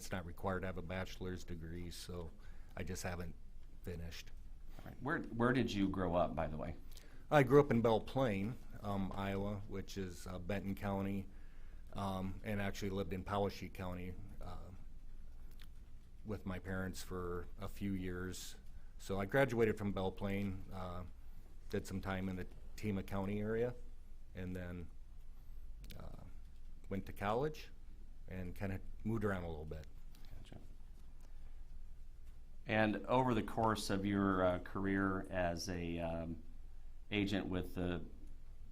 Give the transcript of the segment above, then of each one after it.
it's not required to have a bachelor's degree, so I just haven't finished. All right. Where did you grow up, by the way? I grew up in Belle Plaine, Iowa, which is Benton County, and actually lived in Poweshiek County with my parents for a few years. So I graduated from Belle Plaine, did some time in the Tama County area, and then went to college and kind of moved around a little bit. Gotcha. And over the course of your career as a agent with the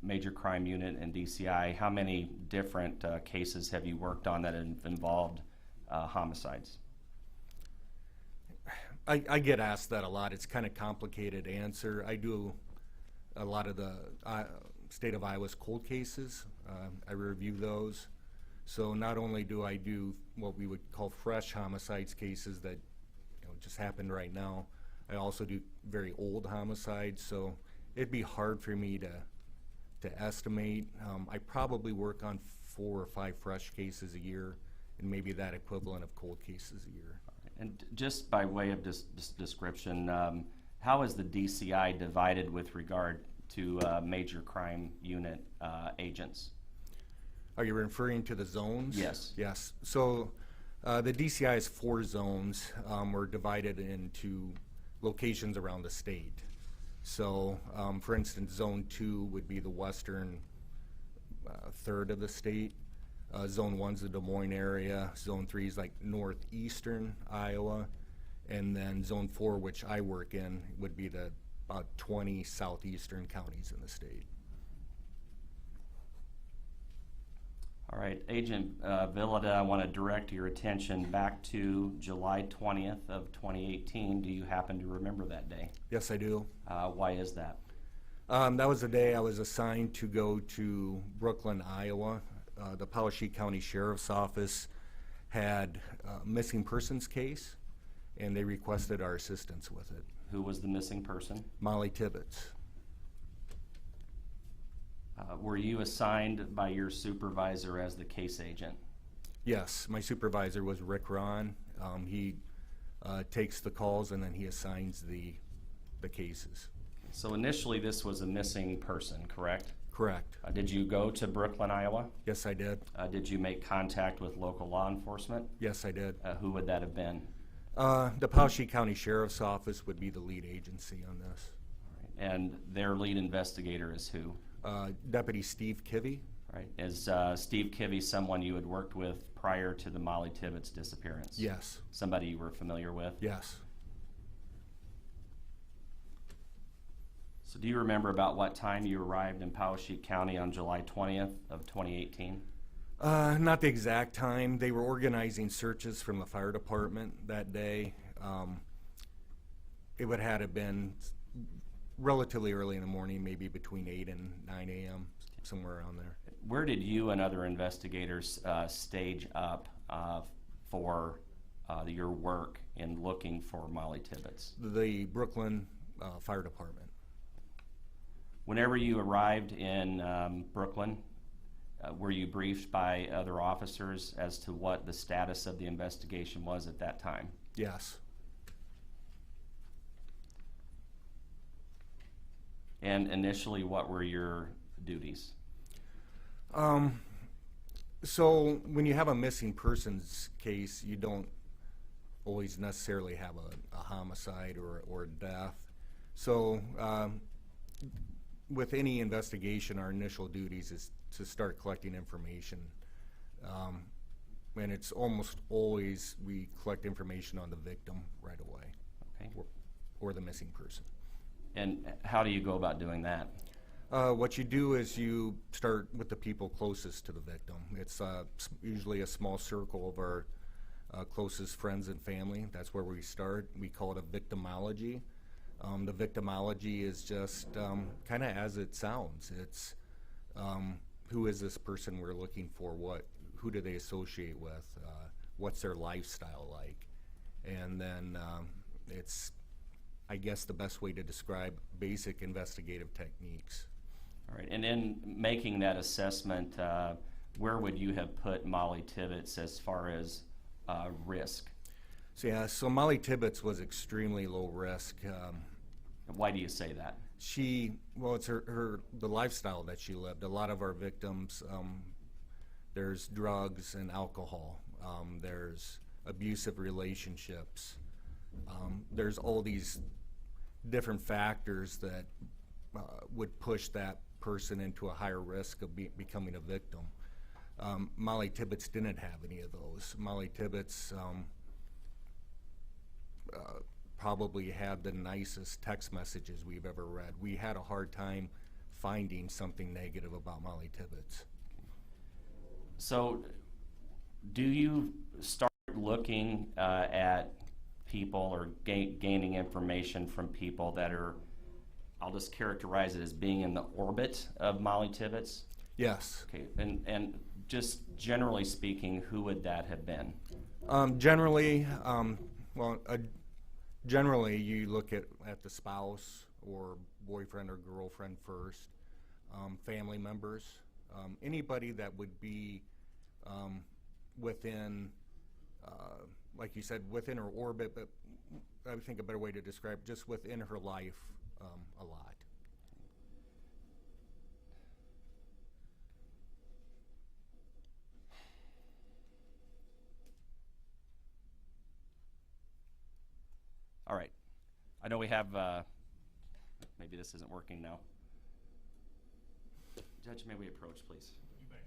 Major Crime Unit and DCI, how many different cases have you worked on that have involved homicides? I get asked that a lot. It's kind of complicated answer. I do a lot of the state of Iowa's cold cases. I review those. So not only do I do what we would call fresh homicides cases that just happened right now, I also do very old homicides. So it'd be hard for me to estimate. I probably work on 4 or 5 fresh cases a year, and maybe that equivalent of cold cases a year. And just by way of description, how is the DCI divided with regard to Major Crime Unit agents? Are you referring to the zones? Yes. Yes. So the DCI has 4 zones. We're divided into locations around the state. So, for instance, Zone 2 would be the western third of the state. Zone 1's the Des Moines area. Zone 3 is like northeastern Iowa. And then Zone 4, which I work in, would be the about 20 southeastern counties in the state. All right, Agent Villada, I want to direct your attention back to July 20th of 2018. Do you happen to remember that day? Yes, I do. Why is that? That was the day I was assigned to go to Brooklyn, Iowa. The Poweshiek County Sheriff's Office had a missing persons case, and they requested our assistance with it. Who was the missing person? Mollie Tibbetts. Were you assigned by your supervisor as the case agent? Yes, my supervisor was Rick Ron. He takes the calls and then he assigns the cases. So initially this was a missing person, correct? Correct. Did you go to Brooklyn, Iowa? Yes, I did. Did you make contact with local law enforcement? Yes, I did. Who would that have been? The Poweshiek County Sheriff's Office would be the lead agency on this. All right. And their lead investigator is who? Deputy Steve Kivy. Right. Is Steve Kivy someone you had worked with prior to the Mollie Tibbetts disappearance? Yes. Somebody you were familiar with? Yes. So do you remember about what time you arrived in Poweshiek County on July 20th of 2018? Not the exact time. They were organizing searches from the fire department that day. It would have been relatively early in the morning, maybe between 8 and 9 a.m., somewhere around there. Where did you and other investigators stage up for your work in looking for Mollie Tibbetts? The Brooklyn Fire Department. Whenever you arrived in Brooklyn, were you briefed by other officers as to what the status of the investigation was at that time? Yes. And initially, what were your duties? So when you have a missing persons case, you don't always necessarily have a homicide or death. So with any investigation, our initial duties is to start collecting information. And it's almost always we collect information on the victim right away. Okay. Or the missing person. And how do you go about doing that? What you do is you start with the people closest to the victim. It's usually a small circle of our closest friends and family. That's where we start. We call it a victimology. The victimology is just kind of as it sounds. It's who is this person we're looking for? Who do they associate with? What's their lifestyle like? And then it's, I guess, the best way to describe basic investigative techniques. All right, and in making that assessment, where would you have put Mollie Tibbetts as far as risk? So yeah, so Mollie Tibbetts was extremely low risk. Why do you say that? Well, it's the lifestyle that she lived. A lot of our victims, there's drugs and alcohol. There's abusive relationships. There's all these different factors that would push that person into a higher risk of becoming a victim. Mollie Tibbetts didn't have any of those. Mollie Tibbetts probably had the nicest text messages we've ever read. We had a hard time finding something negative about Mollie Tibbetts. So, do you start looking at people or gaining information from people that are, I'll just characterize it as being in the orbit of Mollie Tibbetts? Yes. Okay, and just generally speaking, who would that have been? Generally, generally you look at the spouse or boyfriend or girlfriend first, family members, anybody that would be within, like you said, within her orbit, but I think a better way to describe it, just within her life a lot. All right. I know we have, maybe this isn't working now. Judge, may we approach, please? You bet.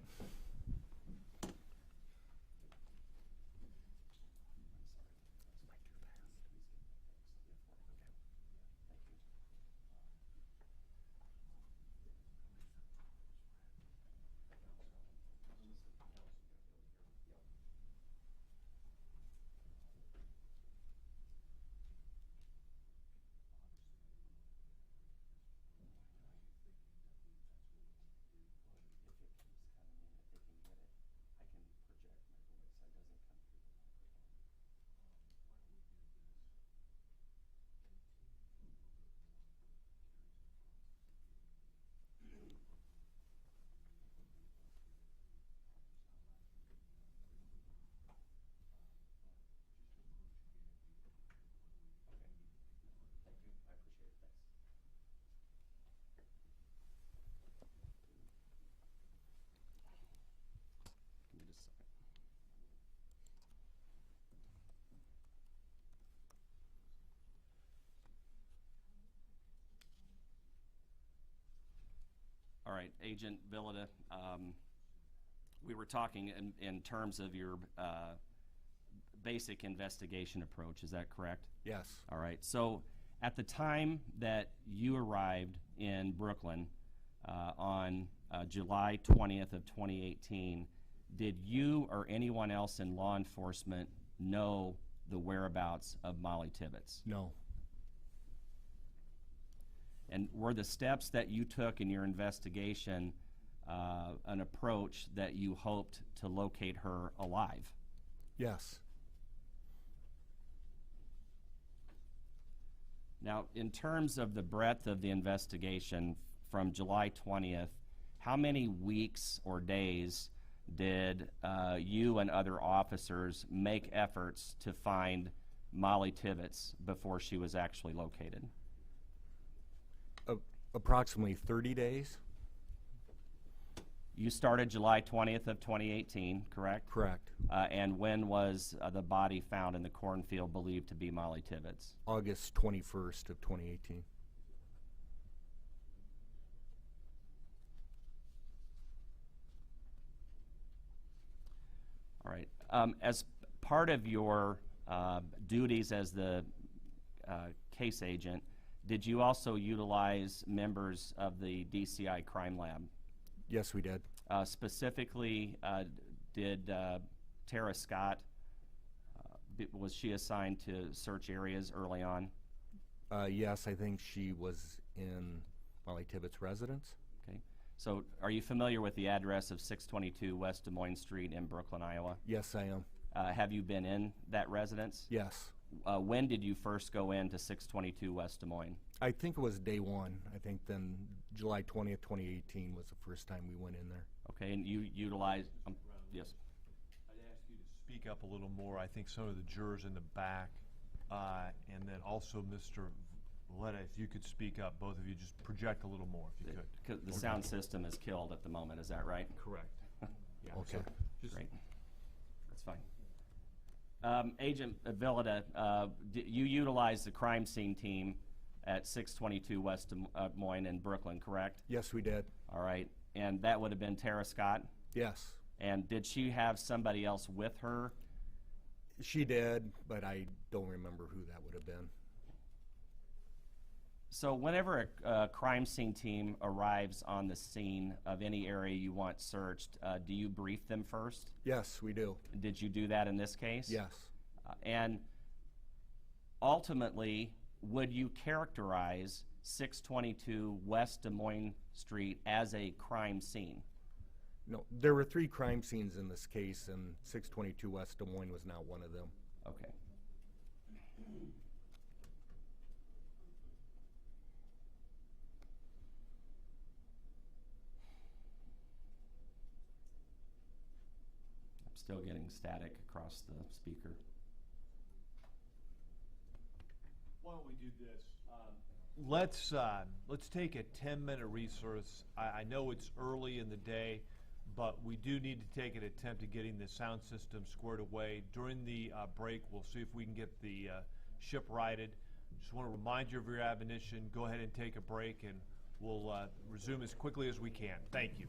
Give me just a second. All right, Agent Villada, we were talking in terms of your basic investigation approach, is that correct? Yes. All right, so at the time that you arrived in Brooklyn on July 20th of 2018, did you or anyone else in law enforcement know the whereabouts of Mollie Tibbetts? No. And were the steps that you took in your investigation an approach that you hoped to locate her alive? Yes. Now, in terms of the breadth of the investigation from July 20th, how many weeks or days did you and other officers make efforts to find Mollie Tibbetts before she was actually located? Approximately 30 days. You started July 20th of 2018, correct? Correct. And when was the body found in the cornfield believed to be Mollie Tibbetts? August 21st of 2018. All right. As part of your duties as the case agent, did you also utilize members of the DCI crime lab? Yes, we did. Specifically, did Tara Scott, was she assigned to search areas early on? Yes, I think she was in Mollie Tibbetts' residence. Okay. So are you familiar with the address of 622 West Des Moines Street in Brooklyn, Iowa? Yes, I am. Have you been in that residence? Yes. When did you first go into 622 West Des Moines? I think it was day one. I think then July 20th, 2018 was the first time we went in there. Okay, and you utilized, yes. I'd ask you to speak up a little more. I think some of the jurors in the back, and then also Mr. Valletta, if you could speak up, both of you, just project a little more if you could. 'Cause the sound system is killed at the moment, is that right? Correct. Yeah, Okay. just Great. That's fine. Agent Villada, you utilized the crime scene team at 622 West Des Moines in Brooklyn, correct? Yes, we did. All right. And that would have been Tara Scott? Yes, And did she have somebody else with her? she did, but I don't remember who that would have been. So whenever a crime scene team arrives on the scene of any area you want searched, do you brief them first? Yes, we do. Did you do that in this case? Yes. And ultimately, would you characterize 622 West Des Moines Street as a crime scene? No, there were 3 crime scenes in this case, and 622 West Des Moines was not one of them. Okay. I'm still getting static across the speaker. Why don't we do this? Let's take a 10-minute recess. I know it's early in the day, but we do need to take an attempt at getting the sound system squared away. During the break, we'll see if we can get the ship righted. Just want to remind you of your admonition. Go ahead and take a break, and we'll resume as quickly as we can. Thank you.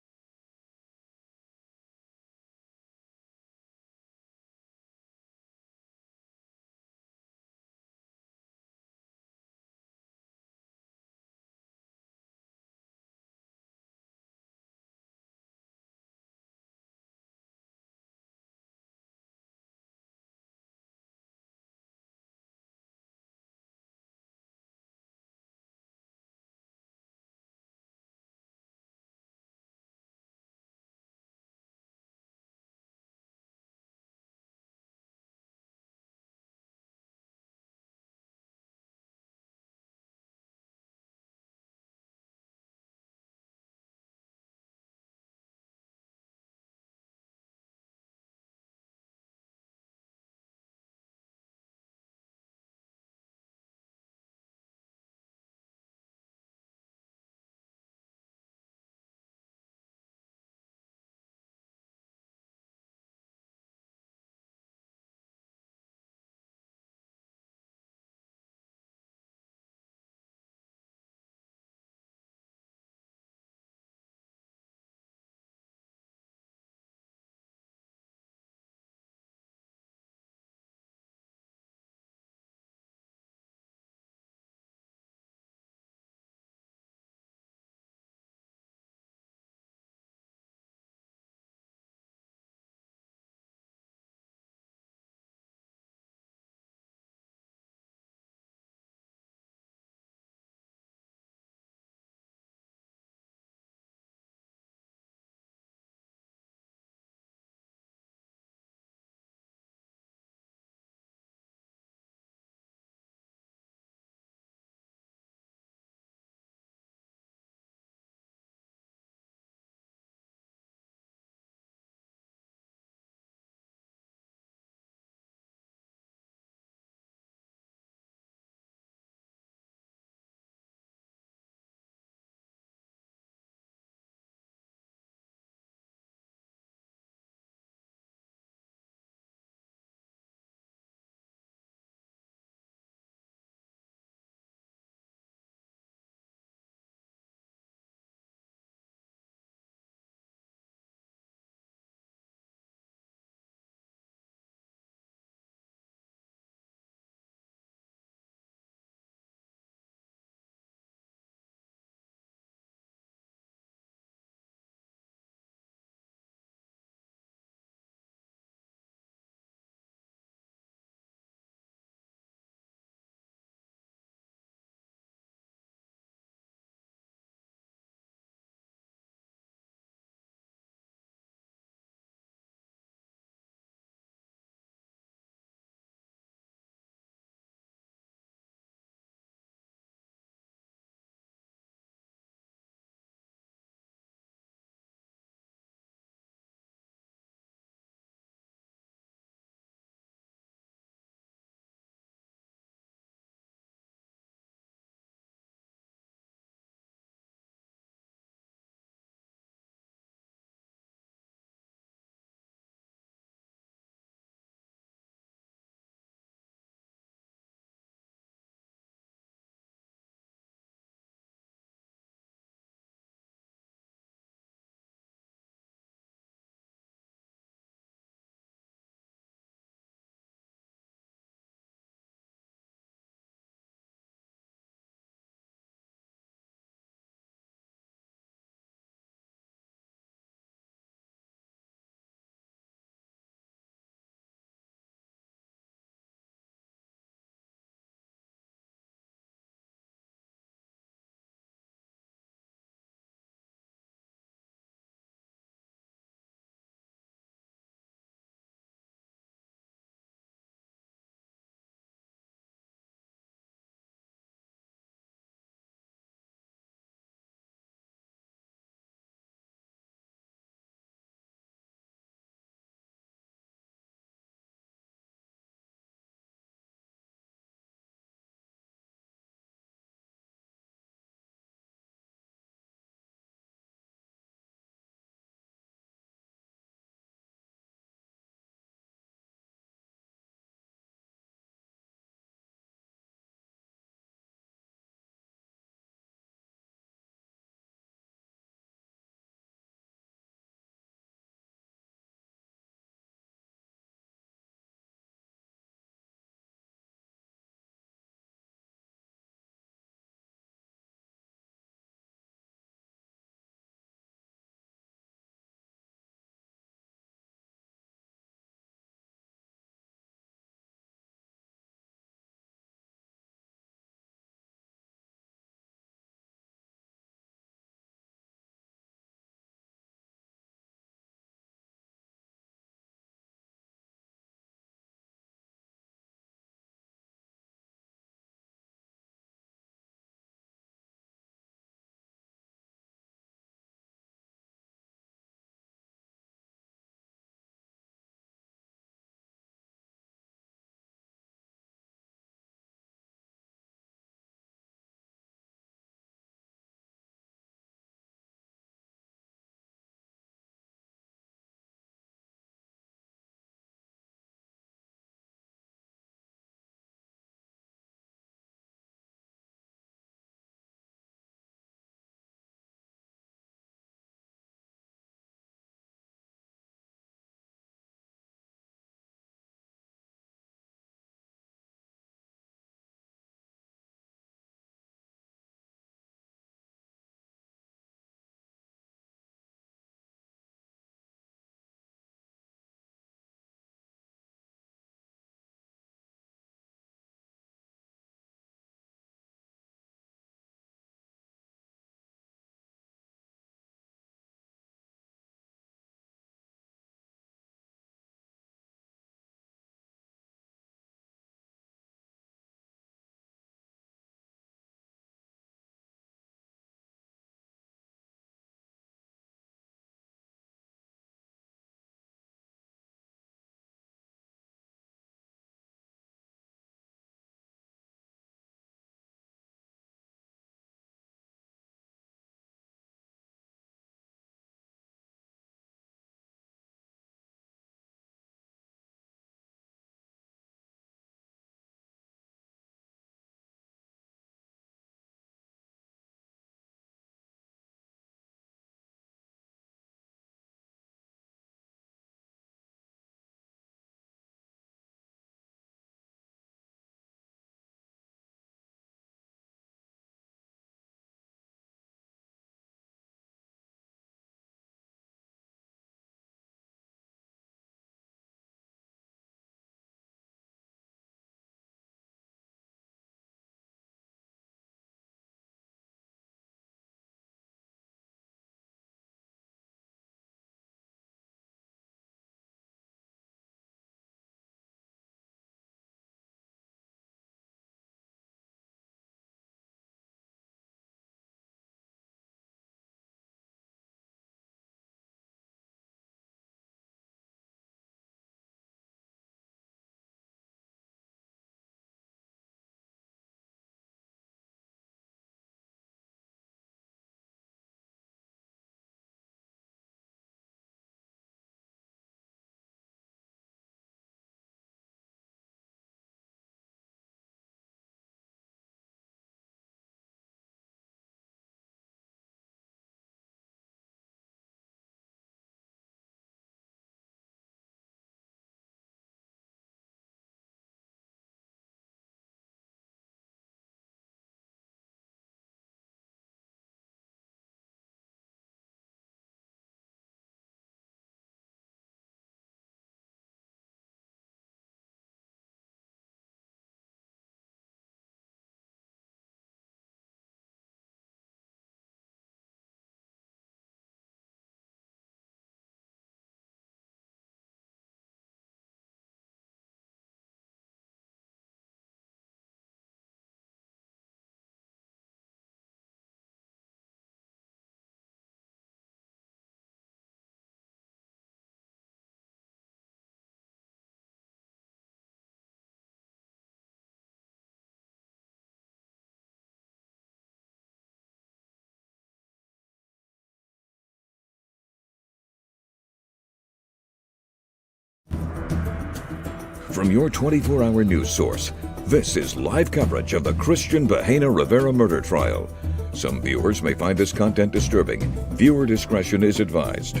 from your 24-hour news source. This is live coverage of the Cristhian Bahena Rivera murder trial. Some viewers may find this content disturbing. Viewer discretion is advised.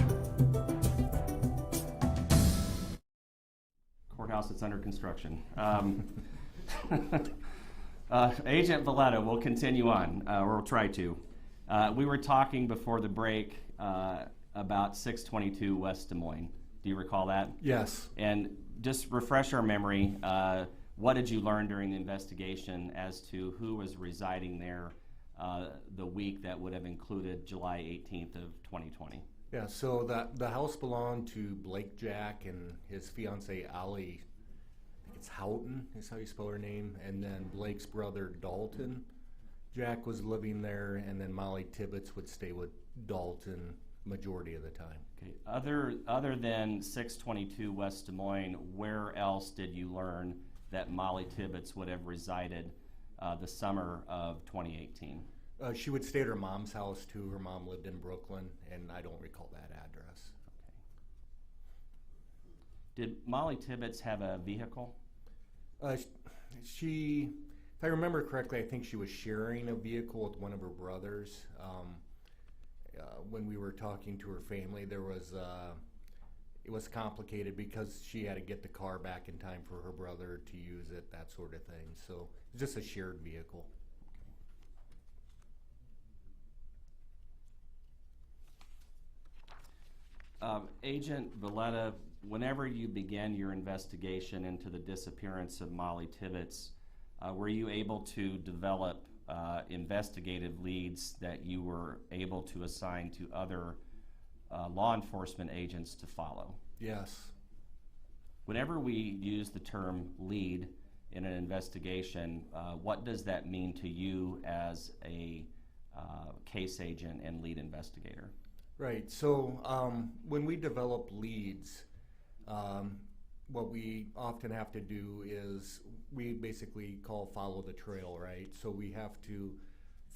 Courthouse that's under construction. Agent Valletta, we'll continue on, or we'll try to. We were talking before the break about 622 West Des Moines. Do you recall that? Yes. And just refresh our memory, what did you learn during the investigation as to who was residing there the week that would have included July 18th of 2020? Yeah, so the house belonged to Blake Jack and his fiancee Allie. I think it's Houghton is how you spell her name, and then Blake's brother Dalton. Jack was living there, and then Mollie Tibbetts would stay with Dalton majority of the time. Okay. Other than 622 West Des Moines, where else did you learn that Mollie Tibbetts would have resided the summer of 2018? She would stay at her mom's house too. Her mom lived in Brooklyn, and I don't recall that address. Okay. Did Mollie Tibbetts have a vehicle? She, if I remember correctly, I think she was sharing a vehicle with one of her brothers. When we were talking to her family, there was it was complicated because she had to get the car back in time for her brother to use it, that sort of thing. So it's just a shared vehicle. Agent Valletta, whenever you began your investigation into the disappearance of Mollie Tibbetts, were you able to develop investigative leads that you were able to assign to other law enforcement agents to follow? Yes. Whenever we use the term lead in an investigation, what does that mean to you as a case agent and lead investigator? Right, so when we develop leads, what we often have to do is we basically call follow the trail, right? So we have to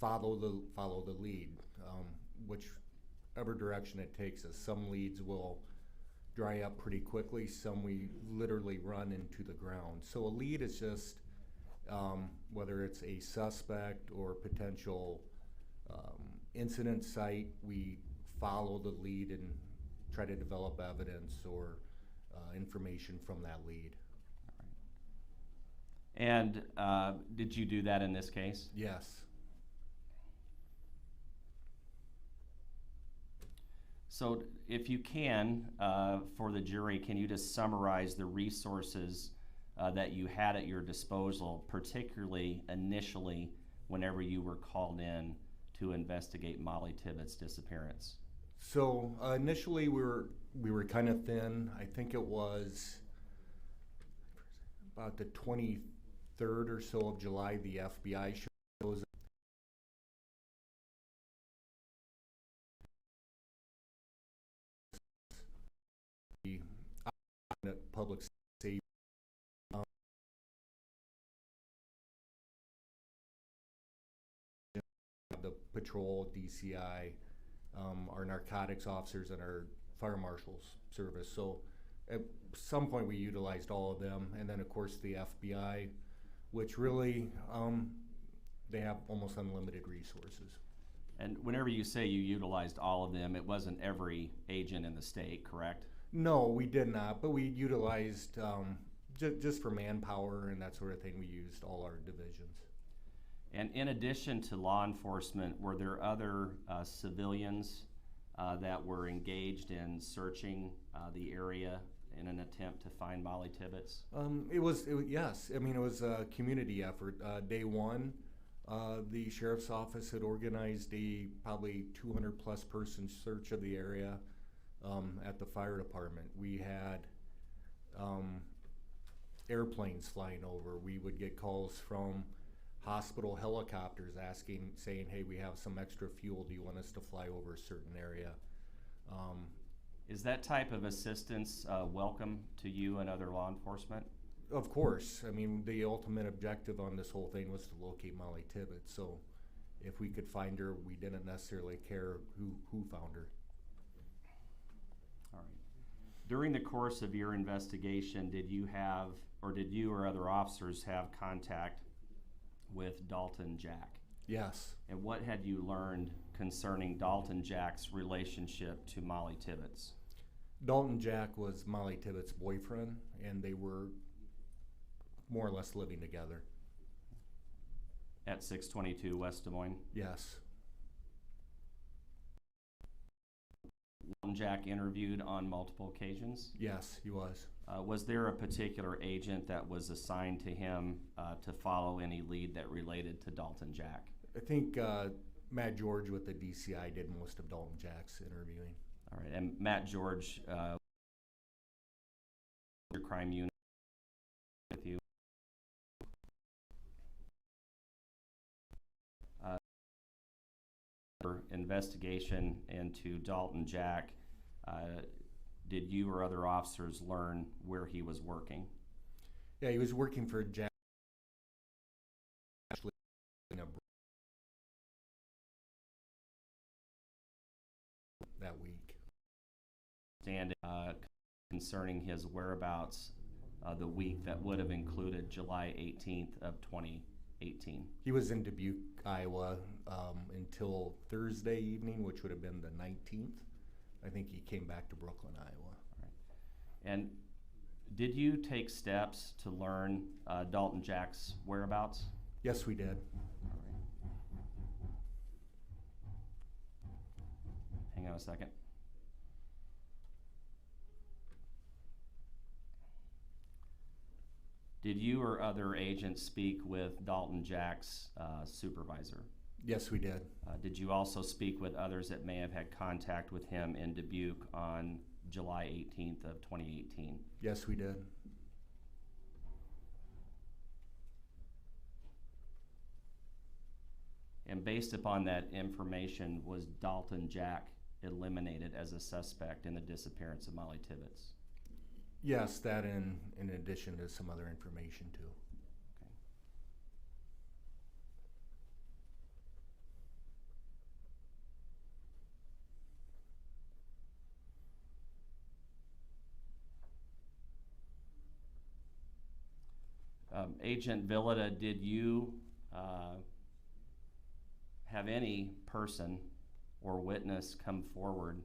follow the lead, whichever direction it takes us. Some leads will dry up pretty quickly, some we literally run into the ground. So a lead is just whether it's a suspect or potential incident site, we follow the lead and try to develop evidence or information from that lead. And did you do that in this case? Yes. So if you can, for the jury, can you just summarize the resources that you had at your disposal, particularly initially whenever you were called in to investigate Mollie Tibbetts' disappearance? So initially we were kind of thin. I think it was about the 23rd or so of July, the FBI shows up. The public safety. The patrol, DCI, our narcotics officers, and our fire marshal's service. So at some point we utilized all of them, and then of course the FBI, which really they have almost unlimited resources. And whenever you say you utilized all of them, it wasn't every agent in the state, correct? No, we did not, but we utilized just for manpower and that sort of thing. We used all our divisions. And in addition to law enforcement, were there other civilians that were engaged in searching the area in an attempt to find Mollie Tibbetts? Yes. I mean, it was a community effort. Day one, the sheriff's office had organized a probably 200+ person search of the area at the fire department. We had airplanes flying over. We would get calls from hospital helicopters saying, hey, we have some extra fuel. Do you want us to fly over a certain area? Is that type of assistance welcome to you and other law enforcement? Of course. I mean, the ultimate objective on this whole thing was to locate Mollie Tibbetts. So if we could find her, we didn't necessarily care who found her. All right. During the course of your investigation, did you or other officers have contact with Dalton Jack? Yes. And what had you learned concerning Dalton Jack's relationship to Mollie Tibbetts? Dalton Jack was Mollie Tibbetts' boyfriend, and they were more or less living together. At 622 West Des Moines? Yes. Dalton Jack interviewed on multiple occasions? Yes, he was. Was there a particular agent that was assigned to him to follow any lead that related to Dalton Jack? I think Matt George with the DCI did most of Dalton Jack's interviewing. All right, and Matt George, your crime unit with you? Investigation into Dalton Jack, did you or other officers learn where he was working? Yeah, he was working for Jack. Actually, that week. And concerning his whereabouts the week that would have included July 18th of 2018. He was in Dubuque, Iowa until Thursday evening, which would have been the 19th. I think he came back to Brooklyn, Iowa. All right. And did you take steps to learn Dalton Jack's whereabouts? Yes, we did. All right. Hang on a second. Did you or other agents speak with Dalton Jack's supervisor? Yes, we did. Did you also speak with others that may have had contact with him in Dubuque on July 18th of 2018? Yes, we did. And based upon that information, was Dalton Jack eliminated as a suspect in the disappearance of Mollie Tibbetts? Yes, that in addition to some other information too. Okay. Agent Villada, did you have any person or witness come forward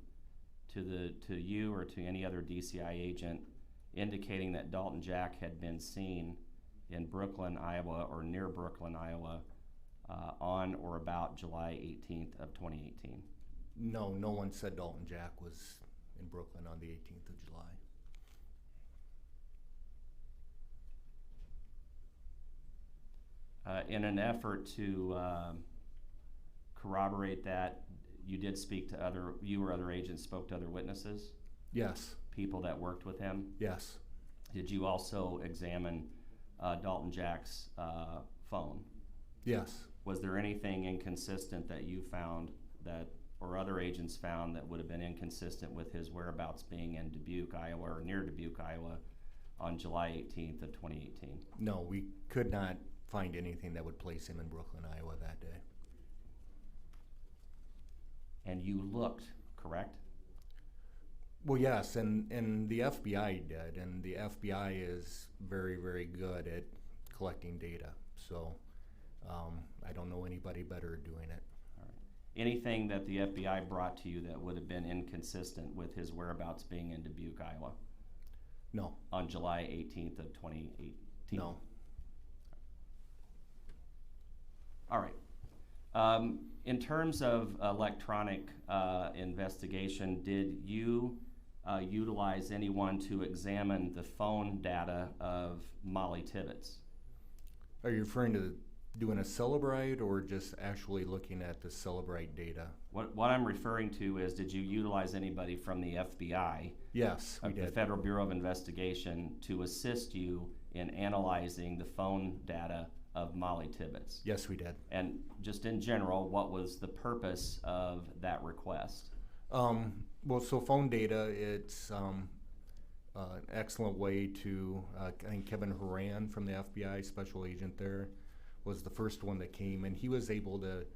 to you or to any other DCI agent indicating that Dalton Jack had been seen in Brooklyn, Iowa, or near Brooklyn, Iowa, on or about July 18th of 2018? No, no one said Dalton Jack was in Brooklyn on the 18th of July. In an effort to corroborate that, you did speak to you or other agents spoke to other witnesses? Yes. People that worked with him? Yes. Did you also examine Dalton Jack's phone? Yes. Was there anything inconsistent that you found that, or other agents found, that would have been inconsistent with his whereabouts being in Dubuque, Iowa, or near Dubuque, Iowa on July 18th of 2018? No, we could not find anything that would place him in Brooklyn, Iowa that day. And you looked, correct? Well, yes, and the FBI did, and the FBI is very, very good at collecting data. So I don't know anybody better at doing it. All right. Anything that the FBI brought to you that would have been inconsistent with his whereabouts being in Dubuque, Iowa? No. On July 18th of 2018? No. All right. In terms of electronic investigation, did you utilize anyone to examine the phone data of Mollie Tibbetts? Are you referring to doing a Celebrite or just actually looking at the Celebrite data? What I'm referring to is, did you utilize anybody from the FBI, Yes, we the did. Federal Bureau of Investigation, to assist you in analyzing the phone data of Mollie Tibbetts? Yes, we did. And just in general, what was the purpose of that request? Well, so phone data, it's an excellent way to, I think Kevin Horan from the FBI, special agent there, was the first one that came, and he was able to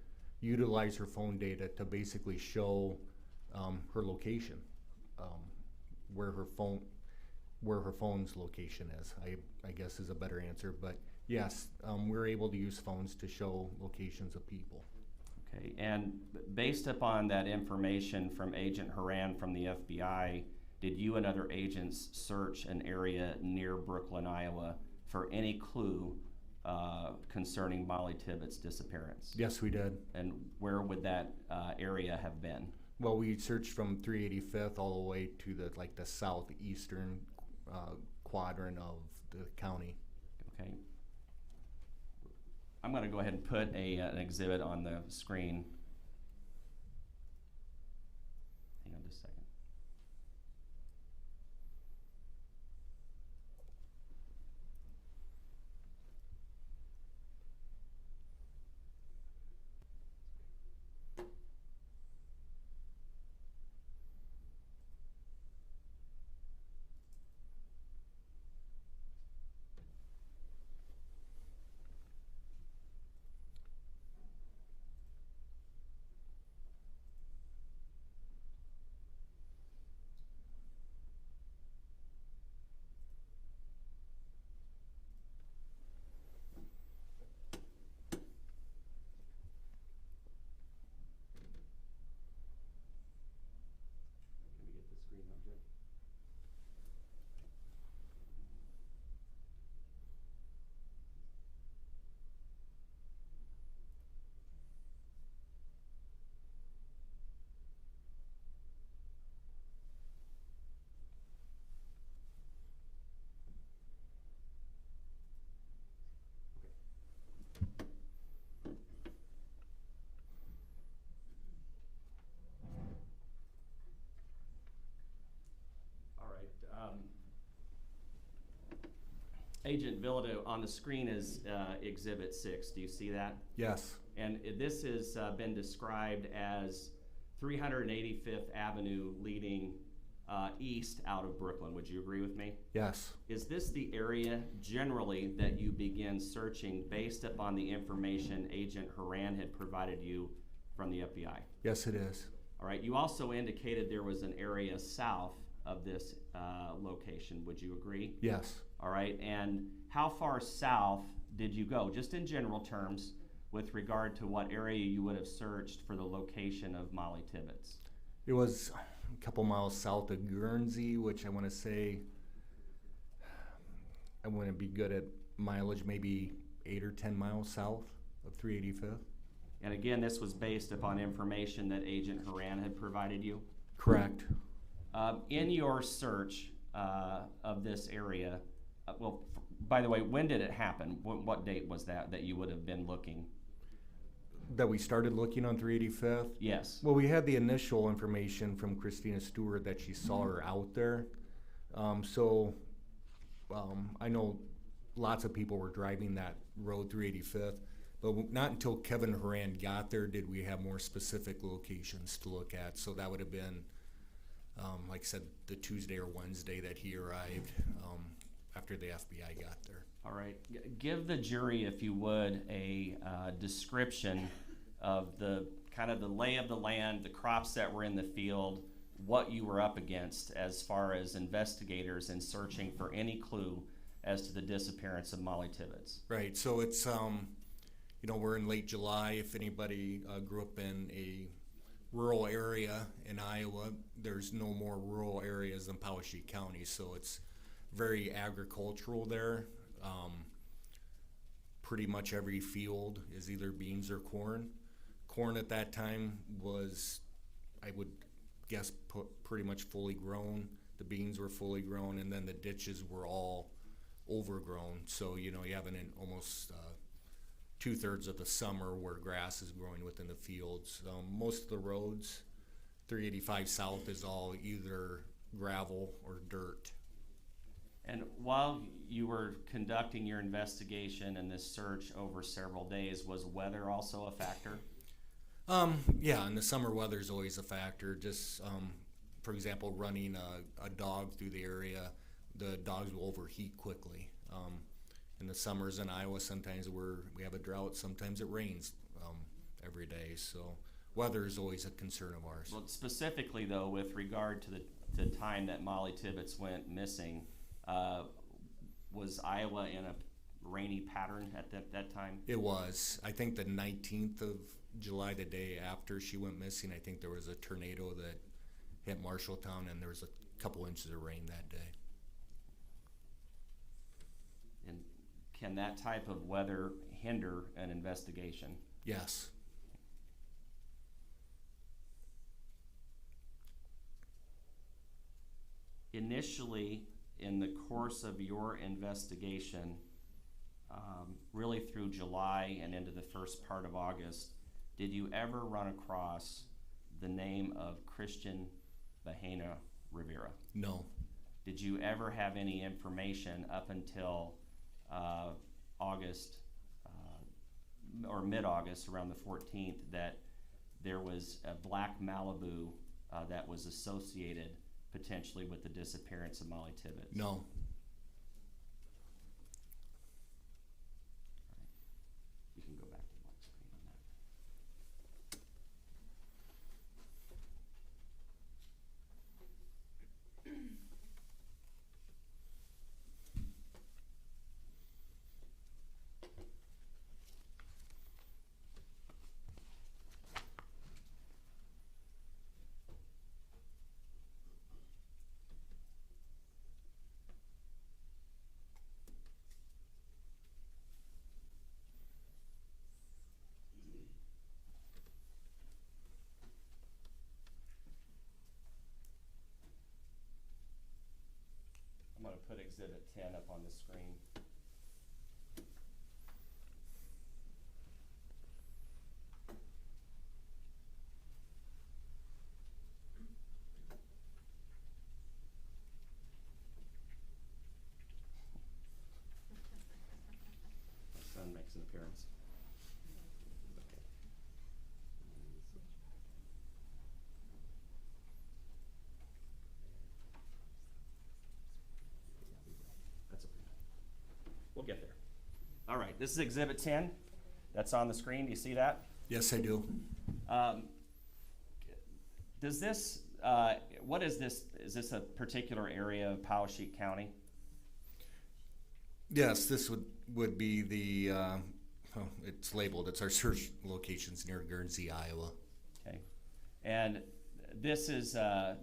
utilize her phone data to basically show her location. where her phone's location is. I guess is a better answer, but yes, we're able to use phones to show locations of people. Okay, and based upon that information from Agent Haran from the FBI, did you and other agents search an area near Brooklyn, Iowa for any clue concerning Mollie Tibbetts' disappearance? Yes, we did. And where would that area have been? Well, we searched from 385th all the way to the southeastern quadrant of the county. Okay. I'm going to go ahead and put an exhibit on the screen. Hang on just a second. Can we get the screen up, Jeff? All right. Agent Villado, on the screen is Exhibit 6. Do you see that? Yes. And this has been described as 385th Avenue leading east out of Brooklyn. Would you agree with me? Yes. Is this the area generally that you begin searching based upon the information Agent Haran had provided you from the FBI? Yes, it is. All right. You also indicated there was an area south of this location. Would you agree? Yes. All right. And how far south did you go, just in general terms, with regard to what area you would have searched for the location of Mollie Tibbetts? It was a couple miles south of Guernsey, which I want to say, I want to be good at mileage, maybe 8 or 10 miles south of 385th. And again, this was based upon information that Agent Haran had provided you? Correct. In your search of this area, by the way, when did it happen? What date was that you would have been looking? That we started looking on 385th? Yes. Well, we had the initial information from Christina Stewart that she saw her out there. I know lots of people were driving that road 385th, but not until Kevin Haran got there did we have more specific locations to look at. So that would have been, like I said, the Tuesday or Wednesday that he arrived after the FBI got there. All right. Give the jury, if you would, a description of the kind of the lay of the land, the crops that were in the field, what you were up against as far as investigators in searching for any clue as to the disappearance of Mollie Tibbetts. Right. So it's, we're in late July. If anybody grew up in a rural area in Iowa, there's no more rural areas than Poweshiek County. So it's very agricultural there. Pretty much every field is either beans or corn. Corn at that time was, I would guess, pretty much fully grown. The beans were fully grown, and then the ditches were all overgrown. So, you have almost 2/3 of the summer where grass is growing within the fields. Most of the roads, 385 South is all either gravel or dirt. And while you were conducting your investigation and this search over several days, was weather also a factor? Yeah, and the summer weather is always a factor. Just, for example, running a dog through the area, the dogs will overheat quickly. In the summers in Iowa, sometimes we have a drought, sometimes it rains every day. So weather is always a concern of ours. Well, specifically though, with regard to the time that Mollie Tibbetts went missing, was Iowa in a rainy pattern at that time? It was. I think the 19th of July, the day after she went missing, I think there was a tornado that hit Marshalltown, and there was a couple inches of rain that day. And can that type of weather hinder an investigation? Yes. Initially, in the course of your investigation, really through July and into the first part of August, did you ever run across the name of Cristhian Bahena Rivera? No. Did you ever have any information up until August or mid-August, around the 14th, that there was a black Malibu that was associated potentially with the disappearance of Mollie Tibbetts? No. You can go back to black screen on that. I'm going to put Exhibit 10 up on the screen. My son makes an appearance. That's okay. We'll get there. All right, this is Exhibit 10. That's on the screen. Do you see that? Yes, I do. Does this, what is this? Is this a particular area of Poweshiek County? Yes, this would be the, it's labeled, it's our search locations near Guernsey, Iowa. Okay. And this is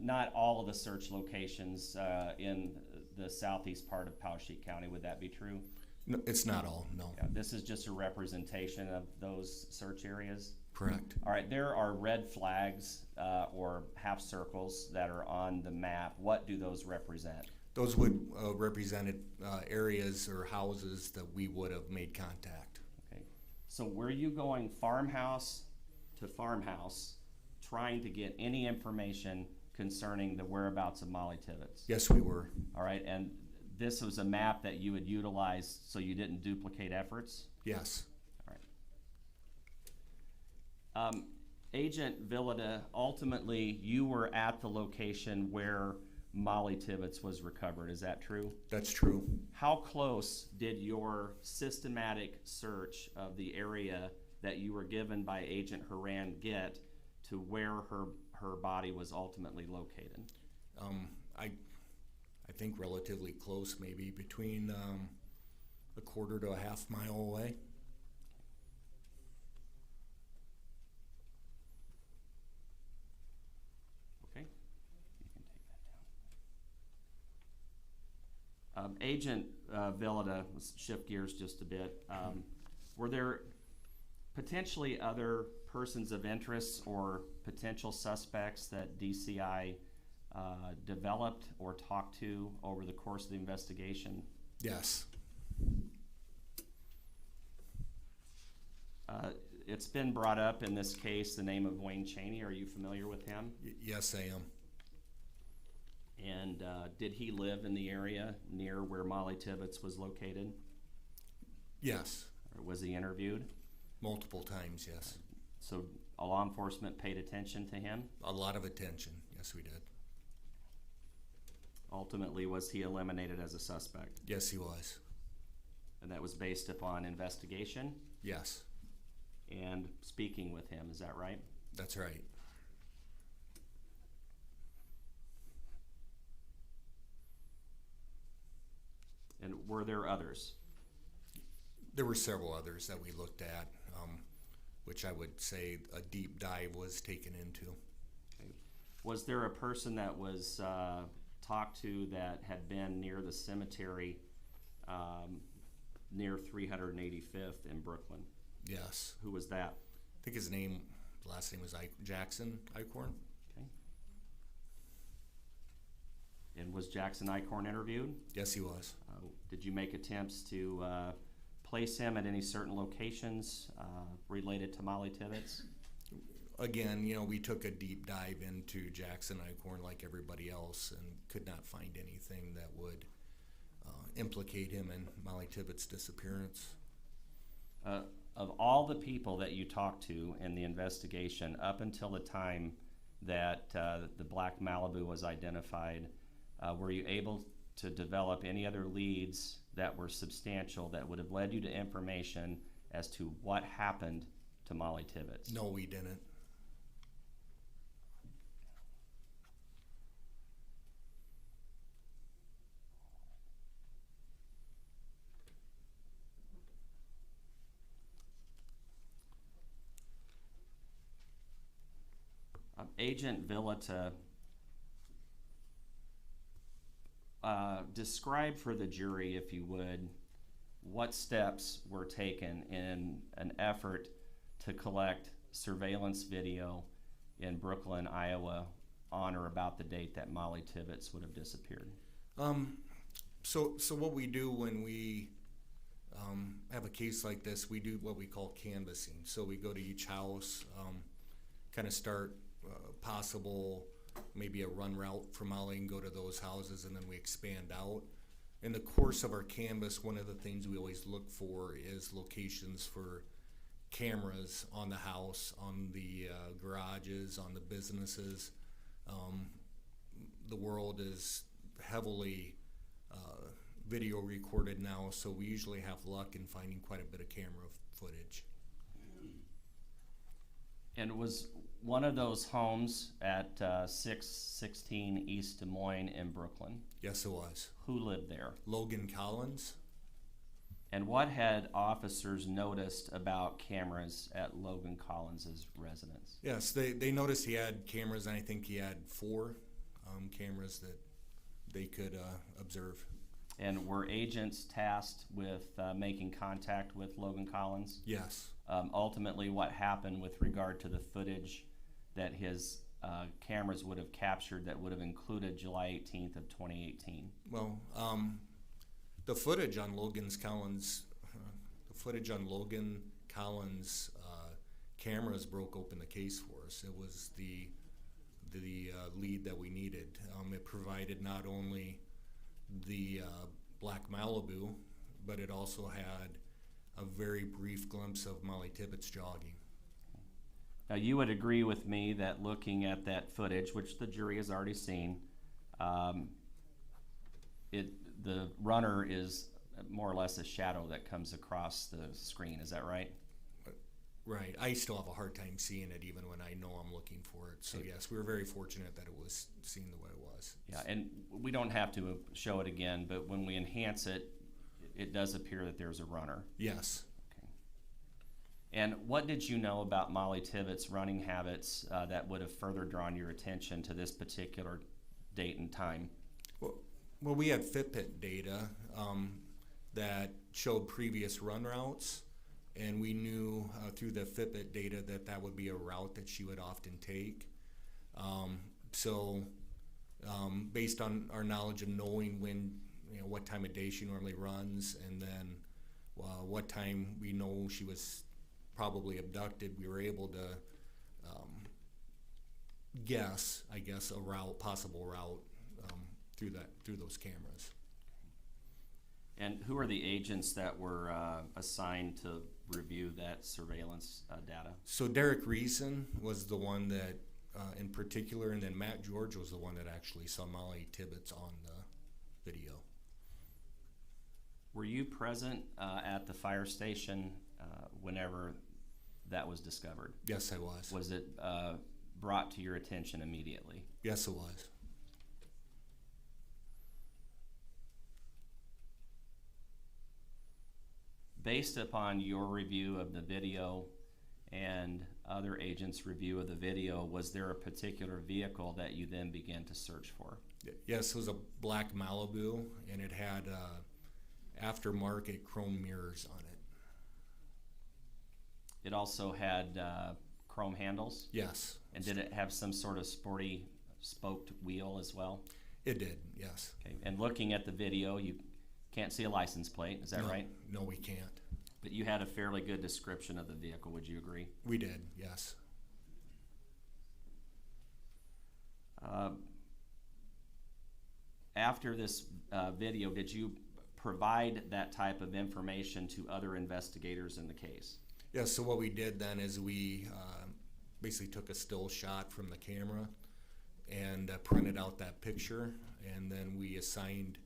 not all of the search locations in the southeast part of Poweshiek County. Would that be true? No, it's not all, no. Yeah, this is just a representation of those search areas? Correct. All right, there are red flags or half circles that are on the map. What do those represent? Those would represent areas or houses that we would have made contact. Okay. So were you going farmhouse to farmhouse trying to get any information concerning the whereabouts of Mollie Tibbetts? Yes, we were. All right, and this was a map that you would utilize so you didn't duplicate efforts? Yes. All right. Agent Villada, ultimately you were at the location where Mollie Tibbetts was recovered. Is that true? That's true. How close did your systematic search of the area that you were given by Agent Haran get to where her body was ultimately located? I think relatively close, maybe between a quarter to a half mile away. Okay, you can take that down. Agent Villada, let's shift gears just a bit. Were there potentially other persons of interest or potential suspects that DCI developed or talked to over the course of the investigation? Yes. It's been brought up in this case, the name of Wayne Cheney. Are you familiar with him? Yes, I am. And did he live in the area near where Mollie Tibbetts was located? Yes. Or was he interviewed? Multiple times, yes. So law enforcement paid attention to him? A lot of attention. Yes, we did. Ultimately, was he eliminated as a suspect? Yes, he was. And that was based upon investigation Yes, and speaking with him, is that right? that's right. were there others? There were several others that we looked at, which I would say a deep dive was taken into. Okay. Was there a person that was talked to that had been near the cemetery near 385th in Brooklyn? Yes. Who was that? I think his last name was Jackson Eichhorn. Okay. And was Jackson Eichhorn interviewed? Yes, he was. Did you make attempts to place him at any certain locations related to Mollie Tibbetts? Again, we took a deep dive into Jackson Eichhorn like everybody else and could not find anything that would implicate him in Mollie Tibbetts' disappearance. Of all the people that you talked to in the investigation up until the time that the black Malibu was identified, were you able to develop any other leads that were substantial that would have led you to information as to what happened to Mollie Tibbetts? No, we didn't. Agent Villata, describe for the jury, if you would, what steps were taken in an effort to collect surveillance video in Brooklyn, Iowa, on or about the date that Mollie Tibbetts would have disappeared. So what we do when we have a case like this, we do what we call canvassing. So we go to each house, kind of start possible, maybe a run route for Mollie and go to those houses, and then we expand out. In the course of our canvas, one of the things we always look for is locations for cameras on the house, on the garages, on the businesses. The world is heavily video recorded now, so we usually have luck in finding quite a bit of camera footage. And was one of those homes at 616 East Des Moines in Brooklyn? Yes, it was. Who lived there? Logan Collins. And what had officers noticed about cameras at Logan Collins' residence? Yes, they noticed he had cameras, and I think he had 4 cameras that they could observe. And were agents tasked with making contact with Logan Collins? Yes. Ultimately, what happened with regard to the footage that his cameras would have captured that would have included July 18th of 2018? Well, the footage on Logan Collins' cameras broke open the case for us. It was the lead that we needed. It provided not only the black Malibu, but it also had a very brief glimpse of Mollie Tibbetts jogging. Now, you would agree with me that looking at that footage, which the jury has already seen, the runner is more or less a shadow that comes across the screen. Is that right? Right. I still have a hard time seeing it even when I know I'm looking for it. So yes, we were very fortunate that it was seen the way it was. Yeah, and we don't have to show it again, but when we enhance it, it does appear that there's a runner. Yes. Okay. And what did you know about Mollie Tibbetts' running habits that would have further drawn your attention to this particular date and time? Well, we had Fitbit data that showed previous run routes, and we knew through the Fitbit data that would be a route that she would often take. Based on our knowledge of knowing what time of day she normally runs, and then what time we know she was probably abducted, we were able to guess, I guess, a possible route through those cameras. And who are the agents that were assigned to review that surveillance data? So Derek Reason was the one that, in particular, and then Matt George was the one that actually saw Mollie Tibbetts on the video. Were you present at the fire station whenever that was discovered? Yes, I was. Was it brought to your attention immediately? Yes, it was. Based upon your review of the video and other agents' review of the video, was there a particular vehicle that you then began to search for? Yes, it was a black Malibu, and it had aftermarket chrome mirrors on it. It also had chrome handles? Yes. And did it have some sort of sporty spoked wheel as well? It did, yes. Okay. And looking at the video, you can't see a license plate, is that No, right? No, we can't. But you had a fairly good description of the vehicle, would you agree? We did, yes. After this video, did you provide that type of information to other investigators in the case? Yeah, so what we did then is we basically took a still shot from the camera and printed out that picture, and then we assigned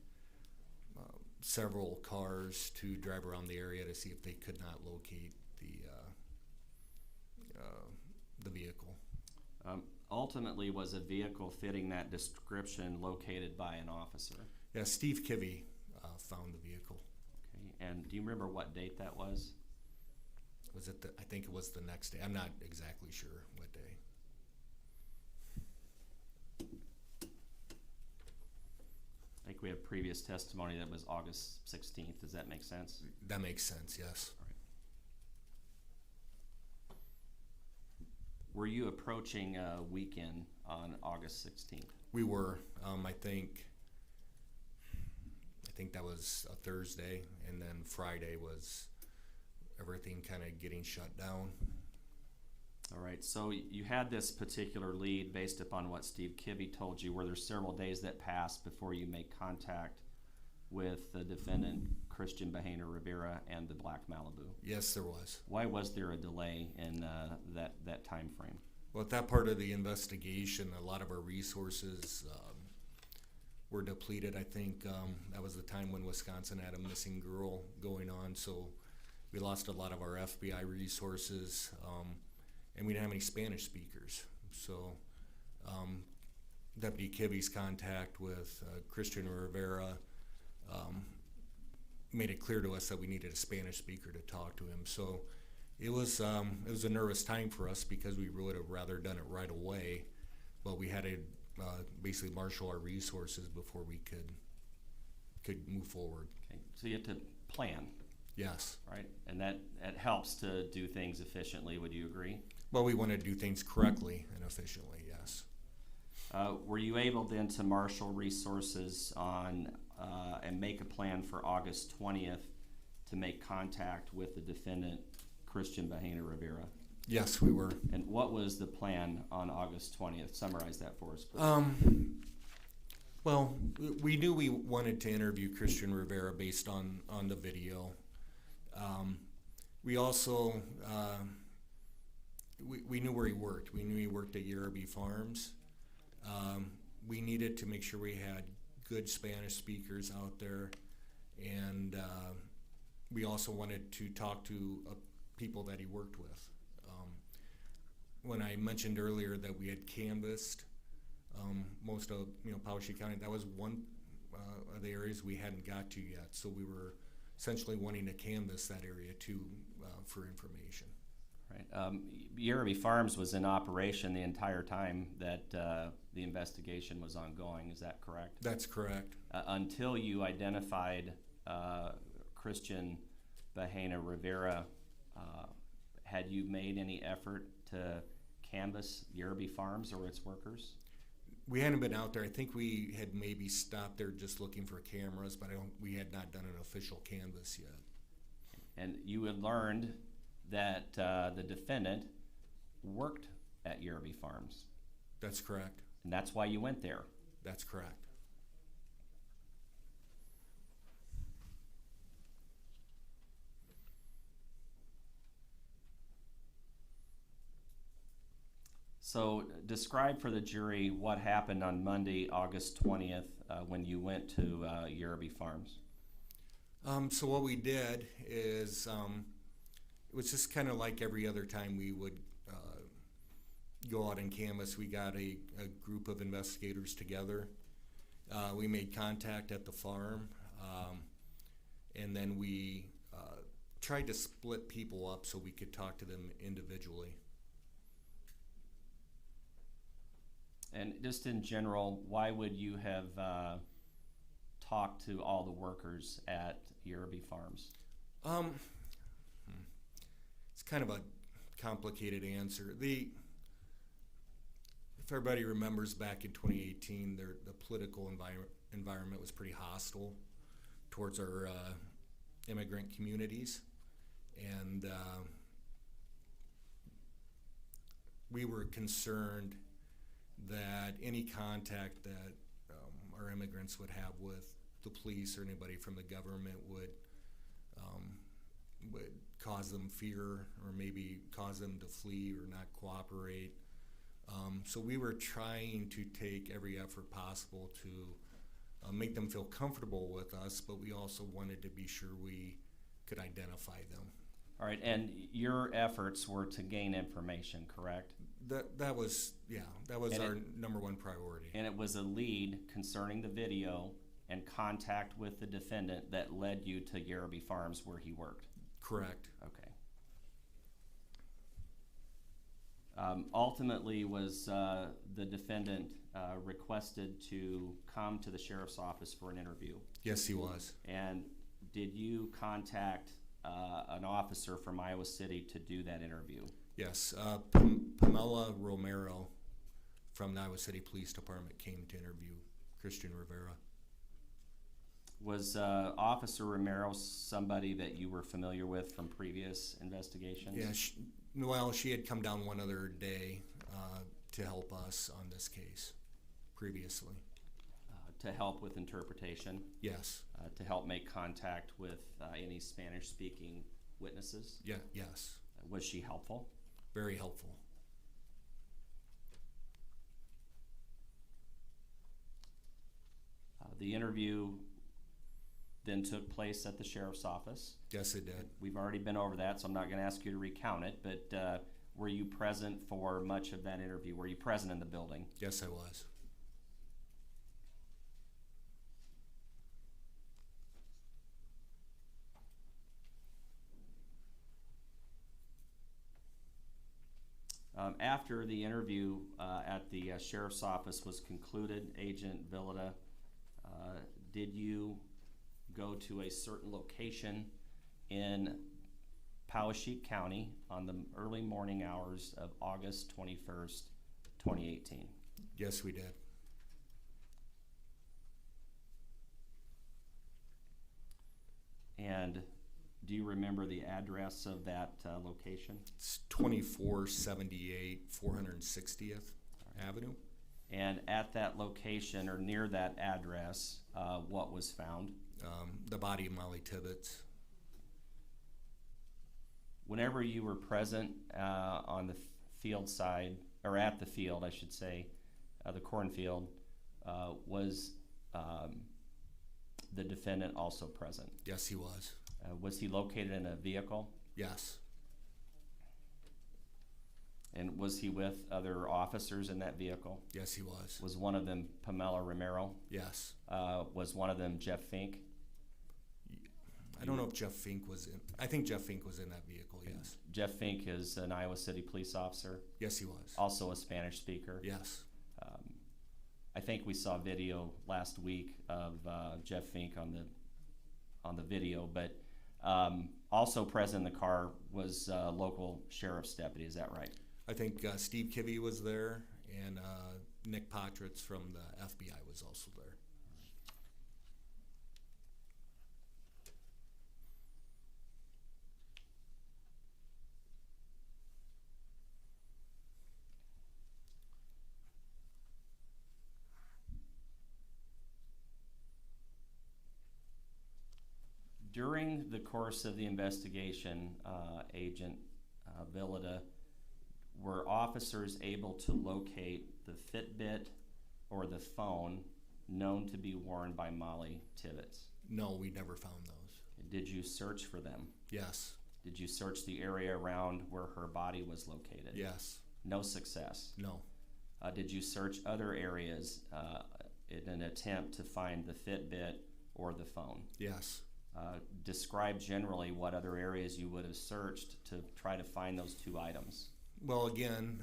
several cars to drive around the area to see if they could not locate the vehicle. Ultimately, was a vehicle fitting that description located by an officer? Yeah, Steve Kivy found the vehicle. Okay. And do you remember what date that was? Was it I think it was the next day. I'm not exactly sure what day. I think we have previous testimony that was August 16th. Does that make sense? That makes sense, yes. All right. Were you approaching a weekend on August 16th? We were. I think that was a Thursday, and then Friday was everything kind of getting shut down. All right, so you had this particular lead based upon what Steve Kivy told you. Were there several days that passed before you made contact with the defendant, Cristhian Bahena Rivera, and the black Malibu? Yes, there was. Why was there a delay in that time frame? Well, at that part of the investigation, a lot of our resources were depleted. I think that was the time when Wisconsin had a missing girl going on, so we lost a lot of our FBI resources, and we didn't have any Spanish speakers. So Deputy Kivy's contact with Cristhian Rivera made it clear to us that we needed a Spanish speaker to talk to him. So it was a nervous time for us because we would have rather done it right away, but we had to basically marshal our resources before we could move forward. Okay, so you have to plan, Yes. right? And that helps to do things efficiently, would you agree? Well, we want to do things correctly and efficiently, yes. Were you able then to marshal resources on and make a plan for August 20th to make contact with the defendant, Cristhian Bahena Rivera? Yes, we were. And what was the plan on August 20th? Summarize that for us, please. Well, we knew we wanted to interview Cristhian Rivera based on the video. We also, we knew where he worked. We knew he worked at Yerby Farms. We needed to make sure we had good Spanish speakers out there, and we also wanted to talk to people that he worked with. When I mentioned earlier that we had canvassed most of Powashik County, that was one of the areas we hadn't got to yet. So we were essentially wanting to canvass that area too for information. Right. Yerby Farms was in operation the entire time that the investigation was ongoing. Is that correct? That's correct. Until you identified Cristhian Bahena Rivera, had you made any effort to canvass Yerby Farms or its workers? We hadn't been out there. I think we had maybe stopped there just looking for cameras, but we had not done an official canvass yet. And you had learned that the defendant worked at Yerby Farms. That's correct. And that's why you went there. That's correct. So describe for the jury what happened on Monday, August 20th, when you went to Yerby Farms. So what we did is it was just kind of like every other time we would go out and canvass. We got a group of investigators together. We made contact at the farm, and then we tried to split people up so we could talk to them individually. And just in general, why would you have talked to all the workers at Yerby Farms? It's kind of a complicated answer. If everybody remembers back in 2018, the political environment was pretty hostile towards our immigrant communities, and we were concerned that any contact that our immigrants would have with the police or anybody from the government would cause them fear, or maybe cause them to flee or not cooperate. So we were trying to take every effort possible to make them feel comfortable with us, but we also wanted to be sure we could identify them. All right, and your efforts were to gain information, correct? That was And our number one priority. And it was a lead concerning the video and contact with the defendant that led you to Yerby Farms where he worked? Correct. Okay. Ultimately, was the defendant requested to come to the sheriff's office for an interview? Yes, he was. And did you contact an officer from Iowa City to do that interview? Yes, Pamela Romero from the Iowa City Police Department came to interview Cristhian Rivera. Was Officer Romero somebody that you were familiar with from previous investigations? Yeah, she had come down one other day to help us on this case previously. To help with interpretation? Yes. To help make contact with any Spanish-speaking witnesses? Yeah. Yes. Was she helpful? Very helpful. The interview then took place at the sheriff's office. Yes, it did. We've already been over that, so I'm not going to ask you to recount it, but were you present for much of that interview? Were you present in the building? Yes, I was. After the interview at the sheriff's office was concluded, Agent Villada, did you go to a certain location in Powesheik County on the early morning hours of August 21st, 2018? Yes, we did. And do you remember the address of that location? It's 2478 460th Avenue. And at that location, or near that address, what was found? The body of Mollie Tibbetts. Whenever you were present on the field side, or at the field, I should say, the cornfield, was the defendant also present? Yes, he was. Was he located in a vehicle? Yes. And was he with other officers in that vehicle? Yes, he was. Was one of them Pamela Romero? Yes. Was one of them Jeff Fink? I don't know if Jeff Fink was in. I think Jeff Fink was in that vehicle, yes. Jeff Fink is an Iowa City police officer, Yes, he was. also a Spanish speaker. Yes. I think we saw video last week of Jeff Fink on the video, but also present in the car was local sheriff's deputy. Is that right? I think Steve Kivy was there, and Nick Potritz from the FBI was also there. During the course of the investigation, Agent Villada, were officers able to locate the Fitbit or the phone known to be worn by Mollie Tibbetts? No, we never found those. Did you search for them? Yes. Did you search the area around where her body was located? Yes. No success. No. Did you search other areas in an attempt to find the Fitbit or the phone? Yes. Describe generally what other areas you would have searched to try to find those two items. Well, again,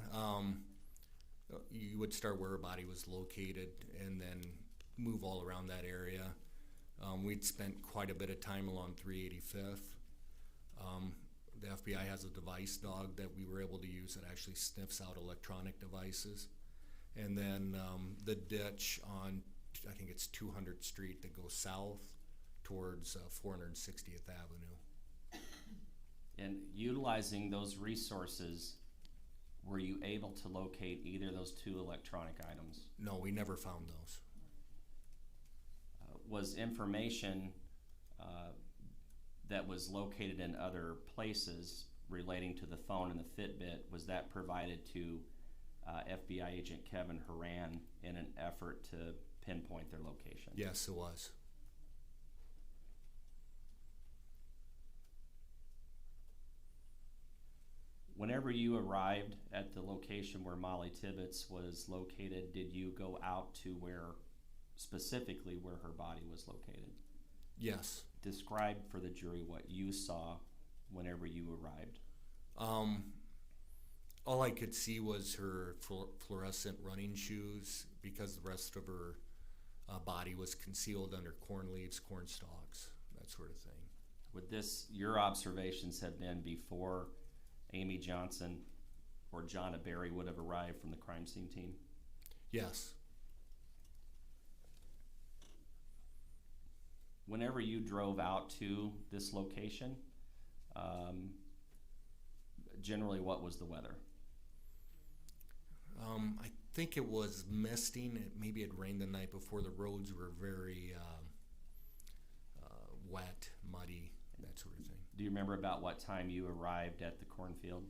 you would start where her body was located and then move all around that area. We'd spent quite a bit of time along 385th. The FBI has a device dog that we were able to use that actually sniffs out electronic devices. And then the ditch on, I think it's 200th Street that goes south towards 460th Avenue. And utilizing those resources, were you able to locate either of those two electronic items? No, we never found those. Was information that was located in other places relating to the phone and the Fitbit, was that provided to FBI agent Kevin Horan in an effort to pinpoint their location? Yes, it was. Whenever you arrived at the location where Mollie Tibbetts was located, did you go out to where, specifically where her body was located? Yes. Describe for the jury what you saw whenever you arrived. All I could see was her fluorescent running shoes because the rest of her body was concealed under corn leaves, corn stalks, that sort of thing. Would this, your observations have been before Amy Johnson or John Berry would have arrived from the crime scene team? Yes. Whenever you drove out to this location, generally what was the weather? I think it was misting. Maybe it rained the night before. The roads were very wet, muddy, that sort of thing. Do you remember about what time you arrived at the cornfield?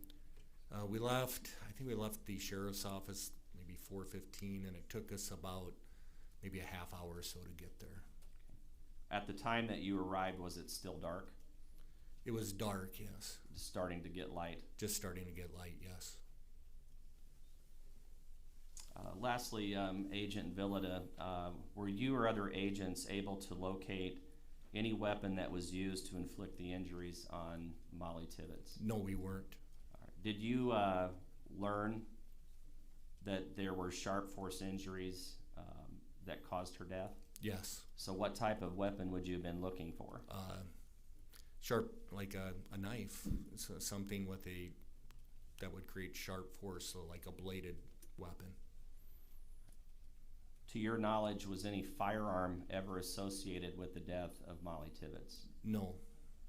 We left, I think we left the sheriff's office maybe 4:15, and it took us about maybe a half hour or so to get there. At the time that you arrived, was it still dark? It was dark, yes. Just starting to get light. Just starting to get light, yes. Lastly, Agent Villada, were you or other agents able to locate any weapon that was used to inflict the injuries on Mollie Tibbetts? No, we weren't. All right. Did you learn that there were sharp force injuries that caused her death? Yes. So what type of weapon would you have been looking for? Sharp, like a knife, so something with that would create sharp force, so like a bladed weapon. To your knowledge, was any firearm ever associated with the death of Mollie Tibbetts? No.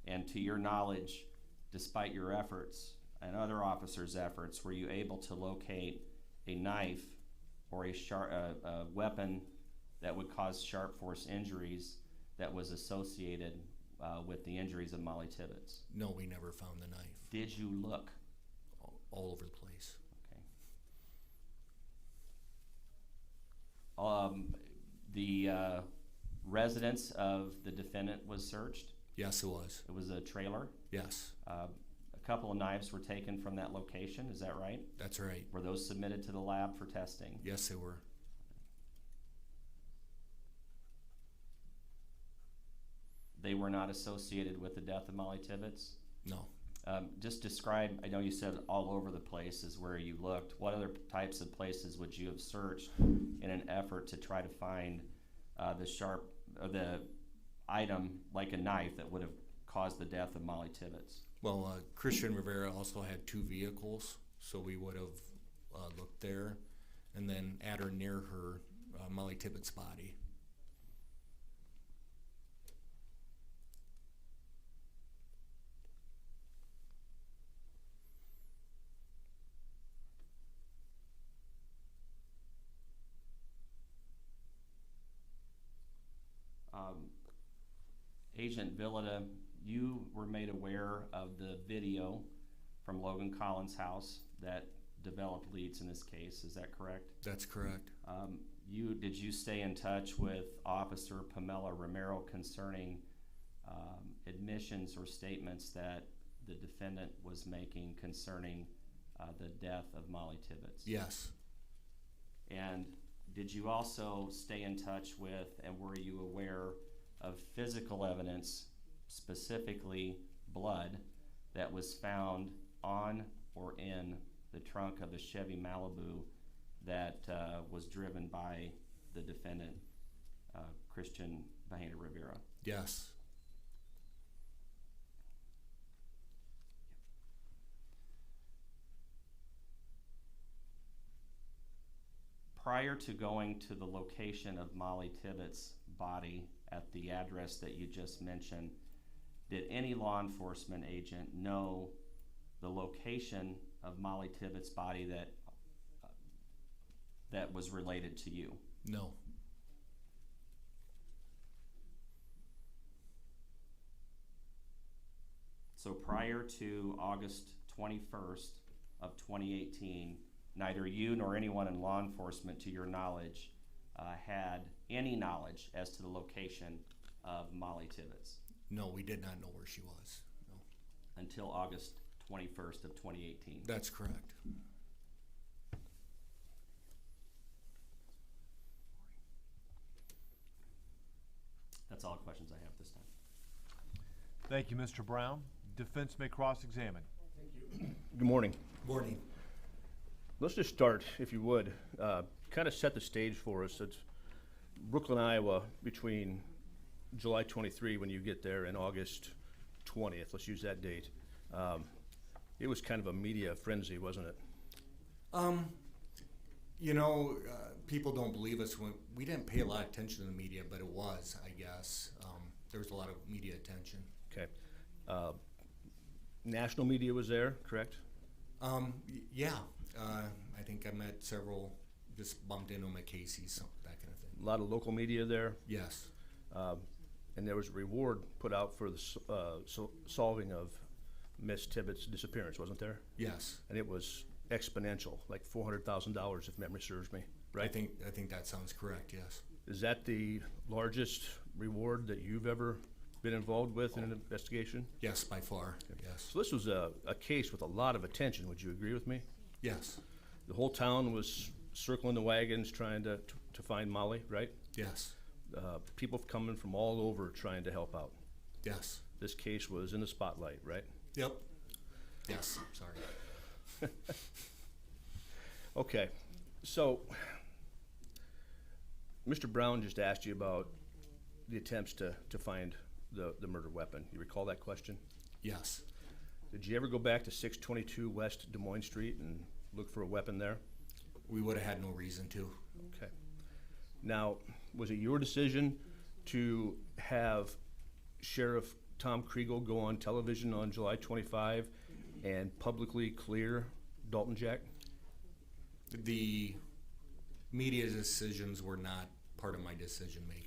And to your knowledge, despite your efforts and other officers' efforts, were you able to locate a knife or a weapon that would cause sharp force injuries that was associated with the injuries of Mollie Tibbetts? No, we never found the knife. Did you look? All over the place. Okay. The residence of the defendant was searched? Yes, it was. It was a trailer? Yes. A couple of knives were taken from that location, is that right? That's right. Were those submitted to the lab for testing? Yes, they were. They were not associated with the death of Mollie Tibbetts? No. Just describe, I know you said all over the place is where you looked. What other types of places would you have searched in an effort to try to find the item, like a knife, that would have caused the death of Mollie Tibbetts? Well, Cristhian Rivera also had 2 vehicles, so we would have looked there, and then at or near her, Mollie Tibbetts' body. Agent Villada, you were made aware of the video from Logan Collins' house that developed leads in this case, is that correct? That's correct. Did you stay in touch with Officer Pamela Romero concerning admissions or statements that the defendant was making concerning the death of Mollie Tibbetts? Yes. And did you also stay in touch with, and were you aware of physical evidence specifically blood that was found on or in the trunk of the Chevy Malibu that was driven by the defendant, Cristhian Bahena Rivera? Yes. Prior to going to the location of Mollie Tibbetts' body at the address that you just mentioned, did any law enforcement agent know the location of Mollie Tibbetts' body that was related to you? No. So prior to August 21st of 2018, neither you nor anyone in law enforcement, to your knowledge, had any knowledge as to the location of Mollie Tibbetts No, we did not know where she was. No. until August 21st of 2018. That's correct. That's all the questions I have this time. Thank you, Mr. Brown. Defense may cross-examine. Good morning. Morning. Let's just start, if you would, kind of set the stage for us. It's Brooklyn, Iowa, between July 23, when you get there, and August 20th. Let's use that date. It was kind of a media frenzy, wasn't it? You know, people don't believe us when we didn't pay a lot of attention to the media, but it was, I guess. There was a lot of media attention. Okay. National media was there, correct? Yeah. I think I met several, just bumped into them at Casey's, so that kind of thing. A lot of local media there, Yes. and there was a reward put out for the solving of Miss Tibbetts' disappearance, wasn't there? Yes. And it was exponential, like $400,000, if memory serves me, right? I think that sounds correct, yes. Is that the largest reward that you've ever been involved with in an investigation? Yes, by far, yes. So this was a case with a lot of attention. Would you agree with me? Yes. The whole town was circling the wagons trying to find Mollie, right? Yes. People coming from all over trying to help out. Yes. This case was in the spotlight, right? Yep. Yes, sorry. Okay, so Mr. Brown just asked you about the attempts to find the murder weapon. You recall that question? Yes. Did you ever go back to 622 West Des Moines Street and look for a weapon there? We would have had no reason to. Okay. Now, was it your decision to have Sheriff Tom Kriegel go on television on July 25 and publicly clear Dalton Jack? The media decisions were not part of my decision making.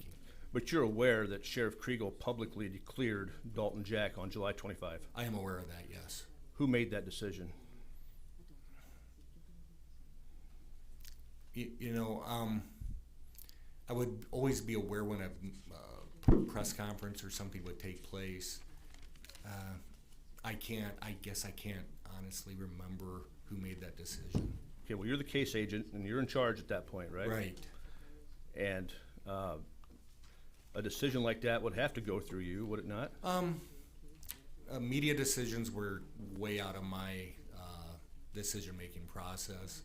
But you're aware that Sheriff Kriegel publicly declared Dalton Jack on July 25. I am aware of that, yes. Who made that decision? You know, I would always be aware when a press conference or something would take place. I guess I can't honestly remember who made that decision. Okay, well, you're the case agent and you're in charge at that point, right? Right. And a decision like that would have to go through you, would it not? Media decisions were way out of my decision-making process.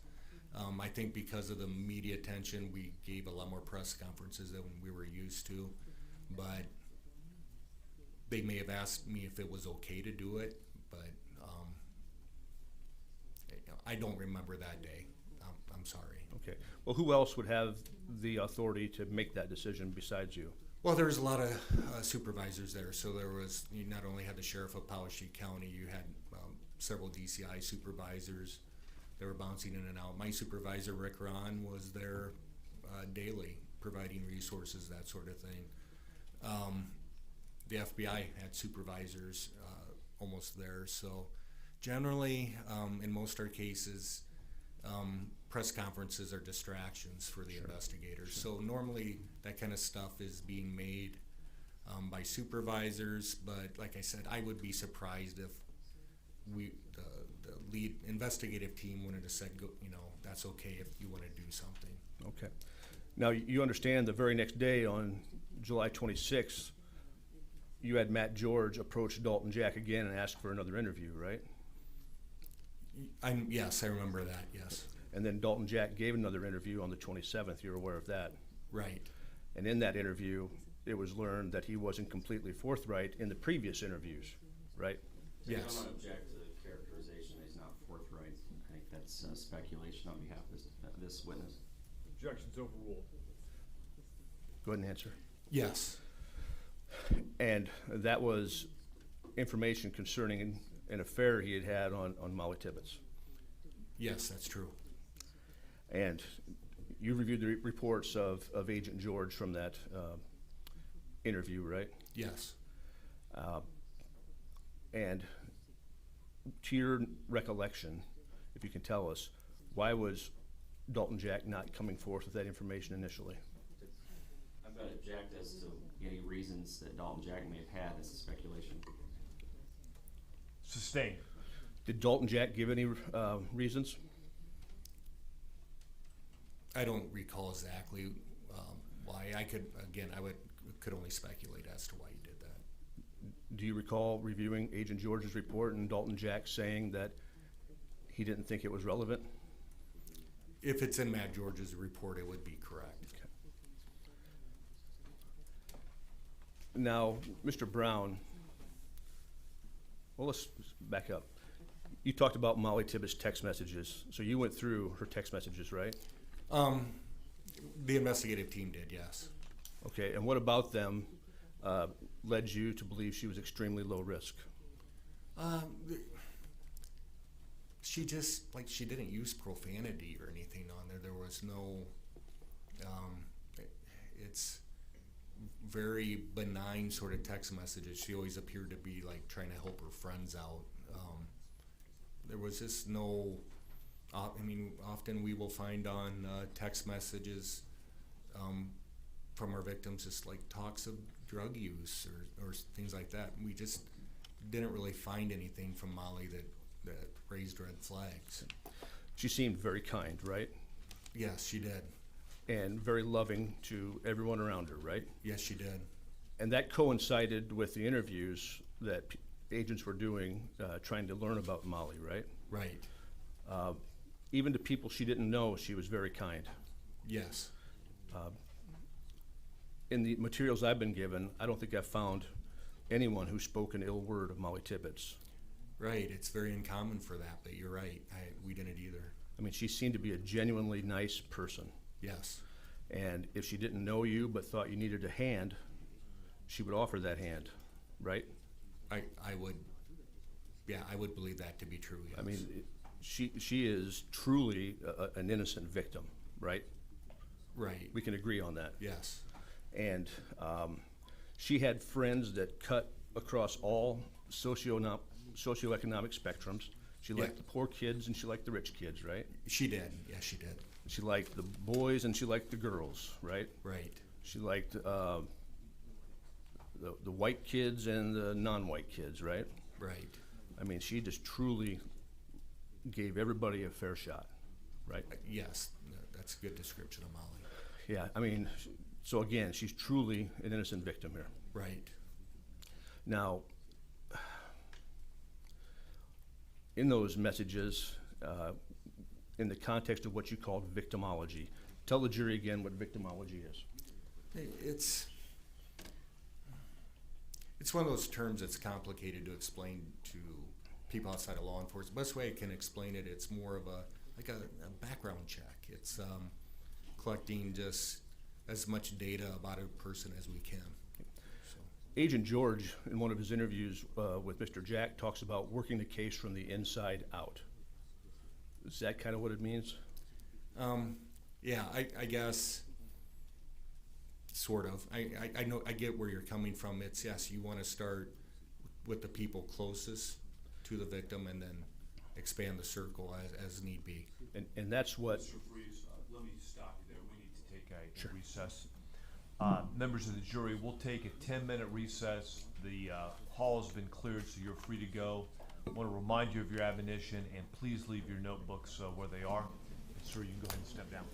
I think because of the media attention, we gave a lot more press conferences than we were used to. But they may have asked me if it was okay to do it, but I don't remember that day. I'm sorry. Okay. Well, who else would have the authority to make that decision besides you? Well, there was a lot of supervisors there. So you not only had the sheriff of Powashik County, you had several DCI supervisors that were bouncing in and out. My supervisor, Rick Ron, was there daily, providing resources, that sort of thing. The FBI had supervisors almost there. So generally, in most of our cases, press conferences are distractions for the investigators. So normally that kind of stuff is being made by supervisors, but like I said, I would be surprised if the lead investigative team wanted to said, that's okay if you want to do something. Okay. Now, you understand the very next day on July 26th, you had Matt George approach Dalton Jack again and ask for another interview, right? Yes, I remember that, yes. And then Dalton Jack gave another interview on the 27th. You're aware of that. Right. And in that interview, it was learned that he wasn't completely forthright in the previous interviews, right? Yes. I don't object to the characterization that he's not forthright. I think that's speculation on behalf of this witness. Objection's overruled. Go ahead and answer. Yes. And that was information concerning an affair he had had on Mollie Tibbetts. Yes, that's true. And you reviewed the reports of Agent George from that interview, right? Yes. And to your recollection, if you can tell us, why was Dalton Jack not coming forth with that information initially? I'm going to object as to any reasons that Dalton Jack may have had. This is speculation. Sustained. Did Dalton Jack give any reasons? I don't recall exactly why. I could only speculate as to why he did that. Do you recall reviewing Agent George's report and Dalton Jack saying that he didn't think it was relevant? If it's in Matt George's report, it would be correct. Okay. Now, Mr. Brown, well, let's back up. You talked about Mollie Tibbetts' text messages. So you went through her text messages, right? The investigative team did, yes. Okay, and what about them led you to believe she was extremely low risk? She just, she didn't use profanity or anything on there. There was no, it's very benign sort of text messages. She always appeared to be trying to help her friends out. There was just no, often we will find on text messages from our victims just talks of drug use or things like that. We just didn't really find anything from Mollie that raised red flags. She seemed very kind, right? Yes, she did. And very loving to everyone around her, right? Yes, she did. And that coincided with the interviews that agents were doing, trying to learn about Mollie, right? Right. Even to people she didn't know, she was very kind. Yes. In the materials I've been given, I don't think I've found anyone who spoke an ill word of Mollie Tibbetts. Right. It's very uncommon for that, but you're right. We didn't either. I mean, she seemed to be a genuinely nice person. Yes. And if she didn't know you but thought you needed a hand, she would offer that hand, right? I would believe that to be true, yes. I mean, she is truly an innocent victim, right? Right. We can agree on that. Yes. And she had friends that cut across all socioeconomic spectrums. She liked the poor kids and she liked the rich kids, right? She did. Yes, she did. She liked the boys and she liked the girls, right? Right. She liked the white kids and the non-white kids, right? Right. I mean, she just truly gave everybody a fair shot, right? Yes, that's a good description of Mollie. Yeah, I mean, so again, she's truly an innocent victim here. Right. Now, in those messages, in the context of what you called victimology, tell the jury again what victimology is. It's one of those terms that's complicated to explain to people outside of law enforcement. The best way I can explain it, it's more of a background check. It's collecting just as much data about a person as we can. So. Agent George, in one of his interviews with Mr. Jack, talks about working the case from the inside out. Is that kind of what it means? Yeah, I guess sort of. I know, I get where you're coming from. It's, yes, you want to start with the people closest to the victim and then expand the circle as need be. And that's what... Mr. Freeze, let me stop you there. We need to take a recess. Members of the jury, we'll take a 10-minute recess. The hall has been cleared, so you're free to go. I want to remind you of your admonition, and please leave your notebooks where they are. And sir, you can go ahead and step down.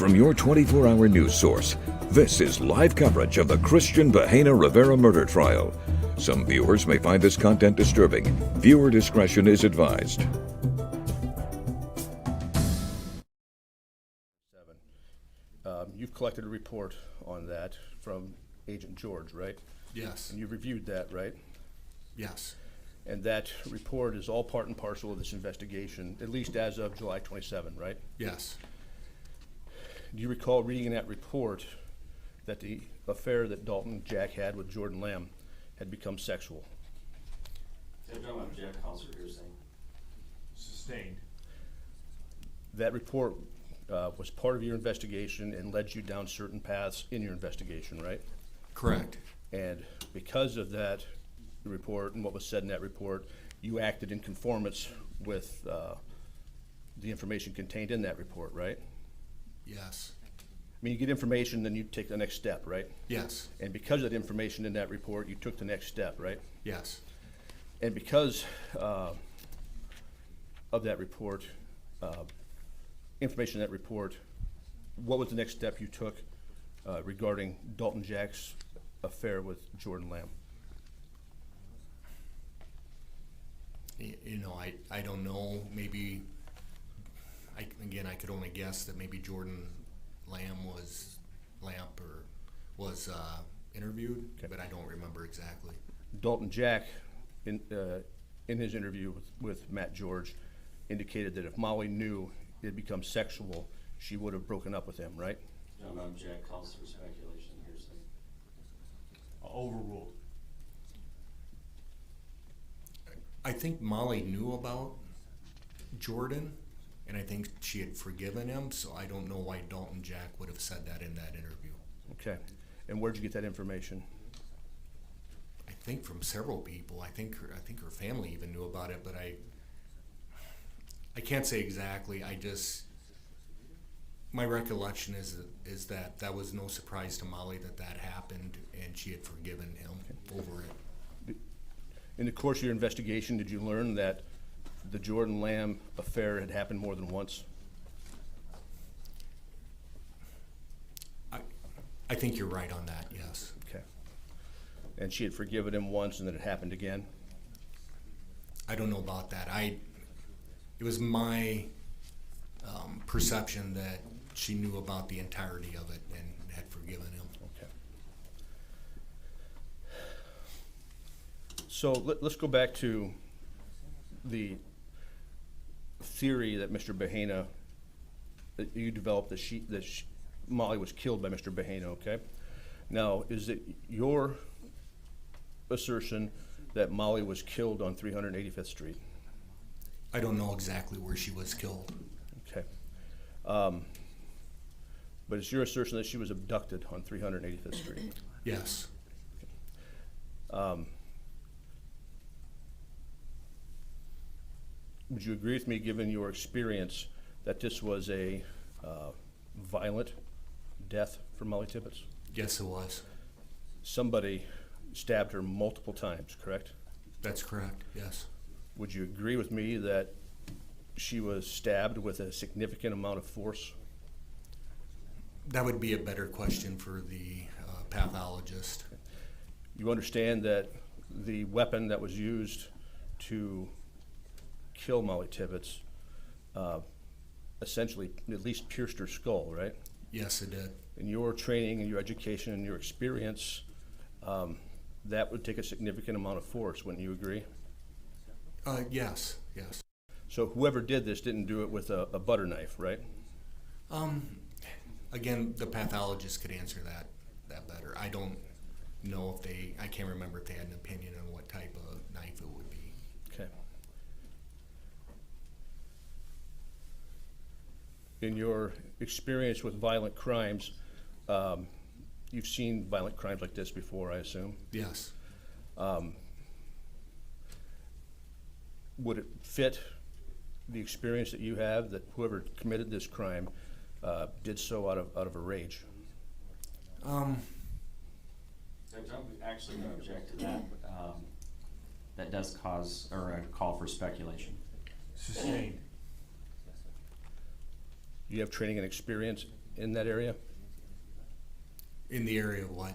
From your 24-hour news source, this is live coverage of the Cristhian Bahena Rivera murder trial. Some viewers may find this content disturbing. Viewer discretion is advised. You've collected a report on that from Agent George, right? Yes. And you've reviewed that, right? Yes. And that report is all part and parcel of this investigation, at least as of July 27, right? Yes. Do you recall reading in that report that the affair that Dalton Jack had with Jordan Lamb had become sexual? Sustained. That report was part of your investigation and led you down certain paths in your investigation, right? Correct. And because of that report and what was said in that report, you acted in conformance with the information contained in that report, right? Yes. I mean, you get information, then you take the next step, right? Yes. And because of that information in that report, you took the next step, right? Yes. And because of that report, information in that report, what was the next step you took regarding Dalton Jack's affair with Jordan Lamb? You know, I don't know. Maybe, I could only guess that maybe Jordan Lamp was interviewed, Okay. but I don't remember exactly. Dalton Jack, in his interview with Matt George, indicated that if Mollie knew it had become sexual, she would have broken up with him, right? Don't object, calls for speculation, hearsay. Overruled. I think Mollie knew about Jordan, and I think she had forgiven him, so I don't know why Dalton Jack would have said that in that interview. Okay. And where'd you get that information? I think from several people. I think her family even knew about it, but I can't say exactly. My recollection is that was no surprise to Mollie that happened, and she had forgiven him over it. In the course of your investigation, did you learn that the Jordan Lamb affair had happened more than once? I think you're right on that, yes. Okay. And she had forgiven him once and then it happened again? I don't know about that. It was my perception that she knew about the entirety of it and had forgiven him. Okay. So let's go back to the theory that Mr. Bahena, that you developed that Mollie was killed by Mr. Bahena, okay? Now, is it your assertion that Mollie was killed on 385th Street? I don't know exactly where she was killed. Okay. But it's your assertion that she was abducted on 385th Street? Yes. Would you agree with me, given your experience, that this was a violent death for Mollie Tibbetts? Yes, it was. Somebody stabbed her multiple times, correct? That's correct, yes. Would you agree with me that she was stabbed with a significant amount of force? That would be a better question for the pathologist. You understand that the weapon that was used to kill Mollie Tibbetts essentially at least pierced her skull, right? Yes, it did. In your training and your education and your experience, that would take a significant amount of force, wouldn't you agree? Yes, yes. So whoever did this didn't do it with a butter knife, right? Again, the pathologist could answer that better. I don't know if I can't remember if they had an opinion on what type of knife it would be. Okay. In your experience with violent crimes, you've seen violent crimes like this before, I assume? Yes. Would it fit the experience that you have that whoever committed this crime did so out of a rage? So don't actually object to that. That does cause, or a call for speculation. Sustained. You have training and experience in that area? In the area of what?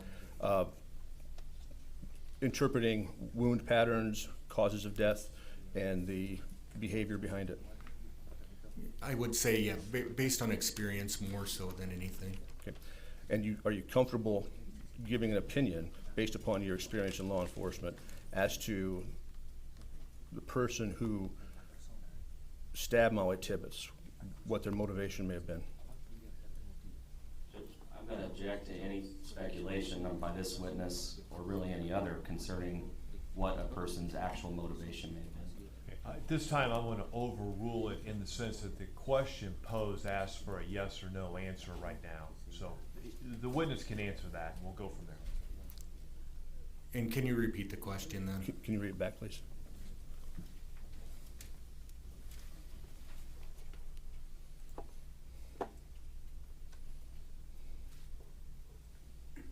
Interpreting wound patterns, causes of death, and the behavior behind it. I would say, yeah, based on experience more so than anything. Okay. And are you comfortable giving an opinion based upon your experience in law enforcement as to the person who stabbed Mollie Tibbetts, what their motivation may have been? I'm going to object to any speculation by this witness or really any other concerning what a person's actual motivation may have been. At this time, I'm going to overrule it in the sense that the question posed asks for a yes or no answer right now. So the witness can answer that, and we'll go from there. And can you repeat the question then? Can you read it back, please?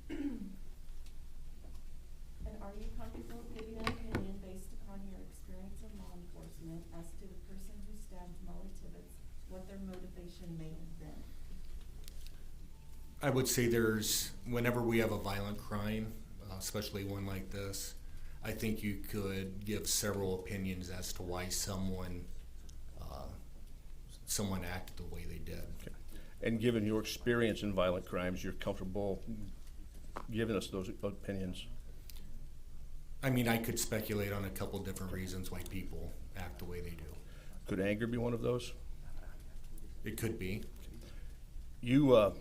And are you comfortable giving an opinion based upon your experience in law enforcement as to the person who stabbed Mollie Tibbetts, what their motivation may have been? I would say whenever we have a violent crime, especially one like this, I think you could give several opinions as to why someone acted the way they did. Okay. And given your experience in violent crimes, you're comfortable giving us those opinions? I mean, I could speculate on a couple different reasons why people act the way they do. Could anger be one of those? It could be. You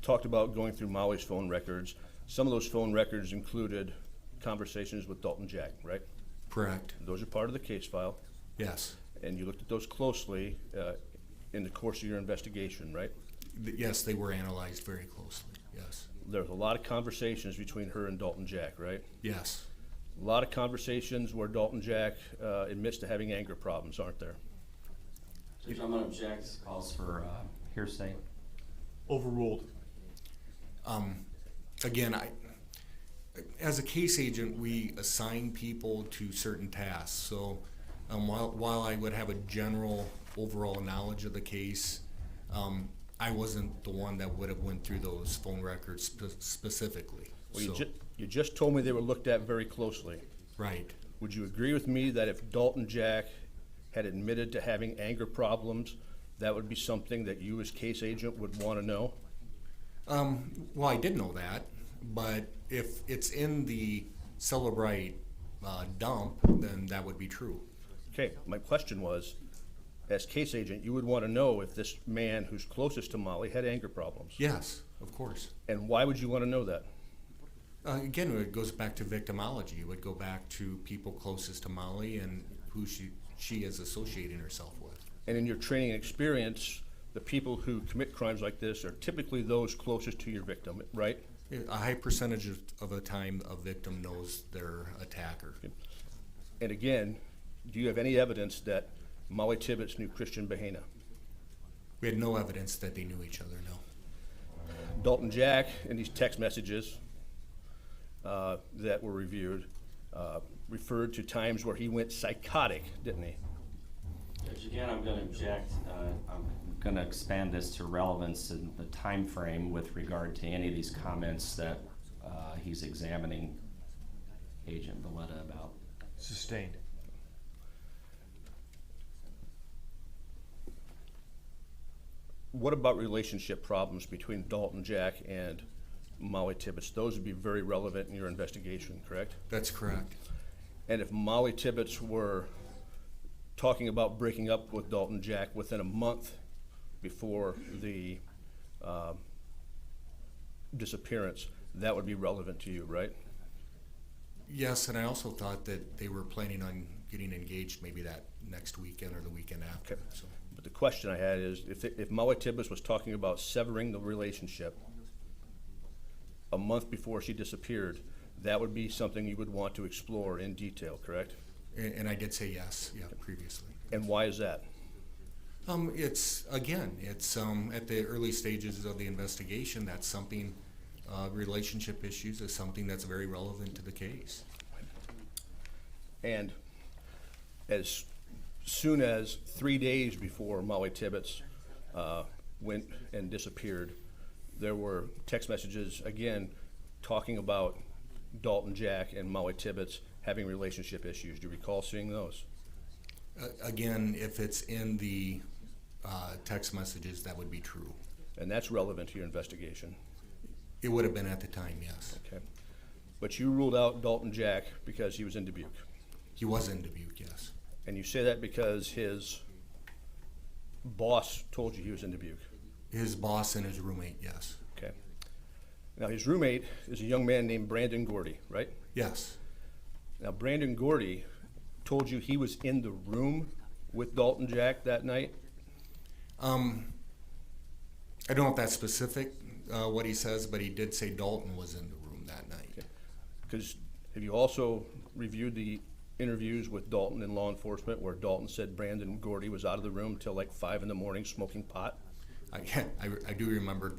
talked about going through Mollie's phone records. Some of those phone records included conversations with Dalton Jack, right? Correct. Those are part of the case file, Yes. and you looked at those closely in the course of your investigation, right? Yes, they were analyzed very closely. Yes. There was a lot of conversations between her and Dalton Jack, right? Yes. A lot of conversations where Dalton Jack admits to having anger problems, aren't there? Judge, I'm going to object. Calls for hearsay. Overruled. Again, as a case agent, we assign people to certain tasks. So while I would have a general overall knowledge of the case, I wasn't the one that would have went through those phone records specifically. Well, So- you just told me they were looked at very closely. Right. Would you agree with me that if Dalton Jack had admitted to having anger problems, that would be something that you as case agent would want to know? Well, I did know that, but if it's in the Celebrite dump, then that would be true. Okay, my question was, as case agent, you would want to know if this man who's closest to Mollie had anger problems. Yes, of course. And why would you want to know that? Again, it goes back to victimology. It would go back to people closest to Mollie and who she is associating herself with. And in your training and experience, the people who commit crimes like this are typically those closest to your victim, right? A high percentage of the time a victim knows their attacker. And again, do you have any evidence that Mollie Tibbetts knew Cristhian Bahena? We had no evidence that they knew each other, no. Dalton Jack, in these text messages that were reviewed, referred to times where he went psychotic, didn't he? Judge, again, I'm going to object. I'm going to expand this to relevance in the time frame with regard to any of these comments that he's examining Agent Valletta about. Sustained. What about relationship problems between Dalton Jack and Mollie Tibbetts? Those would be very relevant in your investigation, correct? That's correct. And if Mollie Tibbetts were talking about breaking up with Dalton Jack within a month before the disappearance, that would be relevant to you, right? Yes, and I also thought that they were planning on getting engaged maybe that next weekend or the weekend after. Okay. So, But the question I had is, if Mollie Tibbetts was talking about severing the relationship a month before she disappeared, that would be something you would want to explore in detail, correct? and I did say yes, yeah, previously. And why is that? It's at the early stages of the investigation. That's something. Relationship issues is something that's very relevant to the case. And as soon as 3 days before Mollie Tibbetts went and disappeared, there were text messages, again, talking about Dalton Jack and Mollie Tibbetts having relationship issues. Do you recall seeing those? Again, if it's in the text messages, that would be true. And that's relevant to your investigation. It would have been at the time, yes. Okay. But you ruled out Dalton Jack because he was in Dubuque. He was in Dubuque, yes. And you say that because his boss told you he was in Dubuque. His boss and his roommate, yes. Okay. Now, his roommate is a young man named Brandon Gordy, right? Yes. Now, Brandon Gordy told you he was in the room with Dalton Jack that night? I don't know if that's specific, what he says, but he did say Dalton was in the room that night. Because have you also reviewed the interviews with Dalton in law enforcement where Dalton said Brandon Gordy was out of the room till like 5 in the morning smoking pot? I do remember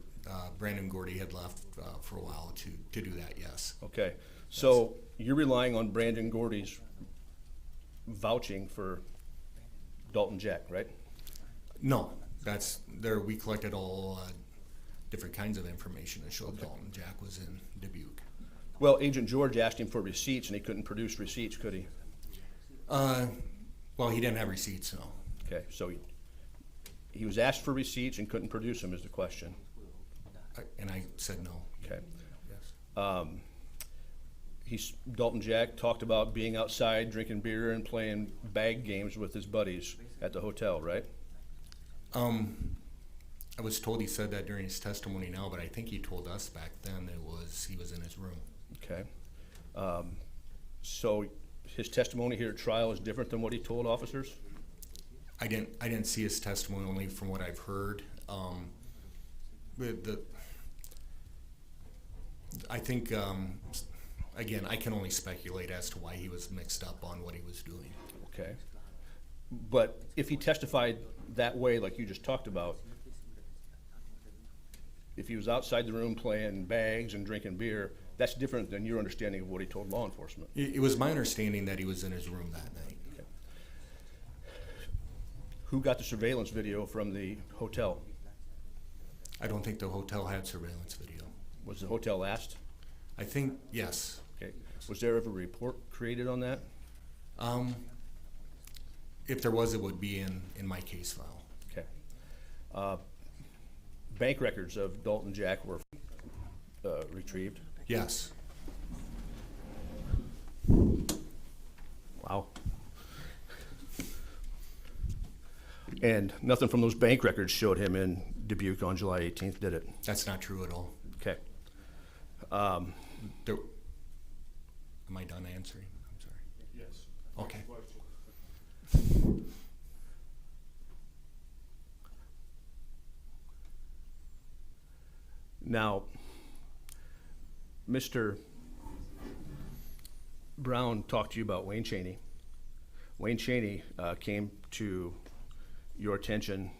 Brandon Gordy had left for a while to do that, yes. Okay, so you're relying on Brandon Gordy's vouching for Dalton Jack, right? No, that's there. We collected all different kinds of information that showed Dalton Jack was in Dubuque. Well, Agent George asked him for receipts, and he couldn't produce receipts, could he? Well, he didn't have receipts, no. Okay, so he was asked for receipts and couldn't produce them is the question. And I said no. Okay. Yes. Dalton Jack talked about being outside, drinking beer, and playing bag games with his buddies at the hotel, right? I was told he said that during his testimony now, but I think he told us back then he was in his room. Okay. So his testimony here at trial is different than what he told officers? I didn't see his testimony, only from what I've heard. I think again, I can only speculate as to why he was mixed up on what he was doing. Okay. But if he testified that way, like you just talked about, if he was outside the room playing bags and drinking beer, that's different than your understanding of what he told law enforcement. It was my understanding that he was in his room that night. Okay. Who got the surveillance video from the hotel? I don't think the hotel had surveillance video. Was the hotel asked? I think, yes. Okay. Was there ever a report created on that? If there was, it would be in my case file. Okay. Bank records of Dalton Jack were retrieved? Yes. Wow. And nothing from those bank records showed him in Dubuque on July 18th, did it? That's not true at all. Okay. Am I done answering? I'm sorry. Yes. Okay. Now, Mr. Brown talked to you about Wayne Chaney. Wayne Chaney came to your attention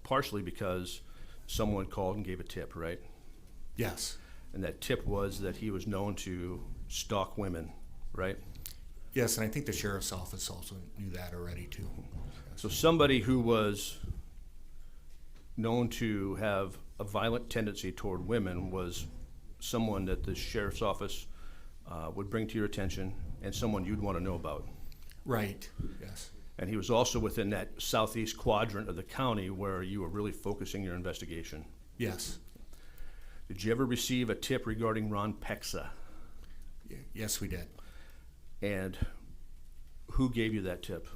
partially because someone called and gave a tip, right? Yes. And that tip was that he was known to stalk women, right? Yes, and I think the sheriff's office also knew that already too. So somebody who was known to have a violent tendency toward women was someone that the sheriff's office would bring to your attention and someone you'd want to know about. Right, yes. And he was also within that southeast quadrant of the county where you were really focusing your investigation. Yes. Did you ever receive a tip regarding Ron Pexa? Yes, we did. And who gave you that tip?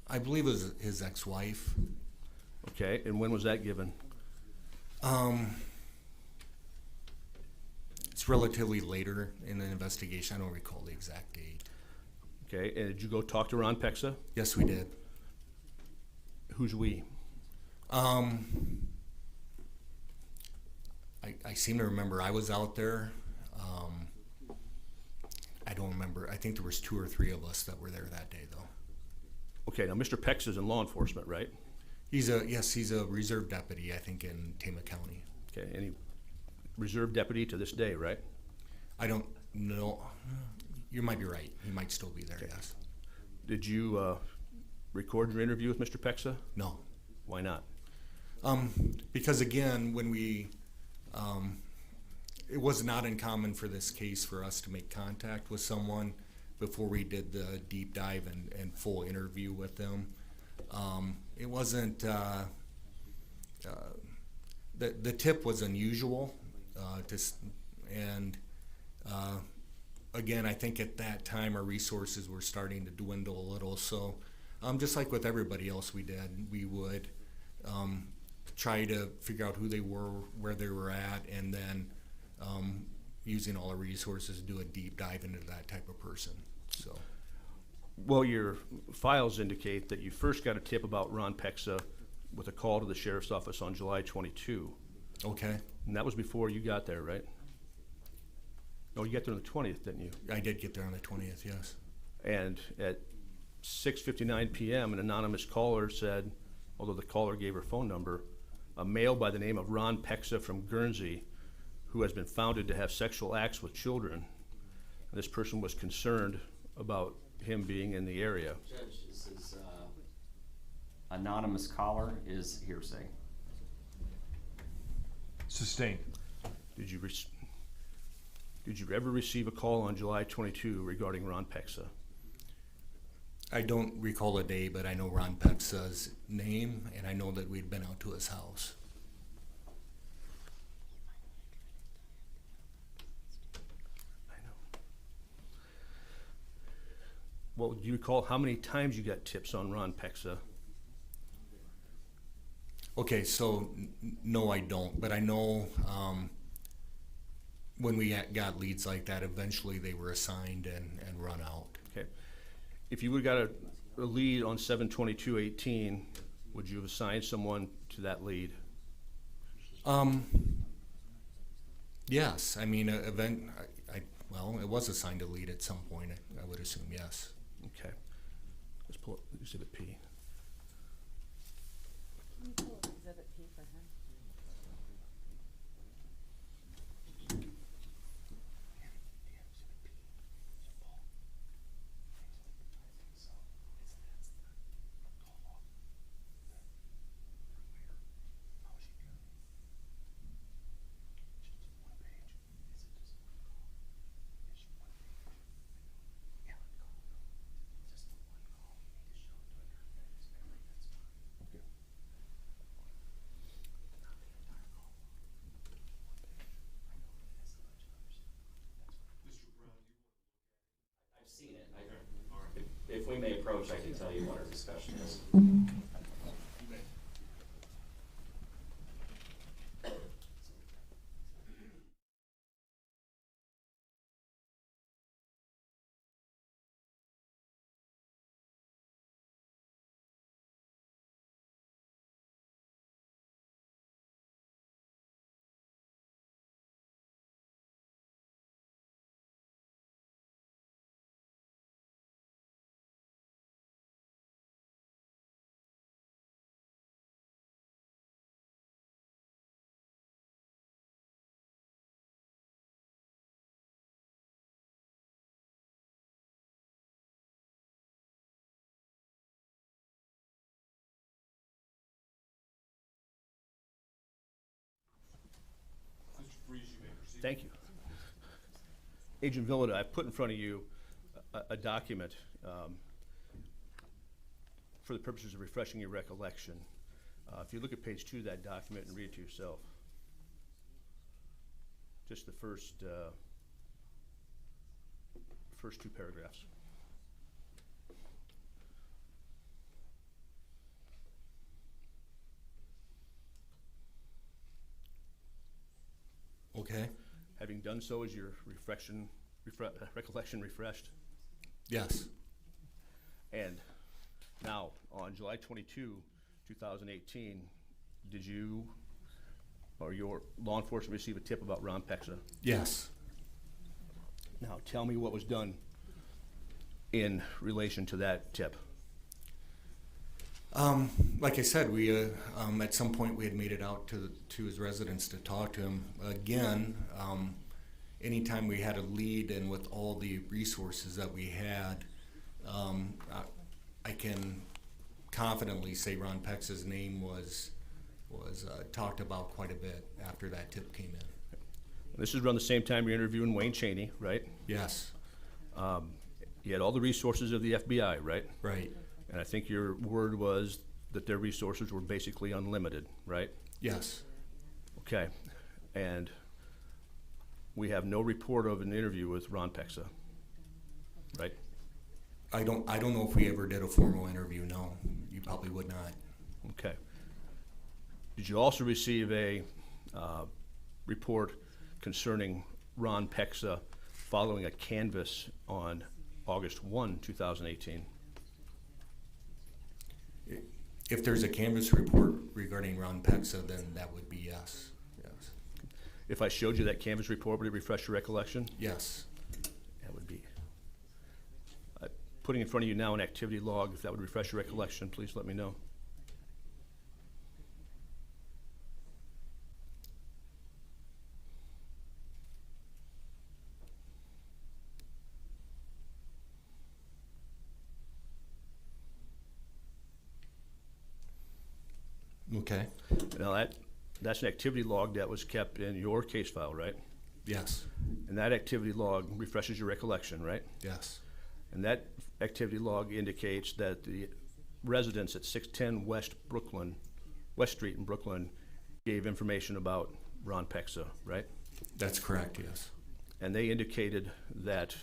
I believe it was his ex-wife. Okay, and when was that given? It's relatively later in the investigation. I don't recall the exact date. Okay, and did you go talk to Ron Pexa? Yes, we did. Who's we? I seem to remember I was out there. I don't remember. I think there was 2 or 3 of us that were there that day, though. Okay, now Mr. Pexa is in law enforcement, right? He's a reserve deputy, I think, in Tama County. Okay, and he reserve deputy to this day, right? I don't know. You might be right. He might still be there, yes. Did you record your interview with Mr. Pexa? No. Why not? Because again, when we It was not uncommon for this case for us to make contact with someone before we did the deep dive and full interview with them. It wasn't, the tip was unusual, again, I think at that time our resources were starting to dwindle a little. So just like with everybody else we did, we would try to figure out who they were, where they were at, and then using all our resources do a deep dive into that type of person. So, Well, your files indicate that you first got a tip about Ron Pexa with a call to the sheriff's office on July 22. okay, And that was before you got there, right? No, you got there on the 20th, didn't you? I did get there on the 20th, yes. And at 6:59 p.m., an anonymous caller said, although the caller gave her phone number, a male by the name of Ron Pexa from Guernsey, who has been founded to have sexual acts with children. And this person was concerned about him being in the area. Judge, this is anonymous caller is hearsay. Sustained. Did you ever receive a call on July 22 regarding Ron Pexa? I don't recall a day, but I know Ron Pexa's name, and I know that we'd been out to his house. I know. Well, do you recall how many times you got tips on Ron Pexa? Okay, so no, I don't, but I know when we got leads like that, eventually they were assigned and run out. Okay. If you would have got a lead on 7/22/18, would you have assigned someone to that lead? Yes, I mean, well, it was assigned a lead at some point, I would assume, yes. Okay. Let's pull up Exhibit P. Can you pull up Exhibit P for him? I've seen it. If we may approach, I can tell you what our discussion is. Thank you. Agent Villada, I've put in front of you a document for the purposes of refreshing your recollection. If you look at page 2 of that document and read it to yourself, just the first 2 paragraphs. Okay, Having done so, is your recollection refreshed? yes. And now, on July 22, 2018, did you or your law enforcement receive a tip about Ron Pexa? Yes. Now, tell me what was done in relation to that tip. Like I said, we at some point we had made it out to his residence to talk to him again. Anytime we had a lead, and with all the resources that we had, I can confidently say Ron Pexa's name was was talked about quite a bit after that tip came in. This is around the same time you're interviewing Wayne Cheney, right? Yes, You had all the resources of the FBI, right? right, And I think your word was that their resources were basically unlimited, right? yes, Okay. And we have no report of an interview with Ron Pexa, right? I don't know if we ever did a formal interview, no, you probably would not. Okay. Did you also receive a report concerning Ron Pexa following a canvass on August 1, 2018? If there's a canvas report regarding Ron Pexa, then that would be yes, yes, If I showed you that canvass report, would it refresh your recollection? yes. That would be. Putting in front of you now an activity log, if that would refresh your recollection, please let me know. Okay, Now that's an activity log that was kept in your case file, right? yes, And that activity log refreshes your recollection, right? yes, And that activity log indicates that the residents at 610 West Street in Brooklyn gave information about Ron Pexa, right? that's correct, yes, And they indicated that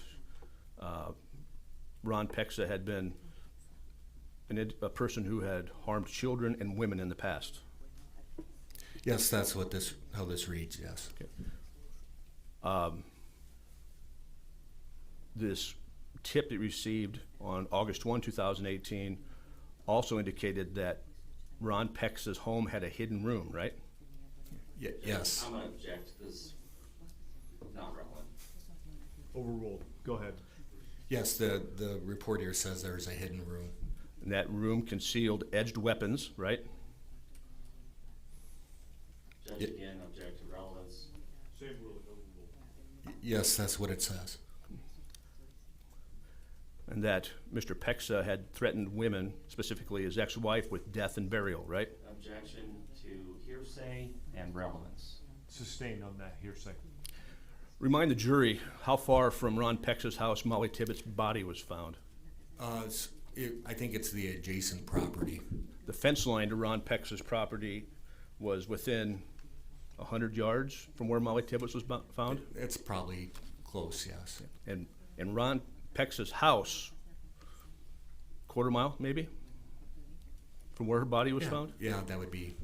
Ron Pexa had been a person who had harmed children and women in the past. yes, that's how this reads, yes. This tip that you received on August 1, 2018 also indicated that Ron Pexa's home had a hidden room, right? Yes, I'm gonna object, this is not relevant. Overruled. Go ahead. yes, the report here says there's a hidden room. And that room concealed edged weapons, right? Judge Yep. again, object to relevance. Same rule, overruled. Yes, that's what it says. And that Mr. Pexa had threatened women, specifically his ex-wife, with death and burial, right? Objection to hearsay and relevance. Sustained on that hearsay. Remind the jury how far from Ron Pexa's house Mollie Tibbetts' body was found. I think it's the adjacent property. The fence line to Ron Pexa's property was within 100 yards from where Mollie Tibbetts was found. It's probably close, yes. And Ron Pexa's house, quarter mile maybe, from where her body was found? Yeah, that would be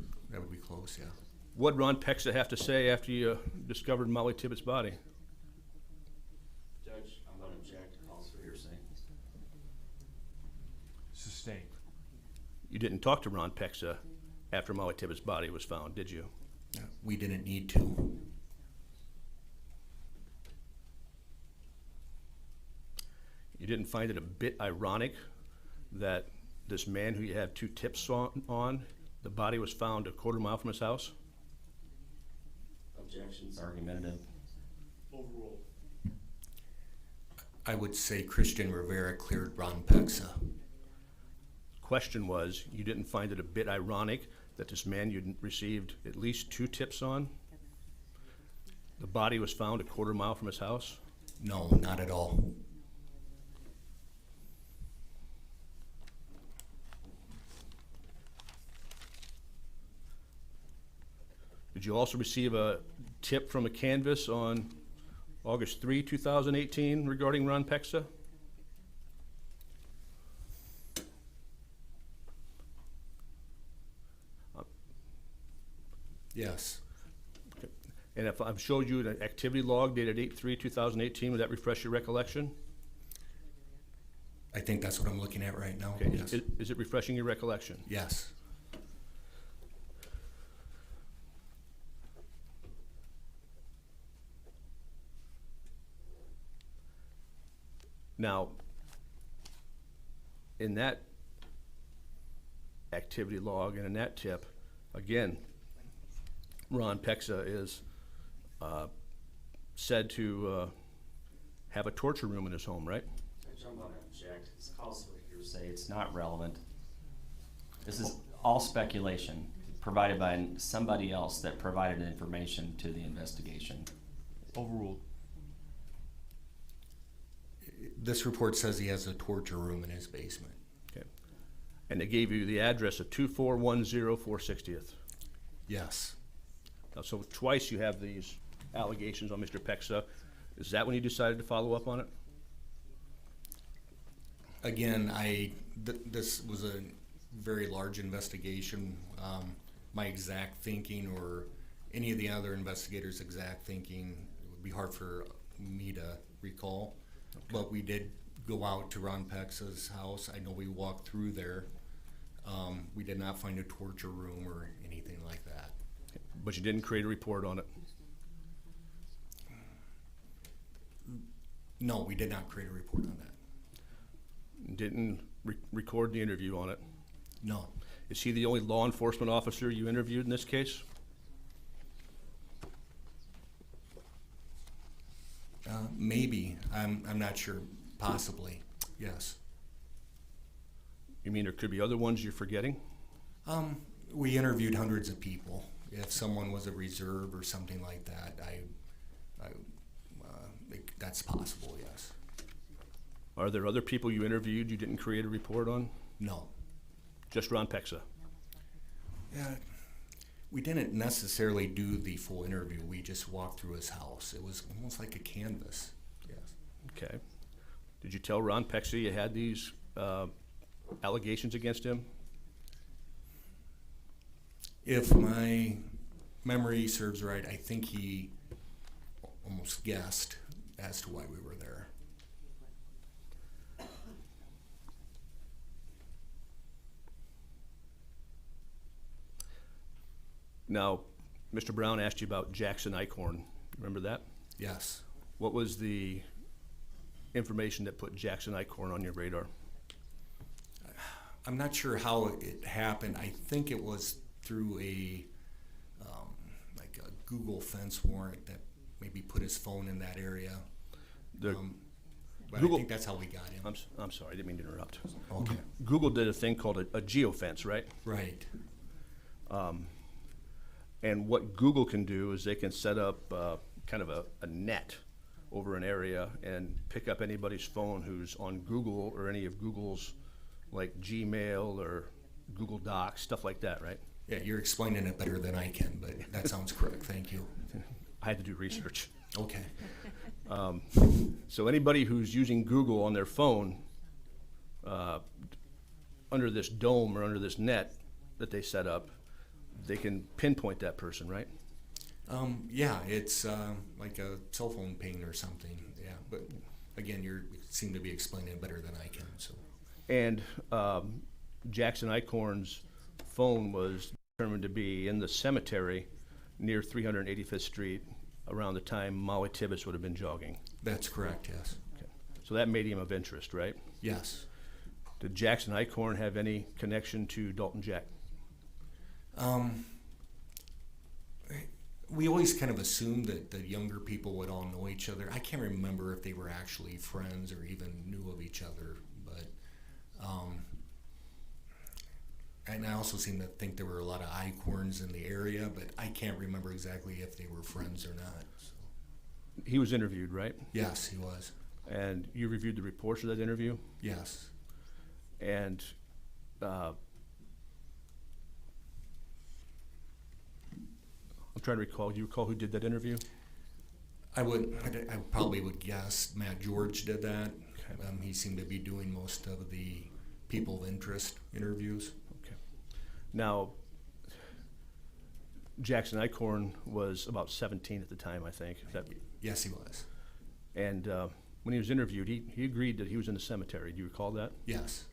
close, yeah. What'd Ron Pexa have to say after you discovered Mollie Tibbetts' body? Judge, I'm gonna object, calls for hearsay. Sustained. You didn't talk to Ron Pexa after Mollie Tibbetts' body was found, did you? We didn't need to. You didn't find it a bit ironic that this man who you have 2 tips on, the body was found a quarter mile from his house? Objections argumentative. Overruled. I would say Cristhian Rivera cleared Ron Pexa. Question was, you didn't find it a bit ironic that this man you'd received at least 2 tips on, the body was found a quarter mile from his house? No, not at all. Did you also receive a tip from a canvas on August 3, 2018 regarding Ron Pexa? Yes, And if I've showed you an activity log dated 8/3/2018, would that refresh your recollection? I think that's what I'm looking at right now, Okay, yes. is it refreshing your recollection? Yes, Now, in that activity log and in that tip, again, Ron Pexa is said to have a torture room in his home, right? Judge, I'm gonna object, this calls for hearsay, it's not relevant. This is all speculation. provided by somebody else that provided information to the investigation. Overruled. This report says he has a torture room in his basement. Okay. And they gave you the address of 2410 460th. Yes. Now, so twice you have these allegations on Mr. Pexa. Is that when you decided to follow up on it? Again, this was a very large investigation. My exact thinking or any of the other investigators' exact thinking, it would be hard for me to recall. Okay. But we did go out to Ron Pexa's house. I know we walked through there. We did not find a torture room or anything like that. But you didn't create a report on it? No, we did not create a report on that. Didn't record the interview on it? No. Is he the only law enforcement officer you interviewed in this case? Maybe. I'm not sure. Possibly. Yes. You mean there could be other ones you're forgetting? We interviewed hundreds of people. If someone was a reserve or something like that, that's possible, yes. Are there other people you interviewed you didn't create a report on? No. Just Ron Pexa? Yeah, we didn't necessarily do the full interview. We just walked through his house. It was almost like a canvas, yes. Okay. Did you tell Ron Pexa you had these allegations against him? If my memory serves right, I think he almost guessed as to why we were there. Now, Mr. Brown asked you about Jackson Eichhorn. Remember that? Yes. What was the information that put Jackson Eichhorn on your radar? I'm not sure how it happened. I think it was through like a Google fence warrant that maybe put his phone in that area. But Google, I think that's how we got him. I'm sorry, I didn't mean to interrupt. Okay. Google did a thing called a geofence, right? Right. And what Google can do is they can set up kind of a net over an area and pick up anybody's phone who's on Google or any of Google's like Gmail or Google Docs, stuff like that, right? Yeah, you're explaining it better than I can, but that sounds correct. Thank you. I had to do research. Okay. So anybody who's using Google on their phone under this dome or under this net that they set up, they can pinpoint that person, right? Yeah, it's like a cell phone ping or something. Yeah, but again, you seem to be explaining it better than I can. So. And Jackson Eichhorn's phone was determined to be in the cemetery near 385th Street around the time Mollie Tibbetts would have been jogging. That's correct, yes. Okay. So that made him of interest, right? Yes. Did Jackson Eichhorn have any connection to Dalton Jack? We always kind of assumed that the younger people would all know each other. I can't remember if they were actually friends or even knew of each other, but and I also seem to think there were a lot of Eichhorns in the area, but I can't remember exactly if they were friends or not. So. He was interviewed, right? Yes, he was. And you reviewed the reports of that interview? Yes. And I'm trying to recall. Do you recall who did that interview? I probably would guess Matt George did that. Okay. He seemed to be doing most of the people of interest interviews. Okay. Now, Jackson Eichhorn was about 17 at the time, I think. Yes, he was. And when he was interviewed, he agreed that he was in the cemetery. Do you recall that? Yes.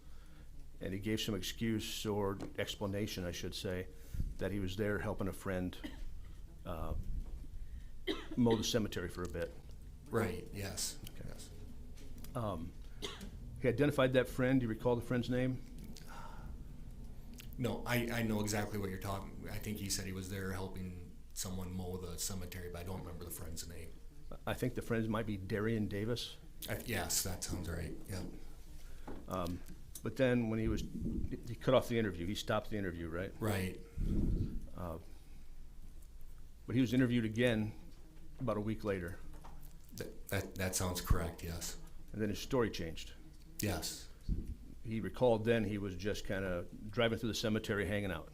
And he gave some excuse or explanation, I should say, that he was there helping a friend mow the cemetery for a bit. Right, yes. Okay. Yes. He identified that friend. Do you recall the friend's name? No, I know exactly what you're talking. I think he said he was there helping someone mow the cemetery, but I don't remember the friend's name. I think the friend might be Darian Davis. Yes, that sounds right. Yeah. But then when he cut off the interview, he stopped the interview, right? Right. But he was interviewed again about a week later, That sounds correct, yes. and then his story changed. Yes. He recalled then he was just kind of driving through the cemetery hanging out.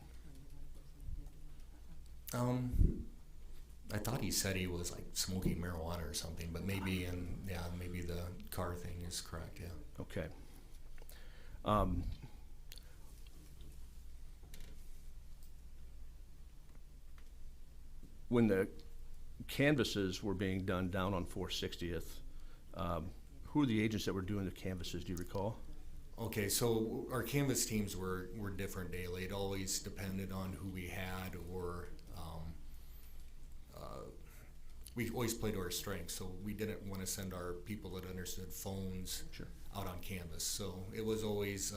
I thought he said he was like smoking marijuana or something, but maybe, maybe the car thing is correct, yeah. Okay. When the canvases were being done down on 460th, who were the agents that were doing the canvases, do you recall? Okay, so our canvas teams were different daily. It always depended on who we had, or we always played to our strengths. So we didn't want to send our people that understood phones out on canvas. So it was always,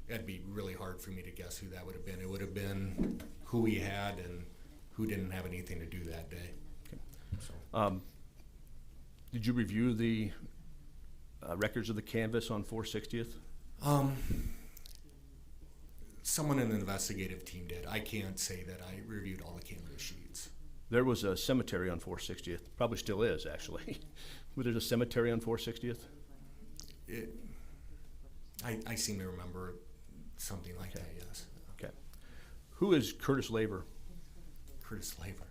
it'd be really hard for me to guess who that would have been. It would have been who we had and who didn't have anything to do that day. Okay. So. Did you review the records of the canvas on 460th? Someone in the investigative team did. I can't say that I reviewed all the canvas sheets. There was a cemetery on 460th, probably still is actually. There's a cemetery on 460th? I seem to remember something like that, yes. Okay. Who is Curtis Laver? Curtis Laver.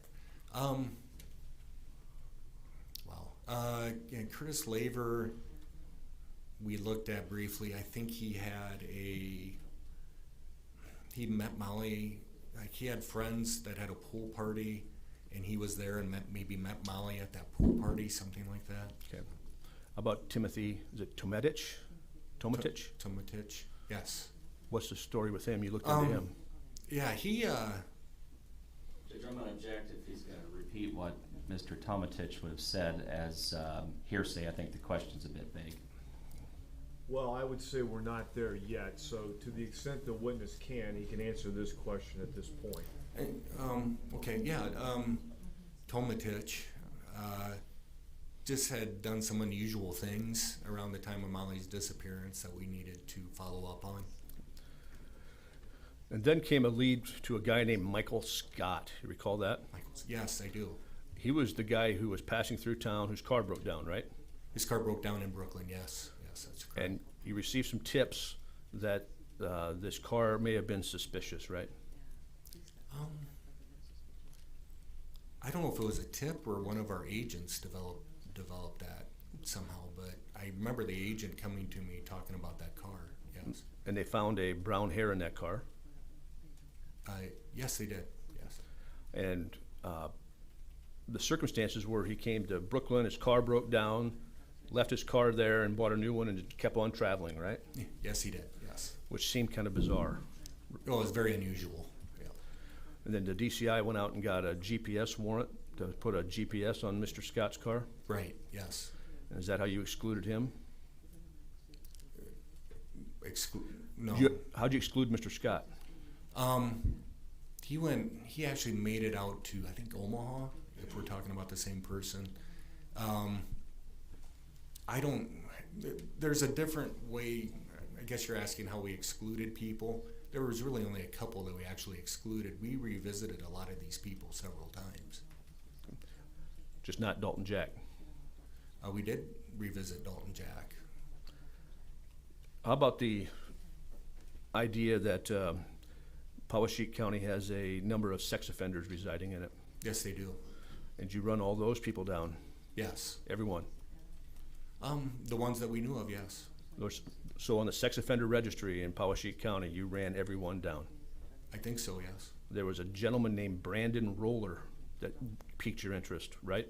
Curtis Laver, we looked at briefly. I think he met Mollie, like he had friends that had a pool party, and he was there and maybe met Mollie at that pool party, something like that. Okay. How about Timothy, is it Tomatich? Tomatich? Tomatich, yes. What's the story with him? You looked into him. Yeah, he, Judge, I'm going to object if he's going to repeat what Mr. Tomatich would have said as hearsay. I think the question's a bit vague. Well, I would say we're not there yet, so to the extent the witness can, he can answer this question at this point. Tomatich just had done some unusual things around the time of Mollie's disappearance that we needed to follow up on. And then came a lead to a guy named Michael Scott. You recall that? Yes, I do. He was the guy who was passing through town whose car broke down, right? His car broke down in Brooklyn, yes. Yes, that's correct. And you received some tips that this car may have been suspicious, right? I don't know if it was a tip or one of our agents developed that somehow, but I remember the agent coming to me talking about that car, yes. And they found a brown hair in that car. Yes, they did, yes. And the circumstances were he came to Brooklyn, his car broke down, left his car there and bought a new one and kept on traveling, right? Yes, he did, yes. Which seemed kind of bizarre. Oh, it was very unusual, yeah. And then the DCI went out and got a GPS warrant to put a GPS on Mr. Scott's car. Right, yes. And is that how you excluded him? No. How'd you exclude Mr. Scott? He actually made it out to, I think, Omaha, if we're talking about the same person. There's a different way. I guess you're asking how we excluded people. There was really only a couple that we actually excluded. We revisited a lot of these people several times. Just not Dalton Jack. We did revisit Dalton Jack. How about the idea that Poweshiek County has a number of sex offenders residing in it? Yes, they do. And you run all those people down? Yes. Everyone? The ones that we knew of, yes. So on the sex offender registry in Poweshiek County, you ran everyone down? I think so, yes. There was a gentleman named Brandon Roller that piqued your interest, right?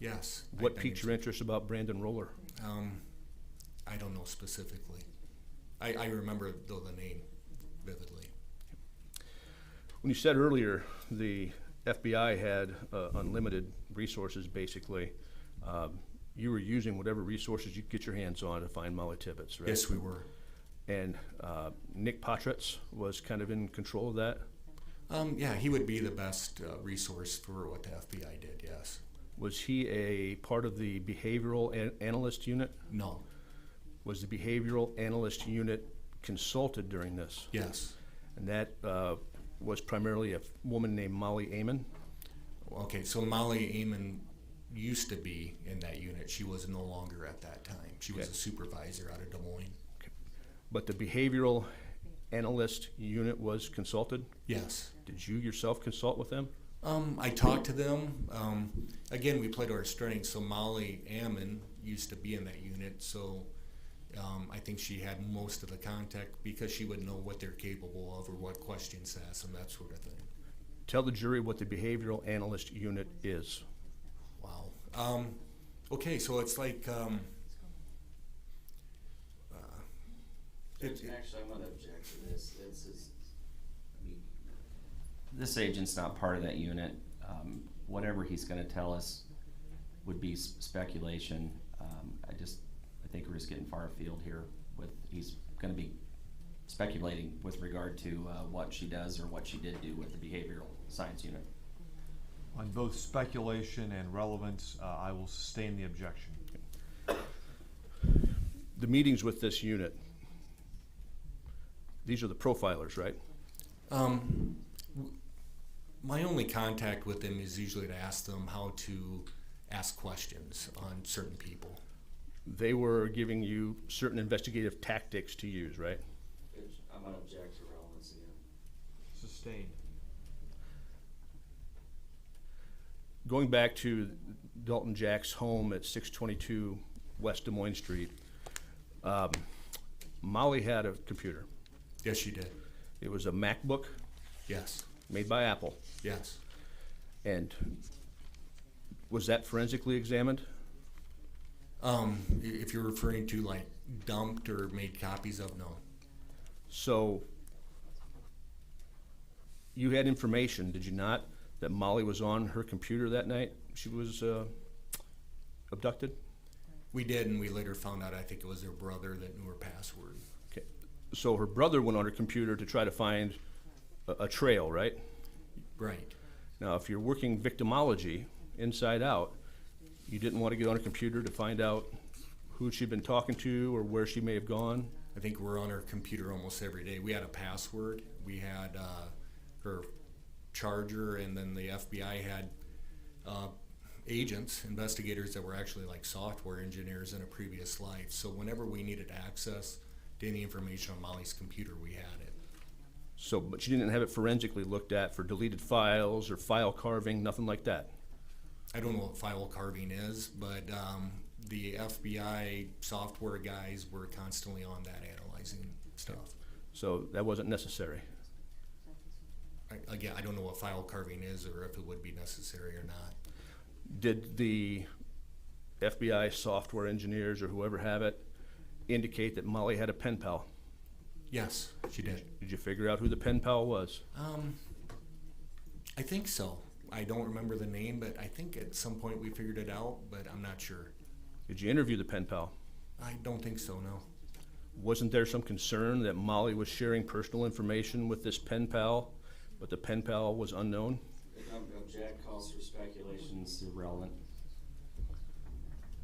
Yes. What piqued your interest about Brandon Roller? I don't know specifically. I remember, though, the name vividly. When you said earlier the FBI had unlimited resources, basically, you were using whatever resources you could get your hands on to find Mollie Tibbetts, right? Yes, we were. And Nick Potretz was kind of in control of that? Yeah, he would be the best resource for what the FBI did, yes. Was he a part of the behavioral analyst unit? No. Was the behavioral analyst unit consulted during this? Yes. And that was primarily a woman named Mollie Amon. Okay, so Mollie Amon used to be in that unit. She was no longer at that time. She was Okay. a supervisor out of Des Moines. But the behavioral analyst unit was consulted? Yes. Did you yourself consult with them? I talked to them. Again, we played to our strengths. So Mollie Amon used to be in that unit. So I think she had most of the contact because she would know what they're capable of or what questions to ask them, that sort of thing. Tell the jury what the behavioral analyst unit is. Wow. Okay, so it's like Actually, I'm gonna object to this. This agent's not part of that unit. Whatever he's gonna tell us would be speculation. I think we're just getting far afield here with, he's gonna be speculating with regard to what she does or what she did do with the behavioral science unit. On both speculation and relevance, I will sustain the objection. The meetings with this unit, these are the profilers, right? My only contact with them is usually to ask them how to ask questions on certain people. They were giving you certain investigative tactics to use, right? I'm gonna object to relevance again. Sustained. Going back to Dalton Jack's home at 622 West Des Moines Street, Mollie had a computer. Yes, she did. It was a MacBook Yes. made by Apple. Yes. And was that forensically examined? If you're referring to like dumped or made copies of, no. So you had information, did you not, that Mollie was on her computer that night she was abducted? We did, and we later found out I think it was her brother that knew her password. Okay. So her brother went on her computer to try to find a trail, right? Right. Now, if you're working victimology inside out, you didn't want to get on a computer to find out who she'd been talking to or where she may have gone? I think we're on her computer almost every day. We had a password. We had her charger, and then the FBI had agents, investigators that were actually like software engineers in a previous life. So whenever we needed access to any information on Mollie's computer, we had it. So, but you didn't have it forensically looked at for deleted files or file carving, nothing like that? I don't know what file carving is, but the FBI software guys were constantly on that analyzing stuff. So that wasn't necessary? Again, I don't know what file carving is or if it would be necessary or not. Did the FBI software engineers or whoever have it indicate that Mollie had a pen pal? Yes, she did. Did you figure out who the pen pal was? I think so. I don't remember the name, but I think at some point we figured it out, but I'm not sure. Did you interview the pen pal? I don't think so, no. Wasn't there some concern that Mollie was sharing personal information with this pen pal, but the pen pal was unknown? Object, calls for speculations, irrelevant.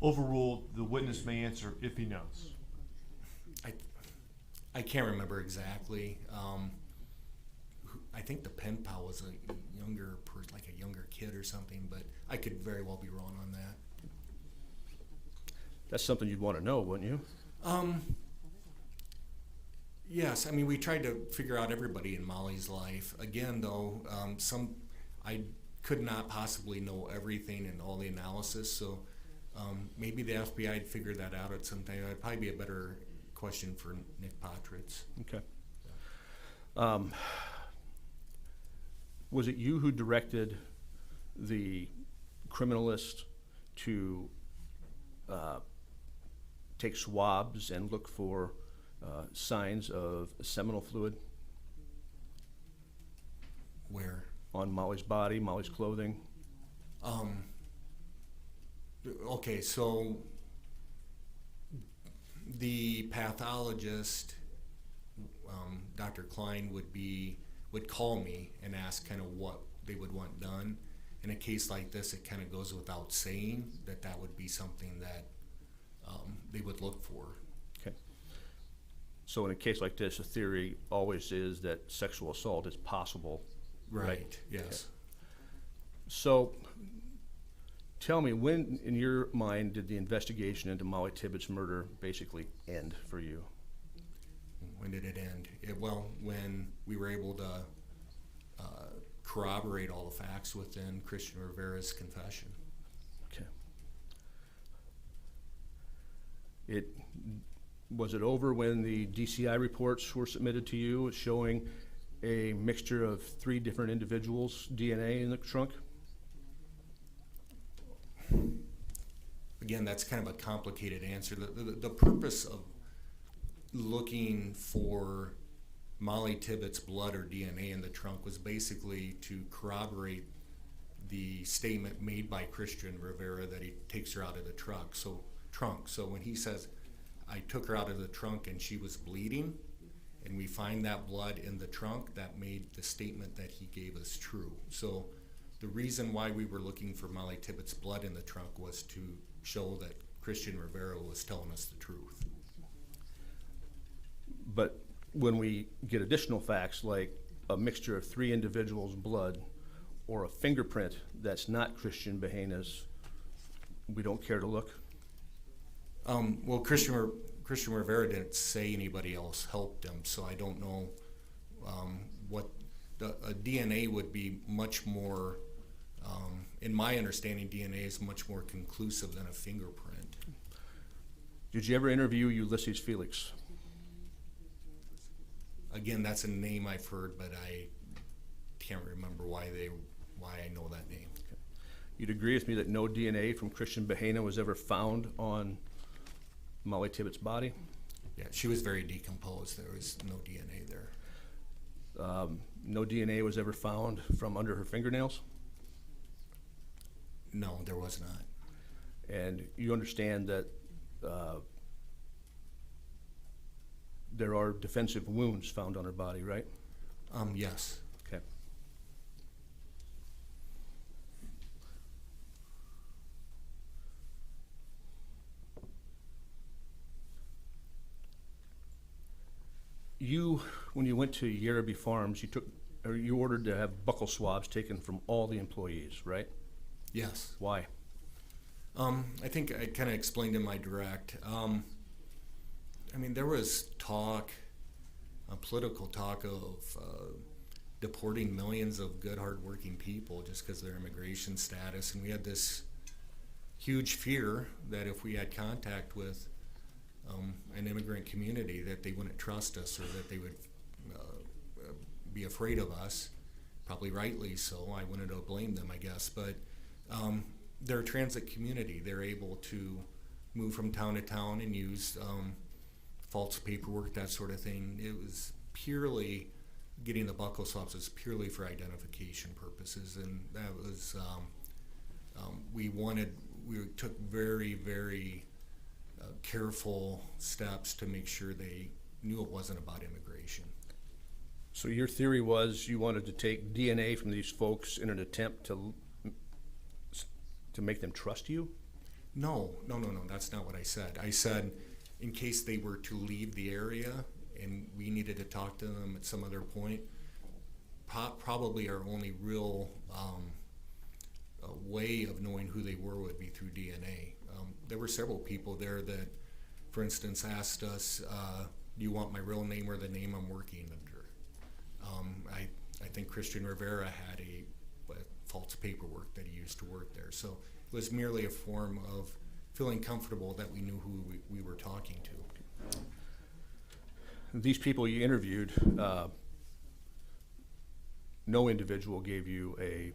Overruled, the witness may answer if he knows. I can't remember exactly. I think the pen pal was a younger like a younger kid or something, but I could very well be wrong on that. That's something you'd want to know, wouldn't you? Yes, I mean, we tried to figure out everybody in Mollie's life. Again, though, I could not possibly know everything and all the analysis, so maybe the FBI would figure that out at some time. That'd probably be a better question for Nick Potritz. Okay. Was it you who directed the criminalist to take swabs and look for signs of seminal fluid Where? on Mollie's body, Mollie's clothing? Okay, so the pathologist, Dr. Klein, would call me and ask kind of what they would want done. In a case like this, it kind of goes without saying that would be something that they would look for. Okay. So in a case like this, the theory always is that sexual assault is possible. Right, yes. So tell me, when in your mind did the investigation into Mollie Tibbetts' murder basically end for you? When did it end? Well, when we were able to corroborate all the facts within Cristhian Rivera's confession. Okay. Was it over when the DCI reports were submitted to you showing a mixture of 3 different individuals' DNA in the trunk? Again, that's kind of a complicated answer. The purpose of looking for Mollie Tibbetts' blood or DNA in the trunk was basically to corroborate the statement made by Cristhian Rivera that he takes her out of the trunk. So when he says, I took her out of the trunk and she was bleeding, and we find that blood in the trunk, that made the statement that he gave us true. So the reason why we were looking for Mollie Tibbetts' blood in the trunk was to show that Cristhian Rivera was telling us the truth. But when we get additional facts like a mixture of 3 individuals' blood or a fingerprint that's not Cristhian Bahena's, we don't care to look? Well, Cristhian Rivera didn't say anybody else helped him, so I don't know what a DNA would be much more. In my understanding, DNA is much more conclusive than a fingerprint. Did you ever interview Ulysses Felix? Again, that's a name I've heard, but I can't remember why I know that name. Okay. You'd agree with me that no DNA from Cristhian Bahena was ever found on Mollie Tibbetts' body? Yeah, she was very decomposed. There was no DNA there. No DNA was ever found from under her fingernails? No, there was not. And you understand that there are defensive wounds found on her body, right? Yes. Okay. When you went to Yereby Farms, you ordered to have buccal swabs taken from all the employees, right? Yes. Why? I think I kind of explained in my direct. I mean, there was talk, political talk of deporting millions of good, hardworking people just because of their immigration status, and we had this huge fear that if we had contact with an immigrant community, that they wouldn't trust us or that they would be afraid of us. Probably rightly so. I wanted to blame them, I guess, but they're a transit community. They're able to move from town to town and use false paperwork, that sort of thing. It was purely, getting the buccal swabs was purely for identification purposes, and that was, we took very, very careful steps to make sure they knew it wasn't about immigration. So your theory was you wanted to take DNA from these folks in an attempt to make them trust you? No, that's not what I said. I said in case they were to leave the area and we needed to talk to them at some other point, probably our only real way of knowing who they were would be through DNA. There were several people there that, for instance, asked us, do you want my real name or the name I'm working under? I think Cristhian Rivera had a false paperwork that he used to work there. So it was merely a form of feeling comfortable that we knew who we were talking to. These people you interviewed, no individual gave you a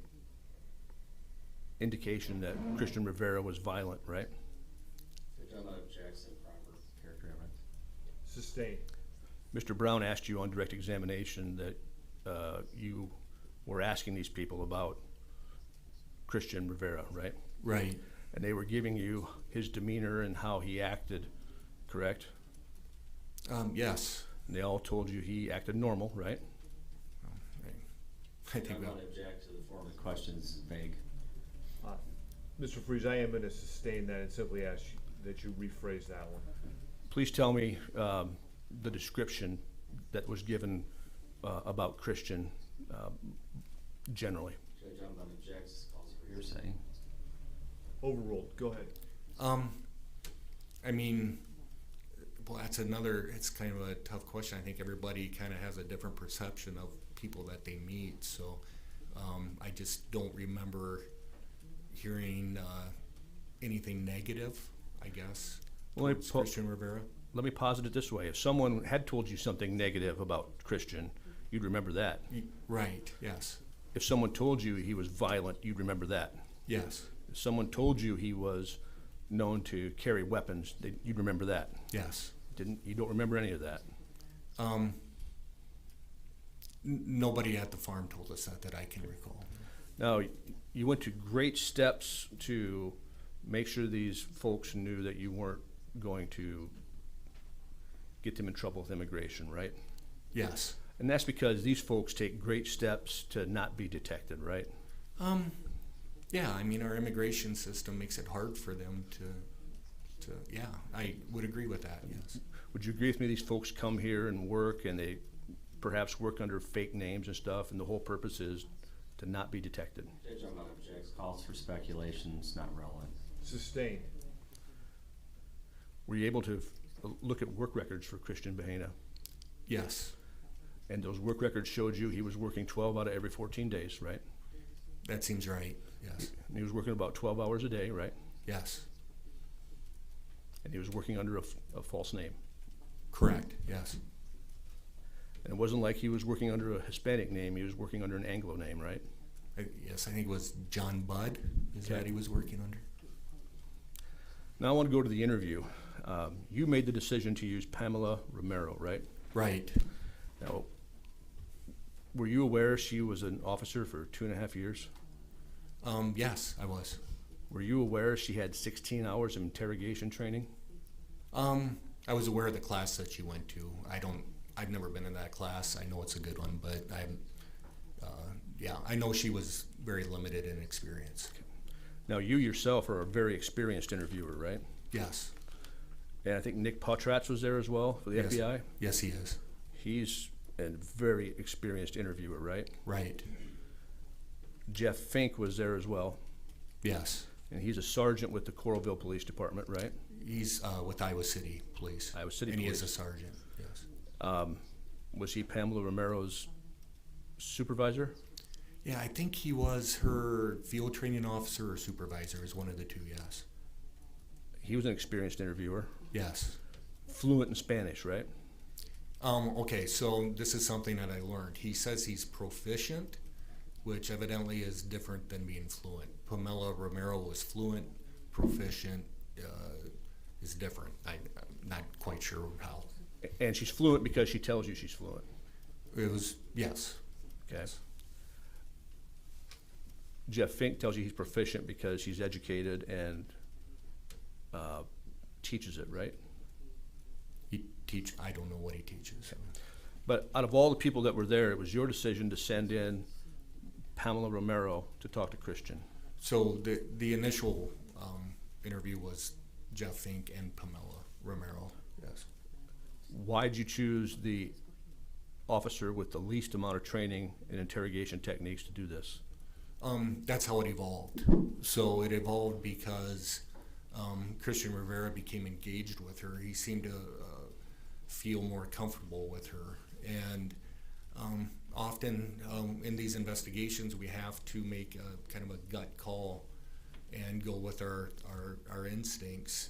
indication that Cristhian Rivera was violent, right? You're talking about Jackson proper character evidence. Sustained. Mr. Brown asked you on direct examination that you were asking these people about Cristhian Rivera, right? Right. And they were giving you his demeanor and how he acted, correct? Yes. And they all told you he acted normal, right? I think I'm going to object to the form of the question is vague. Mr. Freeze, I am going to sustain that and simply ask that you rephrase that one. Please tell me the description that was given about Christian generally. Judge, I'm going to object. This calls for hearsay. Overruled. Go ahead. I mean, well, that's another, it's kind of a tough question. I think everybody kind of has a different perception of people that they meet, so I just don't remember hearing anything negative, I guess, Well, towards Cristhian Rivera. Let me posit it this way. If someone had told you something negative about Christian, you'd remember that. Right, yes, If someone told you he was violent, you'd remember that. yes, If someone told you he was known to carry weapons, you'd remember that. yes. You don't remember any of that. Nobody at the farm told us that I can recall. Now, you went to great steps to make sure these folks knew that you weren't going to get them in trouble with immigration, right? Yes. And that's because these folks take great steps to not be detected, right? Yeah, I mean, our immigration system makes it hard for them to yeah, I would agree with that, yes. Would you agree with me, these folks come here and work, and they perhaps work under fake names and stuff, and the whole purpose is to not be detected? Judge, I'm going to object. Calls for speculation. It's not relevant. Sustained. Were you able to look at work records for Cristhian Bahena? Yes, And those work records showed you he was working 12 out of every 14 days, right? that seems right, yes, And he was working about 12 hours a day, right? yes, And he was working under a false name. correct, yes, And it wasn't like he was working under a Hispanic name, he was working under an Anglo name, right? yes, I think it was John Budd, is Okay. that he was working under? Now I want to go to the interview. You made the decision to use Pamela Romero, right? Right, Now, were you aware she was an officer for 2.5 years? yes, I was. Were you aware she had 16 hours of interrogation training? I was aware of the class that she went to. I've never been in that class. I know it's a good one, but yeah, I know she was very limited in experience. Now, you yourself are a very experienced interviewer, right? Yes. And I think Nick Potratz was there as well for the Yes. FBI. Yes, he is. He's a very experienced interviewer, right? Right. Jeff Fink was there as well, Yes. and he's a sergeant with the Coralville Police Department, right? He's with Iowa City Police. Iowa City and he is a Police. sergeant, yes. Was he Pamela Romero's supervisor? Yeah, I think he was her field training officer or supervisor, is one of the two, yes. He was an experienced interviewer, Yes. fluent in Spanish, right? Okay, so this is something that I learned. He says he's proficient, which evidently is different than being fluent. Pamela Romero was fluent, proficient is different. I'm not quite sure how. And she's fluent because she tells you she's fluent. It was, yes. Okay. Jeff Fink tells you he's proficient because he's educated and teaches it, right? I don't know what he teaches. But out of all the people that were there, it was your decision to send in Pamela Romero to talk to Christian. So the initial interview was Jeff Fink and Pamela Romero, yes. Why'd you choose the officer with the least amount of training in interrogation techniques to do this? That's how it evolved. So it evolved because Cristhian Rivera became engaged with her. He seemed to feel more comfortable with her. And often in these investigations, we have to make a kind of a gut call and go with our instincts.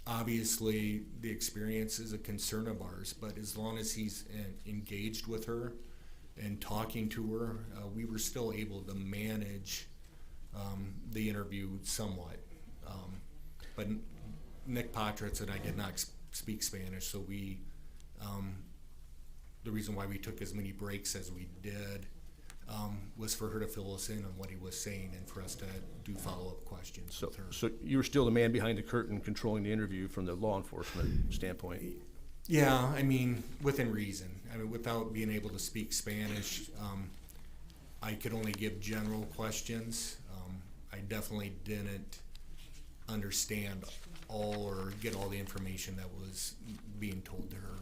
Obviously, the experience is a concern of ours, but as long as he's engaged with her and talking to her, we were still able to manage the interview somewhat. But Nick Potratz and I did not speak Spanish, so we, the reason why we took as many breaks as we did was for her to fill us in on what he was saying and for us to do follow-up questions with her. So you were still the man behind the curtain controlling the interview from the law enforcement standpoint? Yeah, I mean, within reason. I mean, without being able to speak Spanish, I could only give general questions. I definitely didn't understand all or get all the information that was being told to her.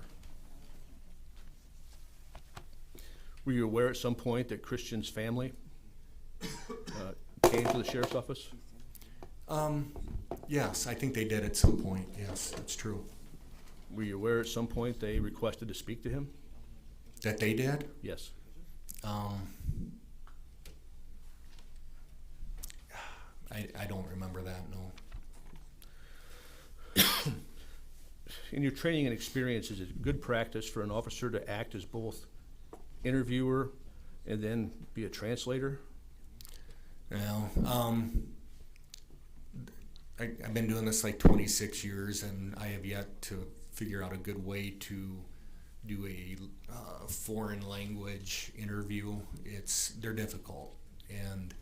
Were you aware at some point that Christian's family came to the sheriff's office? Yes, I think they did at some point. Yes, that's true. Were you aware at some point they requested to speak to him? That they did? Yes. I don't remember that, no. In your training and experience, is it good practice for an officer to act as both interviewer and then be a translator? Well, I've been doing this like 26 years, and I have yet to figure out a good way to do a foreign language interview. They're difficult, and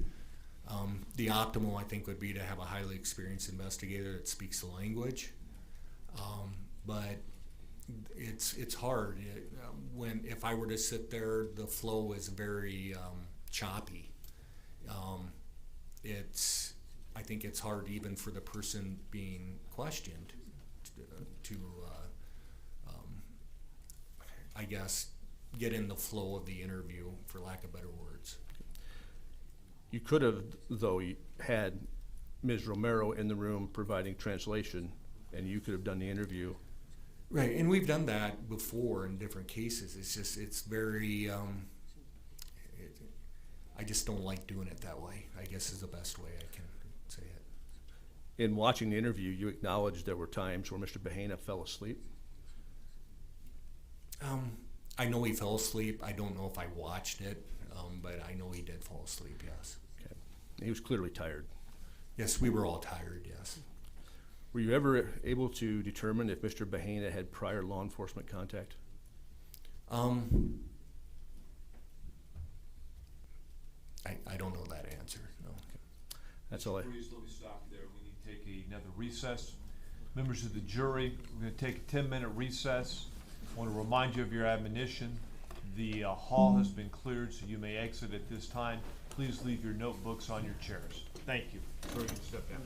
the optimal, I think, would be to have a highly experienced investigator that speaks the language. But it's hard. If I were to sit there, the flow is very choppy. I think it's hard even for the person being questioned to I guess, get in the flow of the interview, for lack of better words. You could have, though, had Ms. Romero in the room providing translation, and you could have done the interview. Right, and we've done that before in different cases. It's very, I just don't like doing it that way, I guess is the best way I can say it. In watching the interview, you acknowledged there were times where Mr. Bahena fell asleep. I know he fell asleep. I don't know if I watched it, but I know he did fall asleep, yes. Okay. He was clearly tired. Yes, we were all tired, yes. Were you ever able to determine if Mr. Bahena had prior law enforcement contact? I don't know that answer, no. That's all I. Please let me stop you there. We need to take another recess. Members of the jury, we're going to take a 10-minute recess. I want to remind you of your admonition. The hall has been cleared, so you may exit at this time. Please leave your notebooks on your chairs. Thank you. Sir, you can step down.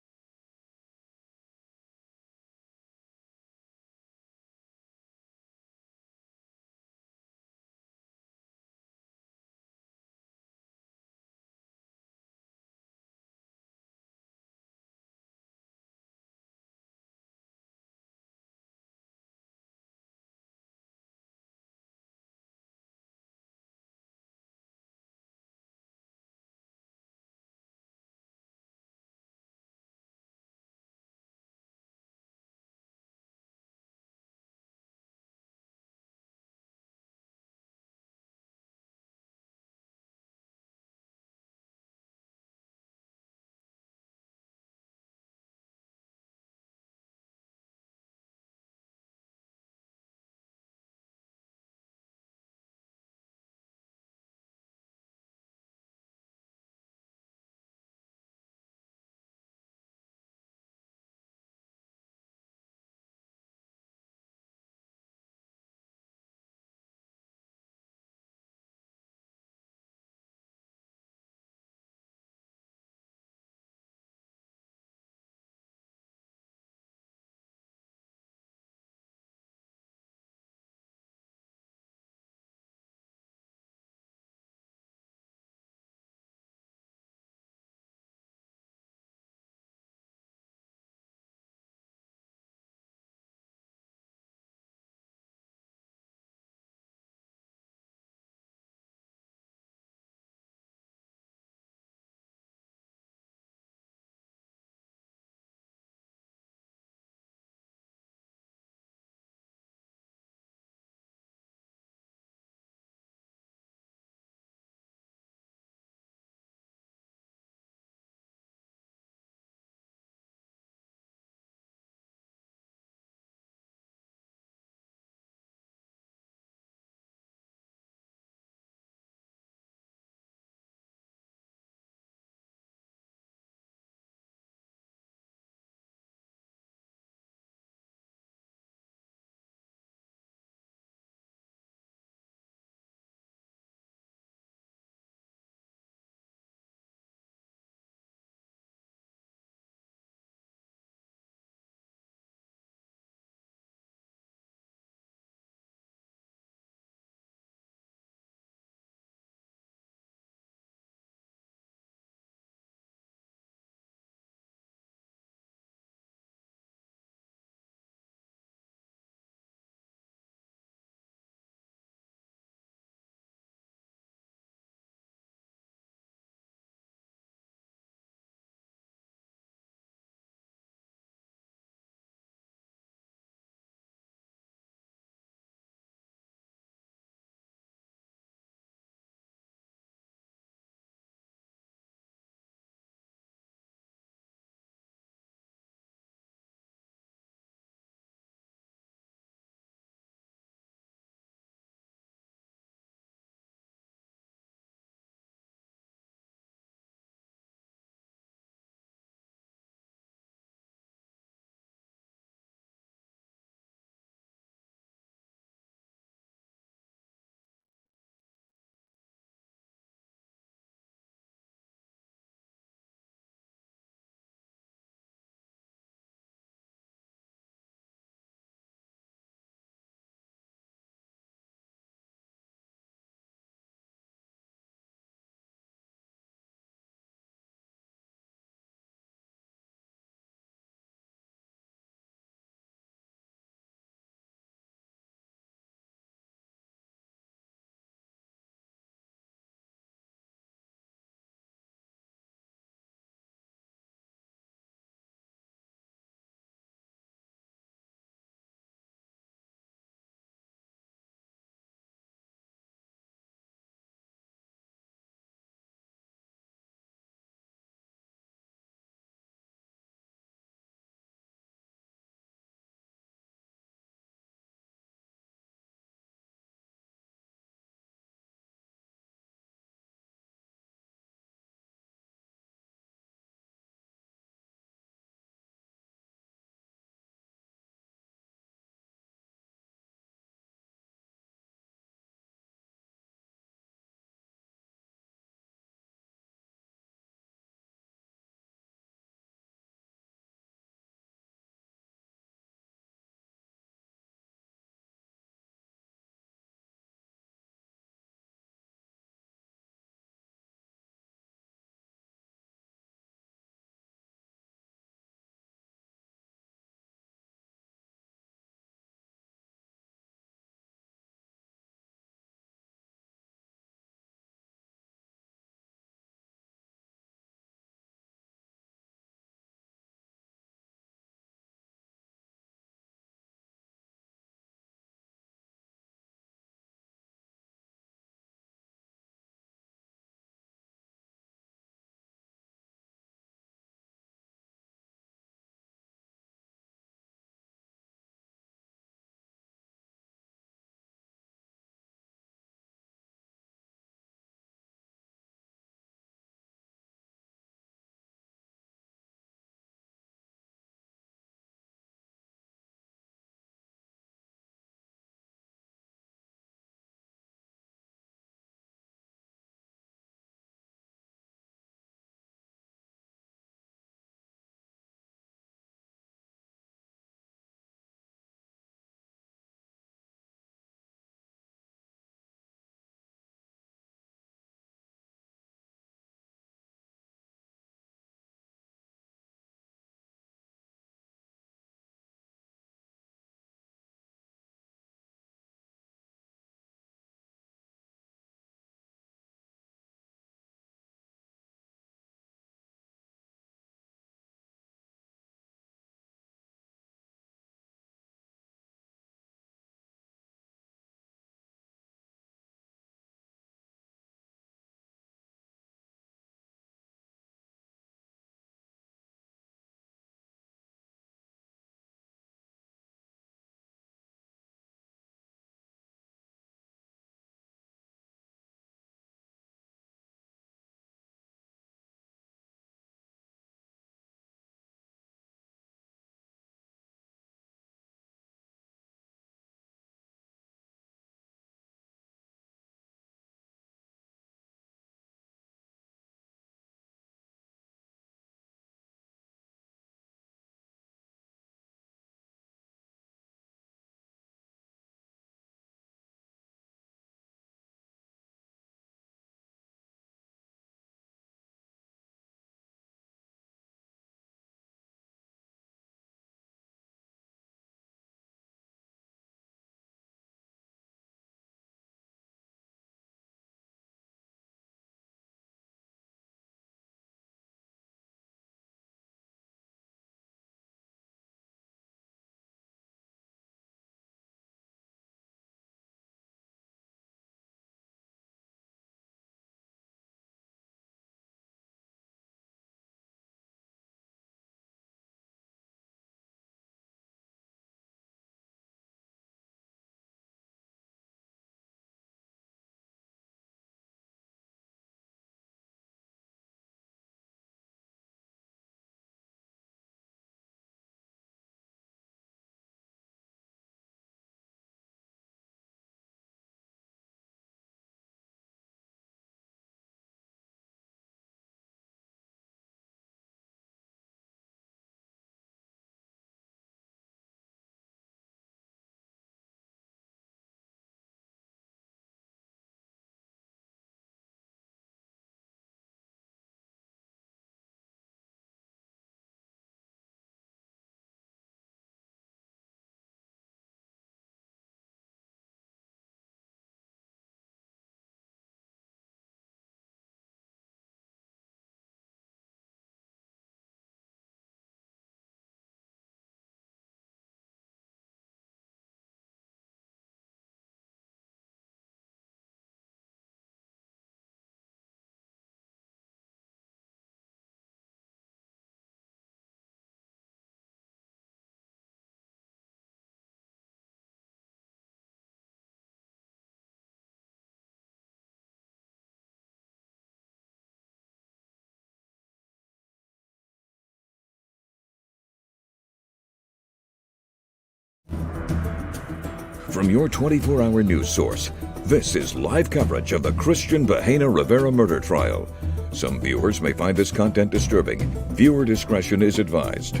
from your 24-hour news source. This is live coverage of the Cristhian Bahena Rivera murder trial. Some viewers may find this content disturbing. Viewer discretion is advised.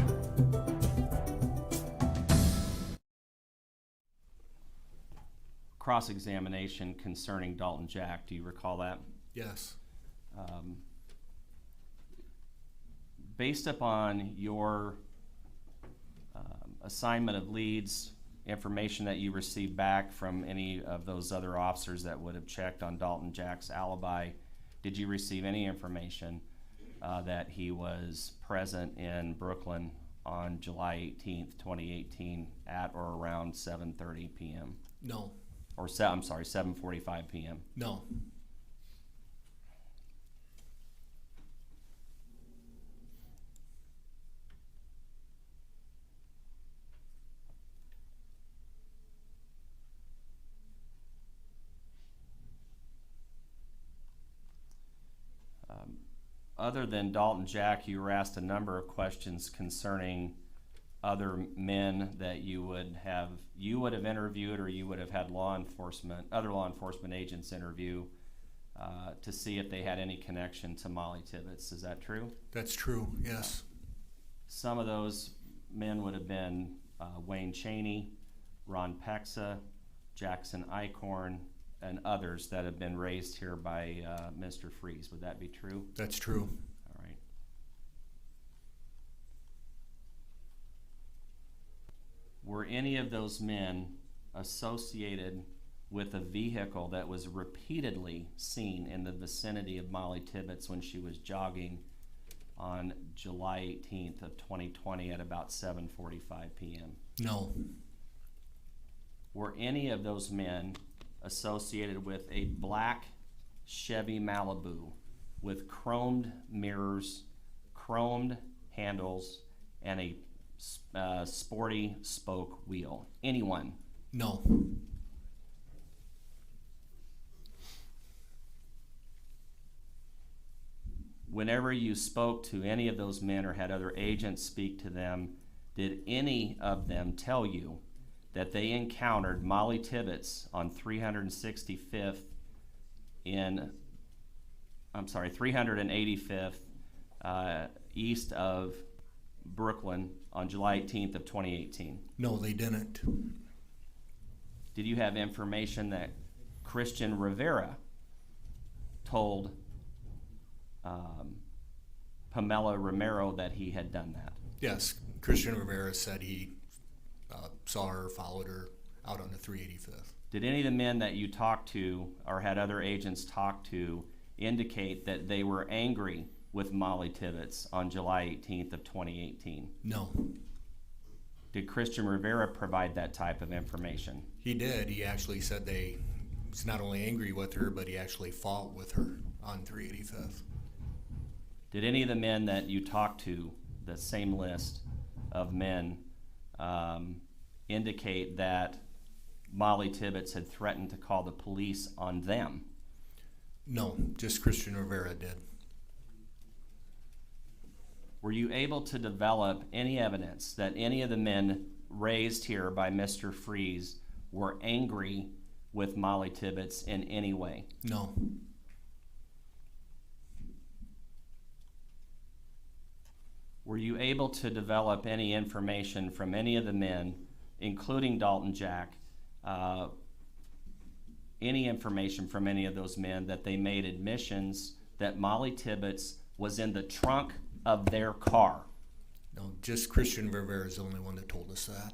Cross-examination concerning Dalton Jack. Do you recall that? Yes. Based upon your assignment of leads, information that you received back from any of those other officers that would have checked on Dalton Jack's alibi, did you receive any information that he was present in Brooklyn on July 18th, 2018 at or around 7:30 p.m.? No. Or 7:45 p.m.? No. Other than Dalton Jack, you were asked a number of questions concerning other men that you would have interviewed, or you would have had other law enforcement agents interview to see if they had any connection to Mollie Tibbetts. Is that true? That's true, yes. Some of those men would have been Wayne Cheney, Ron Pexa, Jackson Eichhorn, and others that have been raised here by Mr. Freeze. Would that be true? That's true. All right. Were any of those men associated with a vehicle that was repeatedly seen in the vicinity of Mollie Tibbetts when she was jogging on July 18th of 2020 at about 7:45 p.m.? No. Were any of those men associated with a black Chevy Malibu with chromed mirrors, chromed handles, and a sporty spoke wheel? Anyone? No. Whenever you spoke to any of those men or had other agents speak to them, did any of them tell you that they encountered Mollie Tibbetts on 385th east of Brooklyn on July 18th of 2018? No, they didn't. Did you have information that Cristhian Rivera told Pamela Romero that he had done that? Yes, Cristhian Rivera said he saw her, followed her out on the 385th. Did any of the men that you talked to or had other agents talk to indicate that they were angry with Mollie Tibbetts on July 18th of 2018? No. Did Cristhian Rivera provide that type of information? He did. He actually said he's not only angry with her, but he actually fought with her on 385th. Did any of the men that you talked to, the same list of men, indicate that Mollie Tibbetts had threatened to call the police on them? No, just Cristhian Rivera did. Were you able to develop any evidence that any of the men raised here by Mr. Freeze were angry with Mollie Tibbetts in any way? No. Were you able to develop any information from any of the men, including Dalton Jack, any information from any of those men that they made admissions that Mollie Tibbetts was in the trunk of their car? No, just Cristhian Rivera is the only one that told us that.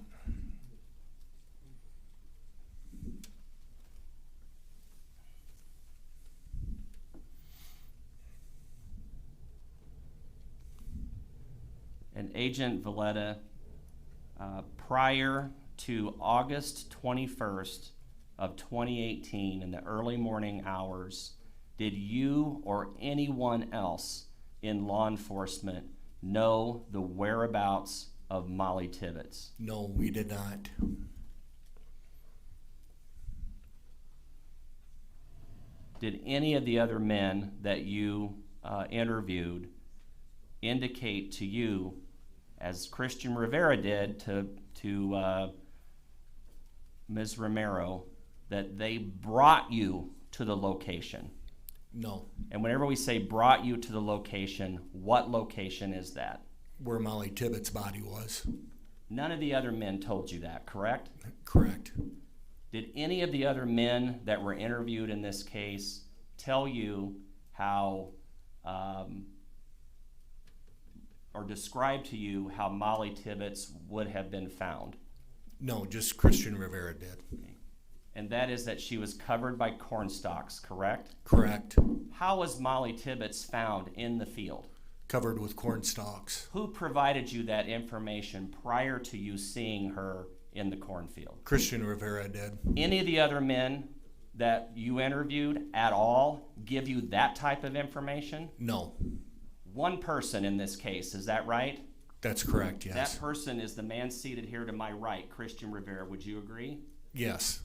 And Agent Valletta, prior to August 21st of 2018 in the early morning hours, did you or anyone else in law enforcement know the whereabouts of Mollie Tibbetts? No, we did not. Did any of the other men that you interviewed indicate to you, as Cristhian Rivera did to Ms. Romero that they brought you to the location? No. And whenever we say brought you to the location, what location is that? Where Mollie Tibbetts' body was. None of the other men told you that, correct? Correct. Did any of the other men that were interviewed in this case tell you how, or describe to you how Mollie Tibbetts would have been found? No, just Cristhian Rivera did. And that is that she was covered by corn stalks, correct? Correct. How was Mollie Tibbetts found in the field? Covered with corn stalks. Who provided you that information prior to you seeing her in the cornfield? Cristhian Rivera did. Any of the other men that you interviewed at all give you that type of information? No. One person in this case, is that right? That's correct, yes. That person is the man seated here to my right, Cristhian Rivera. Would you agree? Yes.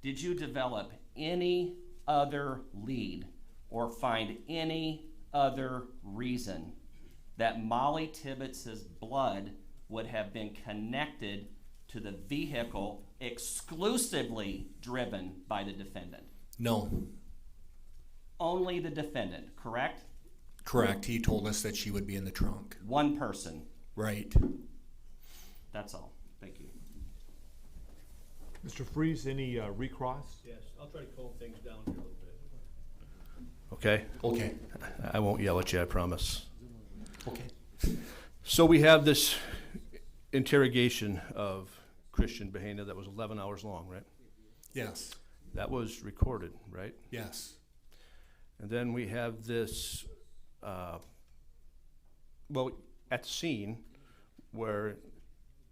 Did you develop any other lead or find any other reason that Mollie Tibbetts' blood would have been connected to the vehicle exclusively driven by the defendant? No. Only the defendant, correct? Correct. He told us that she would be in the trunk. One person. Right. That's all. Thank you. Mr. Freeze, any recross? Yes, I'll try to calm things down here a little bit. Okay? Okay. I won't yell at you, I promise. Okay. So we have this interrogation of Cristhian Bahena that was 11 hours long, right? Yes. That was recorded, right? Yes. And then we have this, well, at the scene where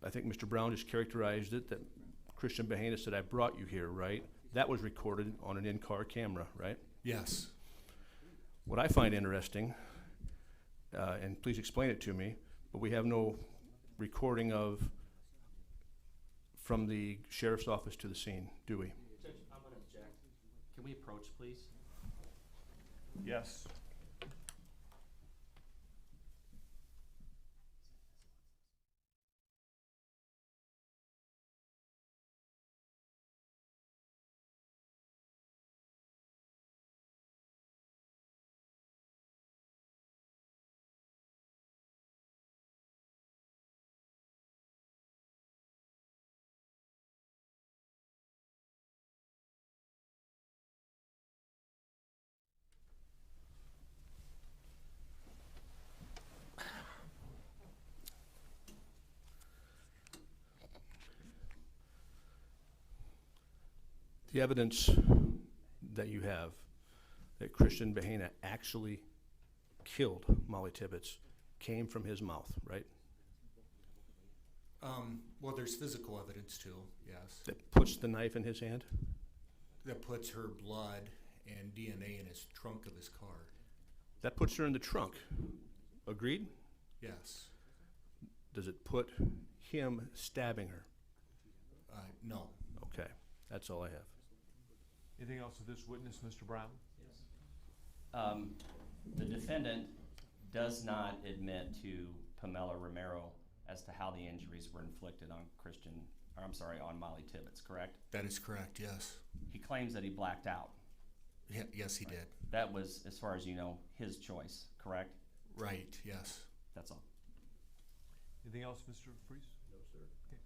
I think Mr. Brown just characterized it, that Cristhian Bahena said, I brought you here, right? That was recorded on an in-car camera, right? Yes. What I find interesting, and please explain it to me, but we have no recording of from the sheriff's office to the scene, do we? Judge, I'm going to object. Can we approach, please? Yes. The evidence that you have that Cristhian Bahena actually killed Mollie Tibbetts came from his mouth, right? Well, there's physical evidence too, yes. That puts the knife in his hand? That puts her blood and DNA in his trunk of his car. That puts her in the trunk. Agreed? Yes. Does it put him stabbing her? No. Okay, that's all I have. Anything else with this witness, Mr. Brown? The defendant does not admit to Pamela Romero as to how the injuries were inflicted on on Mollie Tibbetts, correct? That is correct, yes. He claims that he blacked out. Yes, he did. That was, as far as you know, his choice, correct? Right, yes. That's all. Anything else, Mr. Freeze? No, sir. Okay.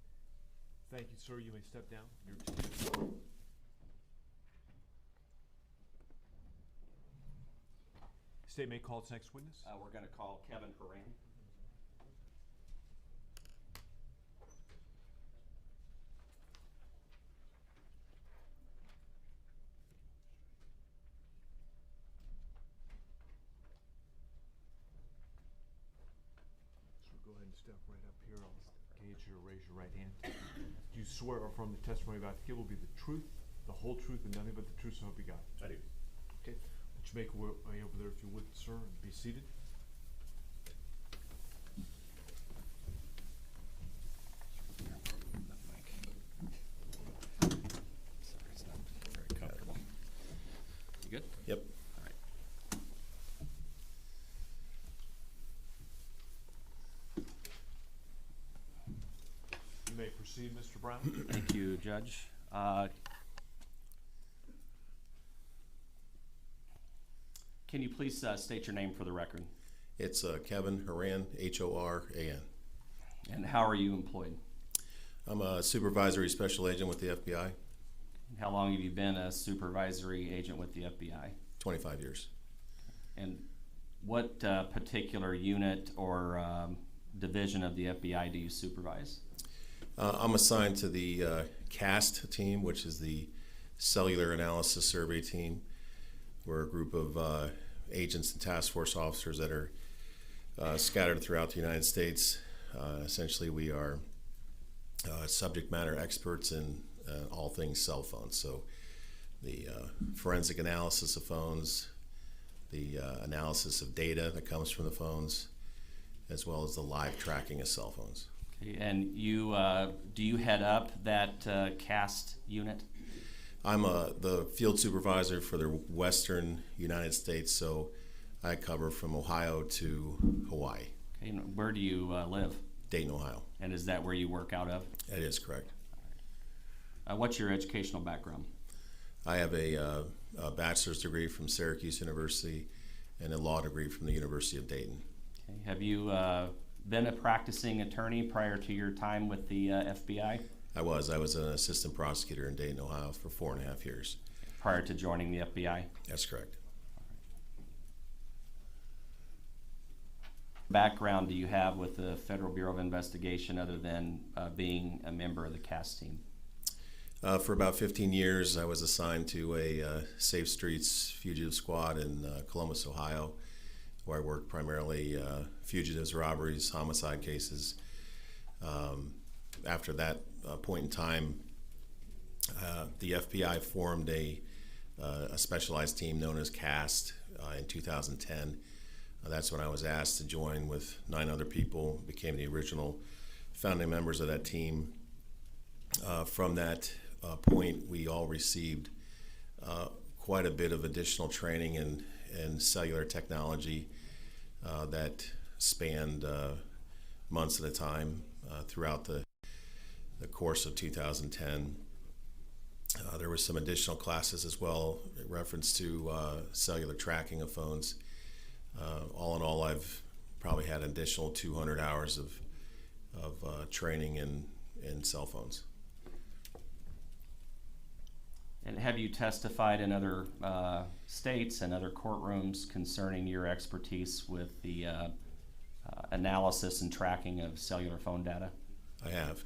Thank you, sir. You may step down. You're excused. State may call its next witness. We're going to call Kevin Horan. So go ahead and step right up here. I'll gauge you. Raise your right hand. Do you swear or affirm the testimony about to give will be the truth, the whole truth, and nothing but the truth, so help you God? I do. Okay. Would you make your way over there if you would, sir, and be seated? Sorry, it's not very comfortable. You good? Yep. All right. Proceed, Mr. Brown. Thank you, Judge. Can you please state your name for the record? It's Kevin Horan, Horan. And how are you employed? I'm a supervisory special agent with the FBI, And how long have you been a supervisory agent with the FBI? 25 years. And what particular unit or division of the FBI do you supervise? I'm assigned to the CAST team, which is the Cellular Analysis Survey team. We're a group of agents and task force officers that are scattered throughout the United States. Essentially, we are subject matter experts in all things cell phones. So the forensic analysis of phones, the analysis of data that comes from the phones, as well as the live tracking of cell phones. Okay, and you do you head up that CAST unit? I'm the field supervisor for the Western United States, so I cover from Ohio to Hawaii, Okay, and where do you live? Dayton, Ohio. And is that where you work out of? That is correct. What's your educational background? I have a bachelor's degree from Syracuse University and a law degree from the University of Dayton. Okay. Have you been a practicing attorney prior to your time with the FBI? I was an assistant prosecutor in Dayton, Ohio for 4.5 years. Prior to joining the FBI? That's correct. Background do you have with the Federal Bureau of Investigation other than being a member of the CAST team? For about 15 years, I was assigned to a Safe Streets Fugitive Squad in Columbus, Ohio, where I worked primarily fugitives, robberies, homicide cases. After that point in time, the FBI formed a specialized team known as CAST in 2010. That's when I was asked to join with 9 other people, became the original founding members of that team. From that point, we all received quite a bit of additional training in cellular technology that spanned months at a time throughout the course of 2010. There were some additional classes as well in reference to cellular tracking of phones. All in all, I've probably had an additional 200 hours of training in cell phones. And have you testified in other states and other courtrooms concerning your expertise with the analysis and tracking of cellular phone data? I have.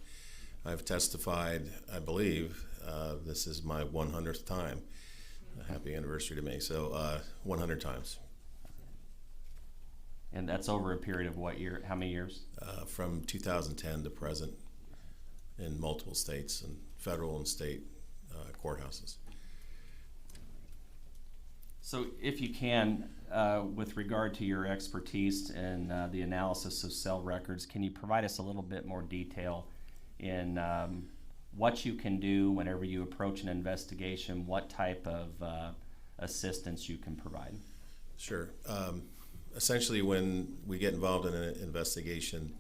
I've testified, I believe, this is my 100th time. A happy anniversary to me. So 100 times. And that's over a period of what year? How many years? From 2010 to present in multiple states and federal and state courthouses. So if you can, with regard to your expertise in the analysis of cell records, can you provide us a little bit more detail in what you can do whenever you approach an investigation, what type of assistance you can provide? Sure. Essentially, when we get involved in an investigation,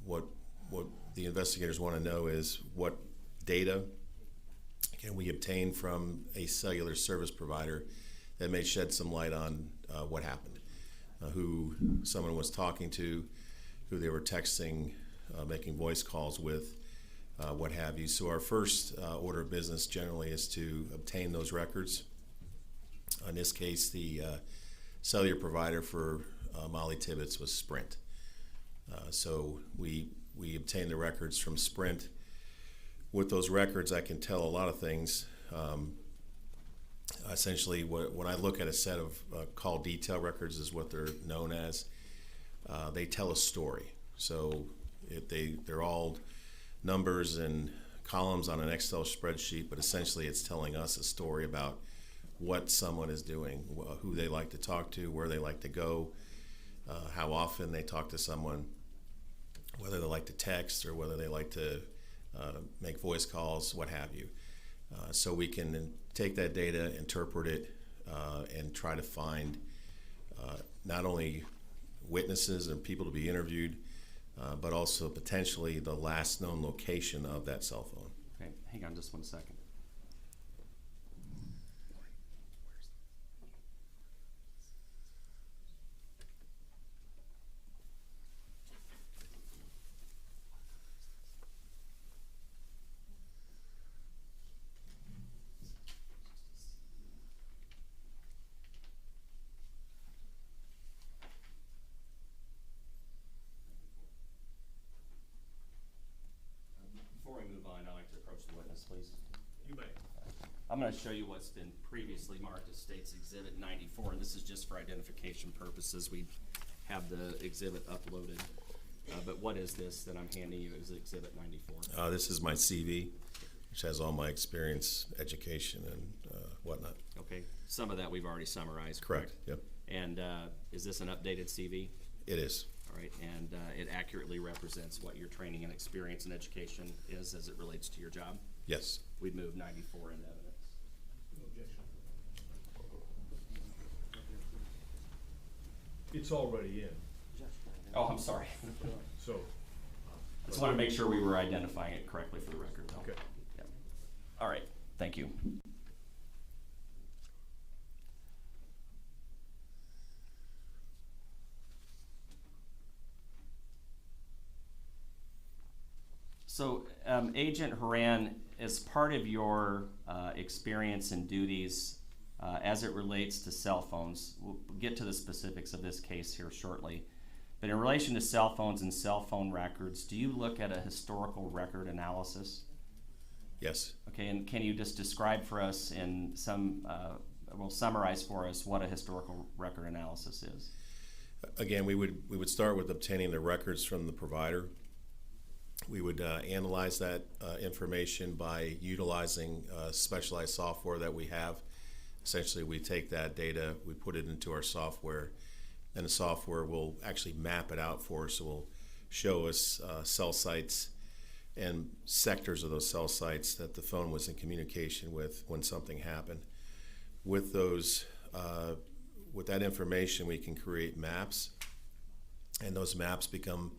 what the investigators want to know is what data can we obtain from a cellular service provider that may shed some light on what happened, who someone was talking to, who they were texting, making voice calls with, what have you. So our first order of business generally is to obtain those records. In this case, the cellular provider for Mollie Tibbetts was Sprint. So we obtained the records from Sprint. With those records, I can tell a lot of things. Essentially, when I look at a set of call detail records, is what they're known as, they tell a story. So they're all numbers and columns on an Excel spreadsheet, but essentially it's telling us a story about what someone is doing, who they like to talk to, where they like to go, how often they talk to someone, whether they like to text or whether they like to make voice calls, what have you. So we can take that data, interpret it, and try to find not only witnesses and people to be interviewed, but also potentially the last known location of that cell phone. Okay, hang on just one second. Before we move on, I'd like to approach the witness, please. You may. I'm going to show you what's been previously marked as State's Exhibit 94, and this is just for identification purposes. We have the exhibit uploaded. But what is this that I'm handing you as Exhibit 94? This is my CV, which has all my experience, education, and whatnot. Okay, some of that we've already summarized. Correct, yep. And is this an updated CV? It is. All right, and it accurately represents what your training and experience and education is as it relates to your job? Yes. We'd move 94 into evidence. It's already in, Oh, I'm sorry. so, I just want to make sure we were identifying it correctly for the record, though. okay. Yep. All right, thank you. So, Agent Haran, as part of your experience and duties as it relates to cell phones, we'll get to the specifics of this case here shortly, but in relation to cell phones and cell phone records, do you look at a historical record analysis? Yes. Okay, and can you just describe for us in some, summarize for us what a historical record analysis is? Again, we would start with obtaining the records from the provider. We would analyze that information by utilizing specialized software that we have. Essentially, we take that data, we put it into our software, and the software will actually map it out for us. It will show us cell sites and sectors of those cell sites that the phone was in communication with when something happened. With those, with that information, we can create maps, and those maps become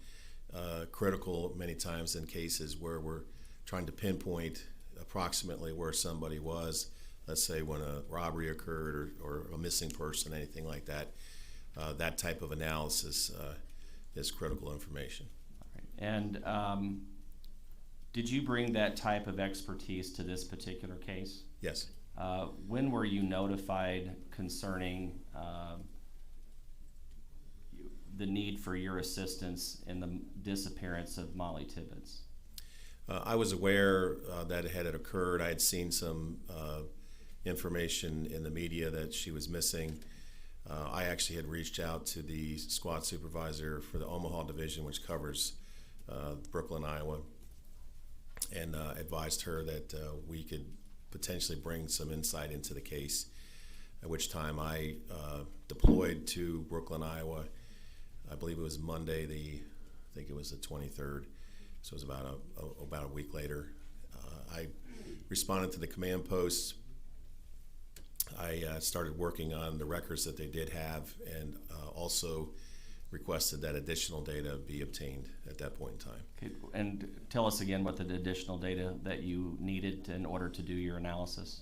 critical many times in cases where we're trying to pinpoint approximately where somebody was, let's say when a robbery occurred or a missing person, anything like that. That type of analysis is critical information. All right. And did you bring that type of expertise to this particular case? Yes. When were you notified concerning the need for your assistance in the disappearance of Mollie Tibbetts? I was aware that it had occurred. I had seen some information in the media that she was missing. I actually had reached out to the squad supervisor for the Omaha division, which covers Brooklyn, Iowa, and advised her that we could potentially bring some insight into the case, at which time I deployed to Brooklyn, Iowa. I believe it was Monday, I think it was the 23rd, so it was about a week later. I responded to the command posts. I started working on the records that they did have, and also requested that additional data be obtained at that point in time. Okay. And tell us again what the additional data that you needed in order to do your analysis.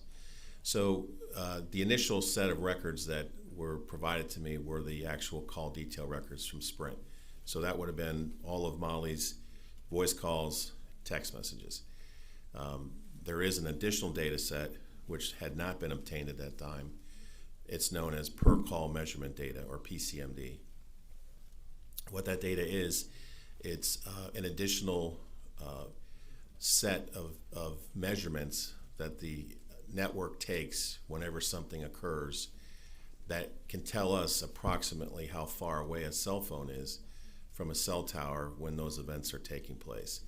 So the initial set of records that were provided to me were the actual call detail records from Sprint. So that would have been all of Mollie's voice calls, text messages. There is an additional data set which had not been obtained at that time. It's known as per call measurement data, or PCMD. What that data is, it's an additional set of measurements that the network takes whenever something occurs that can tell us approximately how far away a cell phone is from a cell tower when those events are taking place.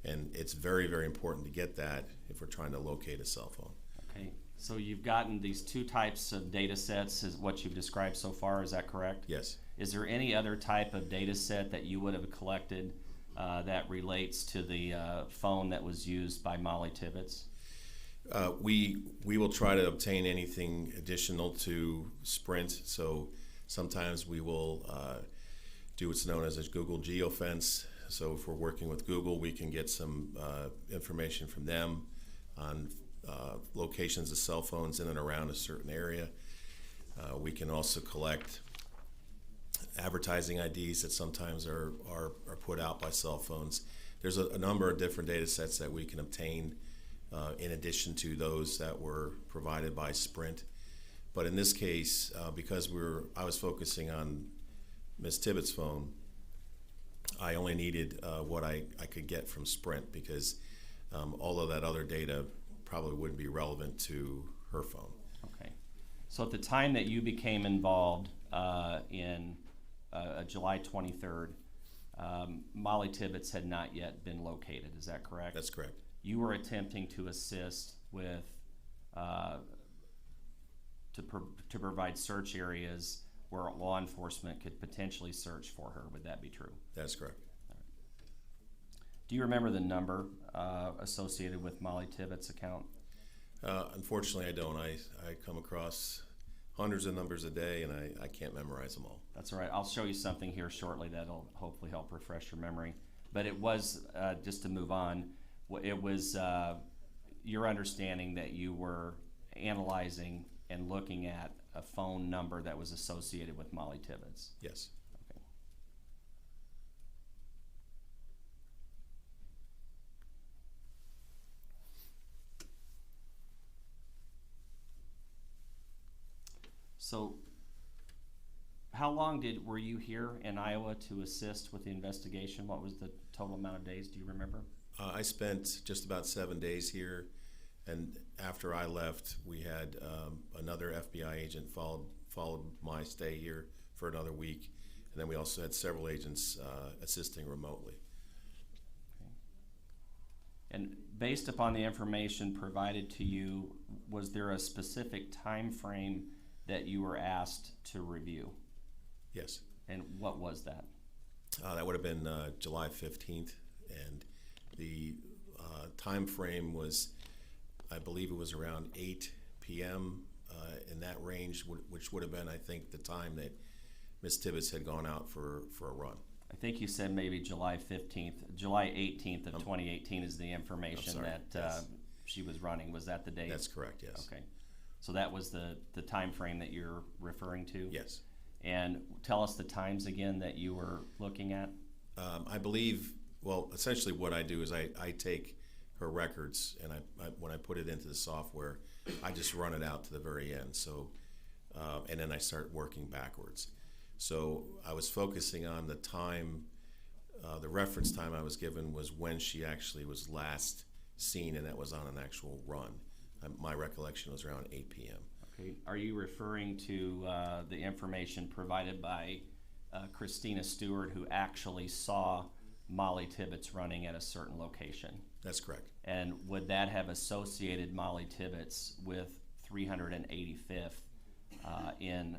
And it's very, very important to get that if we're trying to locate a cell phone. Okay, so you've gotten these two types of data sets, is what you've described so far, is that correct? Yes. Is there any other type of data set that you would have collected that relates to the phone that was used by Mollie Tibbetts? We will try to obtain anything additional to Sprint. So sometimes we will do what's known as a Google geofence. So if we're working with Google, we can get some information from them on locations of cell phones in and around a certain area. We can also collect advertising IDs that sometimes are put out by cell phones. There's a number of different data sets that we can obtain in addition to those that were provided by Sprint. But in this case, because I was focusing on Ms. Tibbetts' phone, I only needed what I could get from Sprint, because all of that other data probably wouldn't be relevant to her phone. Okay. So at the time that you became involved in July 23rd, Mollie Tibbetts had not yet been located, is that correct? That's correct. You were attempting to assist with, to provide search areas where law enforcement could potentially search for her. Would that be true? That's correct. Do you remember the number associated with Mollie Tibbetts' account? Unfortunately, I don't. I come across hundreds of numbers a day, and I can't memorize them all. That's all right. I'll show you something here shortly that'll hopefully help refresh your memory. But it was, just to move on, it was your understanding that you were analyzing and looking at a phone number that was associated with Mollie Tibbetts. Yes. Okay. So, how long were you here in Iowa to assist with the investigation? What was the total amount of days? Do you remember? I spent just about 7 days here, and after I left, we had another FBI agent followed my stay here for another week, and then we also had several agents assisting remotely. Okay. And based upon the information provided to you, was there a specific time frame that you were asked to review? Yes. And what was that? That would have been July 15th, and the time frame was, I believe it was around 8 p.m. In that range, which would have been, I think, the time that Ms. Tibbetts had gone out for a run. I think you said maybe July 15th. July 18th of 2018 is the information that yes. She was running. Was that the date? That's correct, yes. Okay. So that was the time frame that you're referring to? Yes. And tell us the times again that you were looking at. I believe, well, essentially what I do is I take her records, and when I put it into the software, I just run it out to the very end. So, and then I start working backwards. So I was focusing on the time, the reference time I was given was when she actually was last seen, and that was on an actual run. My recollection was around 8 p.m. Okay. Are you referring to the information provided by Christina Stewart, who actually saw Mollie Tibbetts running at a certain location? That's correct. And would that have associated Mollie Tibbetts with 385th in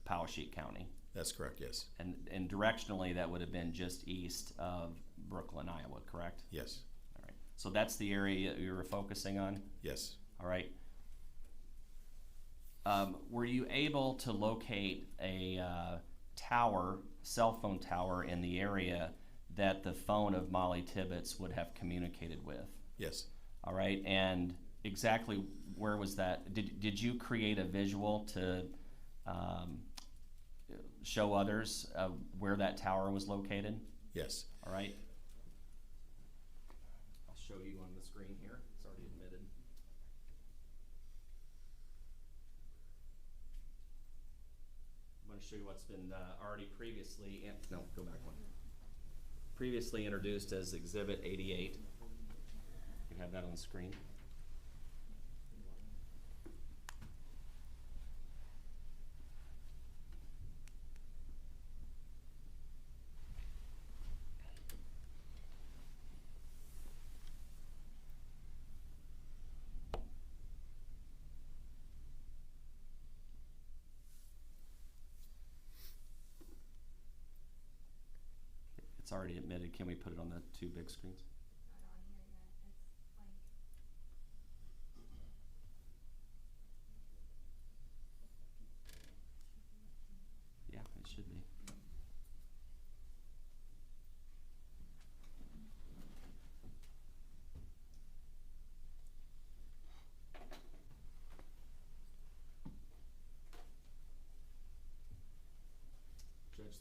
Poweshiek County? That's correct, yes. And directionally, that would have been just east of Brooklyn, Iowa, correct? Yes. All right. So that's the area you were focusing on? Yes. All right. Were you able to locate a cell phone tower in the area that the phone of Mollie Tibbetts would have communicated with? Yes. All right, and exactly where was that? Did you create a visual to show others where that tower was located? Yes. All right. I'll show you on the screen here. It's already admitted. I'm going to show you what's been already previously, no, go back one. Previously introduced as Exhibit 88. You have that on the screen. It's already admitted. Can we put it on the two big screens? Not on here yet, it's blank. Yeah, it should be.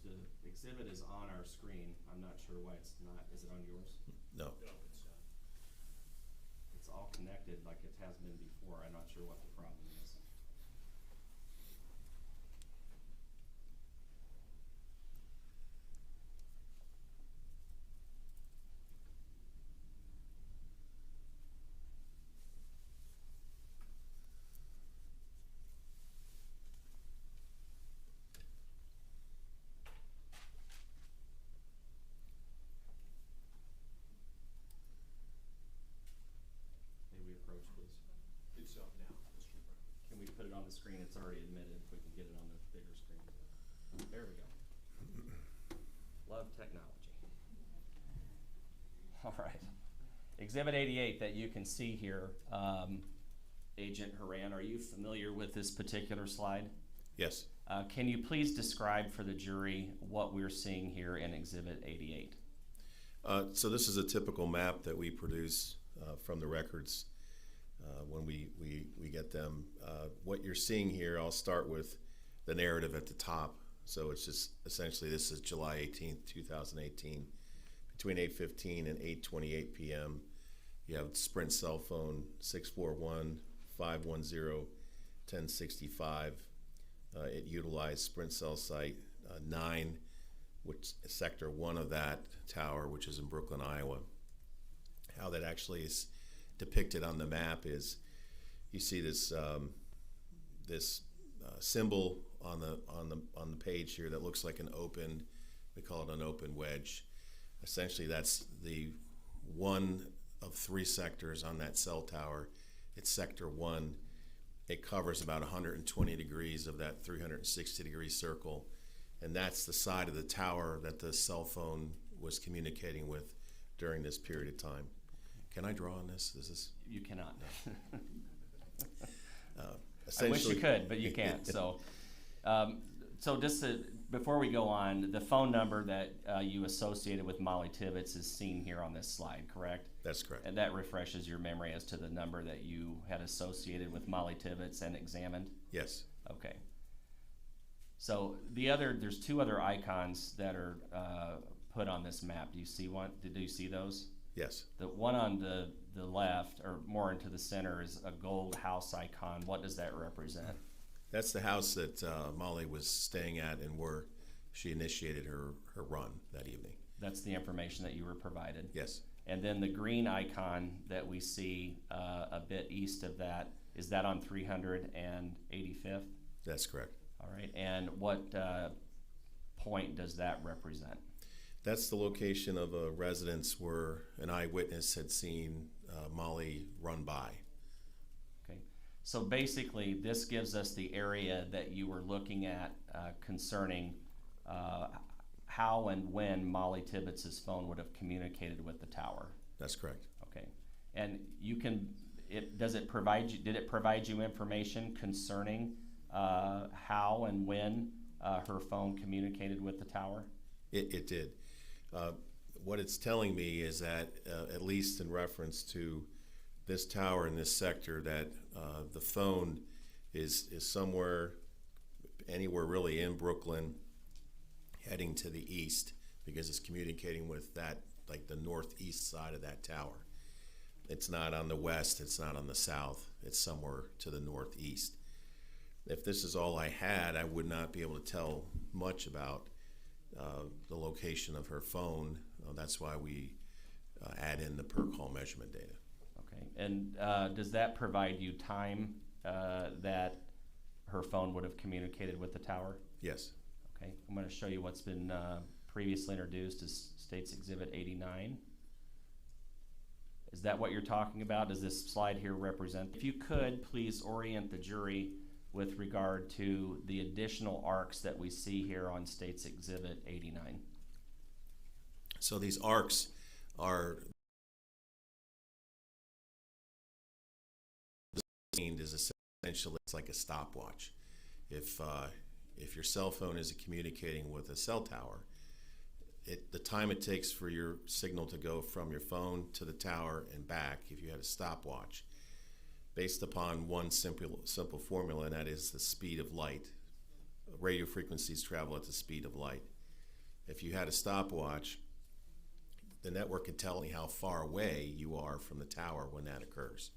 the exhibit is on our screen. I'm not sure why it's not. Is it on yours? No. It's all connected like it has been before. I'm not sure what the problem is. May we approach, please? It's up now, Mr. Brown. Can we put it on the screen? It's already admitted. If we can get it on the bigger screen. There we go. Love technology. All right. Exhibit 88 that you can see here, Agent Haran, are you familiar with this particular slide? Yes. Can you please describe for the jury what we're seeing here in Exhibit 88? So this is a typical map that we produce from the records when we get them. What you're seeing here, I'll start with the narrative at the top. So it's just essentially this is July 18th, 2018. Between 8:15 and 8:28 p.m. You have Sprint cell phone 641-510-1065. It utilized Sprint cell site 9, which is sector 1 of that tower, which is in Brooklyn, Iowa. How that actually is depicted on the map is you see this symbol on the page here that looks like an open, we call it an open wedge. Essentially, that's the one of 3 sectors on that cell tower. It's sector 1. It covers about 120 degrees of that 360-degree circle, and that's the side of the tower that the cell phone was communicating with during this period of time. Can I draw on this? You cannot. I Essentially, wish you could, but you can't. So, just before we go on, the phone number that you associated with Mollie Tibbetts is seen here on this slide, correct? That's correct. And that refreshes your memory as to the number that you had associated with Mollie Tibbetts and examined? Yes. Okay. So there's 2 other icons that are put on this map. Do you see one? Did you see those? Yes. The one on the left, or more into the center, is a gold house icon. What does that represent? That's the house that Mollie was staying at and where she initiated her run that evening. That's the information that you were provided. Yes. And then the green icon that we see a bit east of that, is that on 385th? That's correct. All right. And what point does that represent? That's the location of a residence where an eyewitness had seen Mollie run by. Okay. So basically, this gives us the area that you were looking at concerning how and when Mollie Tibbetts' phone would have communicated with the tower. That's correct. Okay. And did it provide you information concerning how and when her phone communicated with the tower? It did. What it's telling me is that, at least in reference to this tower in this sector, that the phone is somewhere, anywhere really in Brooklyn, heading to the east, because it's communicating with that, like the northeast side of that tower. It's not on the west, it's not on the south, it's somewhere to the northeast. If this is all I had, I would not be able to tell much about the location of her phone. That's why we add in the per call measurement data. Okay. And does that provide you time that her phone would have communicated with the tower? Yes. Okay. I'm going to show you what's been previously introduced as State's Exhibit 89. Is that what you're talking about? Does this slide here represent? If you could, please orient the jury with regard to the additional arcs that we see here on State's Exhibit 89. So these arcs are essentially, it's like a stopwatch. If your cell phone is communicating with a cell tower, the time it takes for your signal to go from your phone to the tower and back, if you had a stopwatch, based upon one simple formula, and that is the speed of light. Radio frequencies travel at the speed of light. if you had a stopwatch, the network can tell you how far away you are from the tower when that occurs.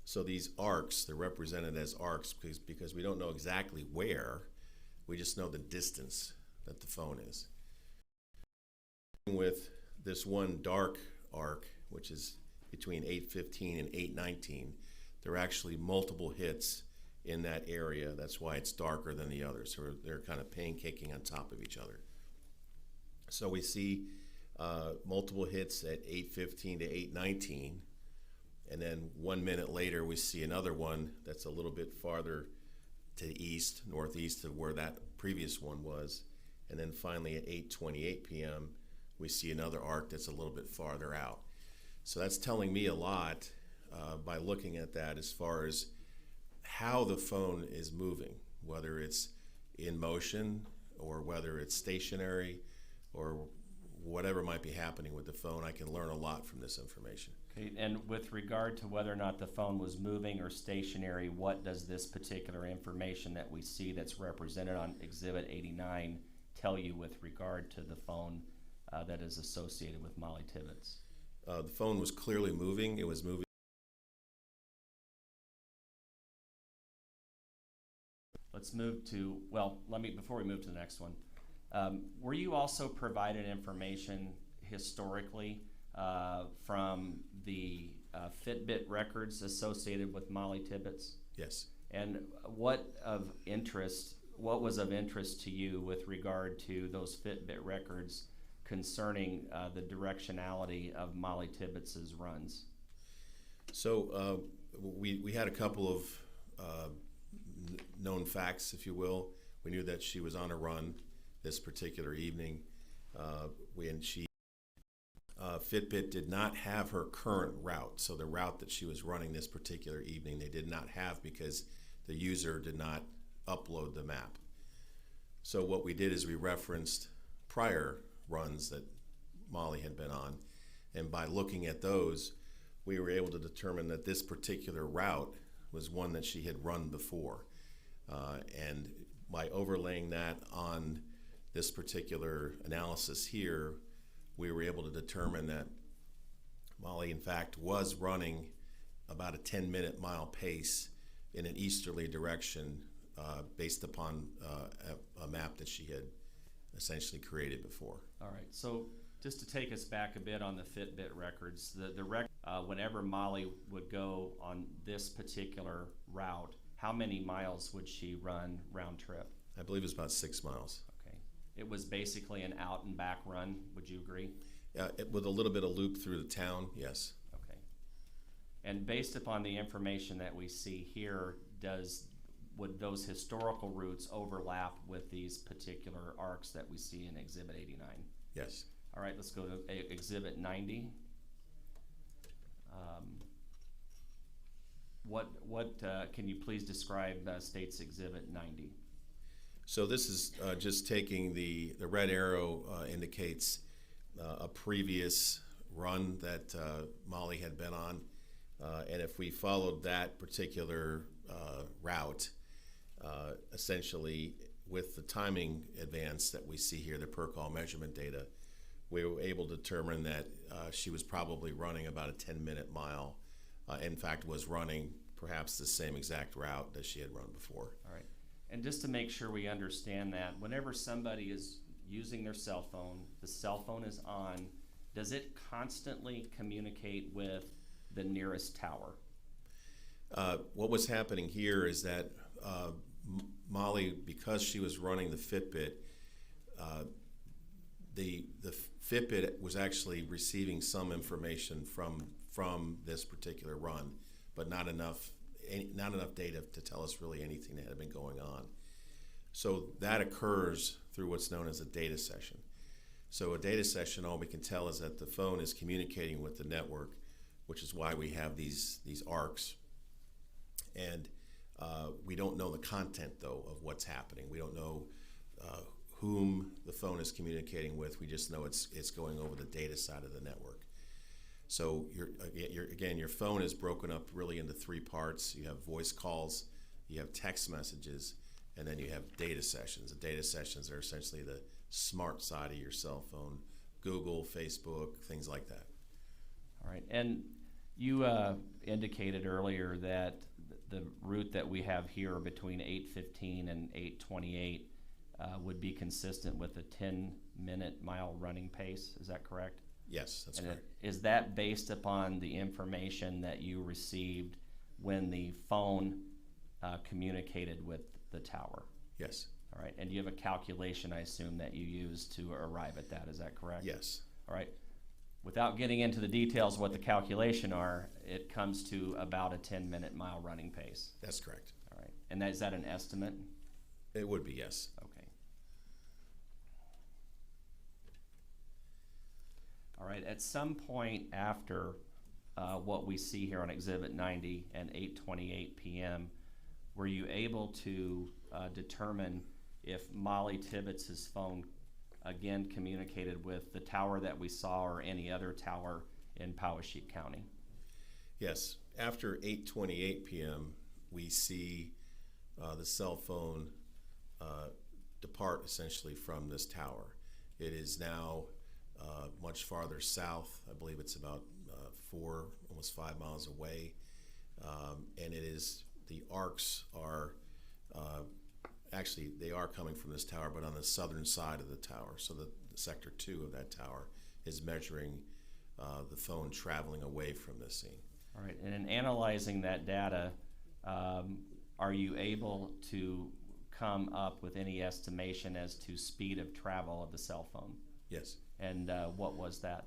So these arcs, they're represented as arcs because we don't know exactly where, we just know the distance that the phone is. With this one dark arc, which is between 8:15 and 8:19, there are actually multiple hits in that area. That's why it's darker than the others. So they're kind of pancaking on top of each other. So we see multiple hits at 8:15 to 8:19, and then 1 minute later we see another one that's a little bit farther to the east, northeast of where that previous one was, and then finally at 8:28 p.m. we see another arc that's a little bit farther out. So that's telling me a lot by looking at that as far as how the phone is moving, whether it's in motion or whether it's stationary or whatever might be happening with the phone. I can learn a lot from this information. Okay, and with regard to whether or not the phone was moving or stationary, what does this particular information that we see that's represented on Exhibit 89 tell you with regard to the phone that is associated with Mollie Tibbetts? The phone was clearly moving. It was moving. Let's move to, well, before we move to the next one, were you also provided information historically from the Fitbit records associated with Mollie Tibbetts? Yes. And what was of interest to you with regard to those Fitbit records concerning the directionality of Mollie Tibbetts' runs? So we had a couple of known facts, if you will. We knew that she was on a run this particular evening. Fitbit did not have her current route. So the route that she was running this particular evening, they did not have because the user did not upload the map. So what we did is we referenced prior runs that Mollie had been on, and by looking at those, we were able to determine that this particular route was one that she had run before. And by overlaying that on this particular analysis here, we were able to determine that Mollie, in fact, was running about a 10-minute mile pace in an easterly direction based upon a map that she had essentially created before. All right, so just to take us back a bit on the Fitbit records, whenever Mollie would go on this particular route, how many miles would she run round trip? I believe it was about 6 miles. Okay, it was basically an out and back run, would you agree? With a little bit of loop through the town, yes. Okay, and based upon the information that we see here, would those historical routes overlap with these particular arcs that we see in Exhibit 89? Yes. All right, let's go to Exhibit 90. Can you please describe State's Exhibit 90? So this is just taking the red arrow indicates a previous run that Mollie had been on, and if we followed that particular route, essentially with the timing advance that we see here, the per call measurement data, we were able to determine that she was probably running about a 10-minute mile. In fact, was running perhaps the same exact route that she had run before. All right, and just to make sure we understand that, whenever somebody is using their cell phone, the cell phone is on, does it constantly communicate with the nearest tower? What was happening here is that Mollie, because she was running the Fitbit, the Fitbit was actually receiving some information from this particular run, but not enough data to tell us really anything that had been going on. So that occurs through what's known as a data session. So a data session, all we can tell is that the phone is communicating with the network, which is why we have these arcs. And we don't know the content, though, of what's happening. We don't know whom the phone is communicating with. We just know it's going over the data side of the network. So your phone is broken up really into 3 parts. You have voice calls, you have text messages, and then you have data sessions. The data sessions are essentially smart side of your cell phone, Google, Facebook, things like that. All right, and you indicated earlier that the route that we have here between 8:15 and 8:28 would be consistent with a 10-minute mile running pace. Is that correct? Yes, that's And correct. is that based upon the information that you received when the phone communicated with the tower? Yes, All right, and you have a calculation, I assume, that you used to arrive at that. Is that correct? yes, All right. Without getting into the details of what the calculation are, it comes to about a 10-minute mile running pace. that's correct. All right. And is that an estimate? It would be, yes. Okay. All right. At some point after what we see here on Exhibit 90 and 8:28 p.m., were you able to determine if Mollie Tibbetts' phone again communicated with the tower that we saw or any other tower in Poweshiek County? Yes, after 8:28 p.m., we see the cell phone depart essentially from this tower. It is now much farther south. I believe it's about 4, almost 5 miles away, and it is, the arcs are actually, they are coming from this tower, but on the southern side of the tower. So the sector 2 of that tower is measuring the phone traveling away from this scene. All right, and in analyzing that data, are you able to come up with any estimation as to speed of travel of the cell phone? Yes, And what was that?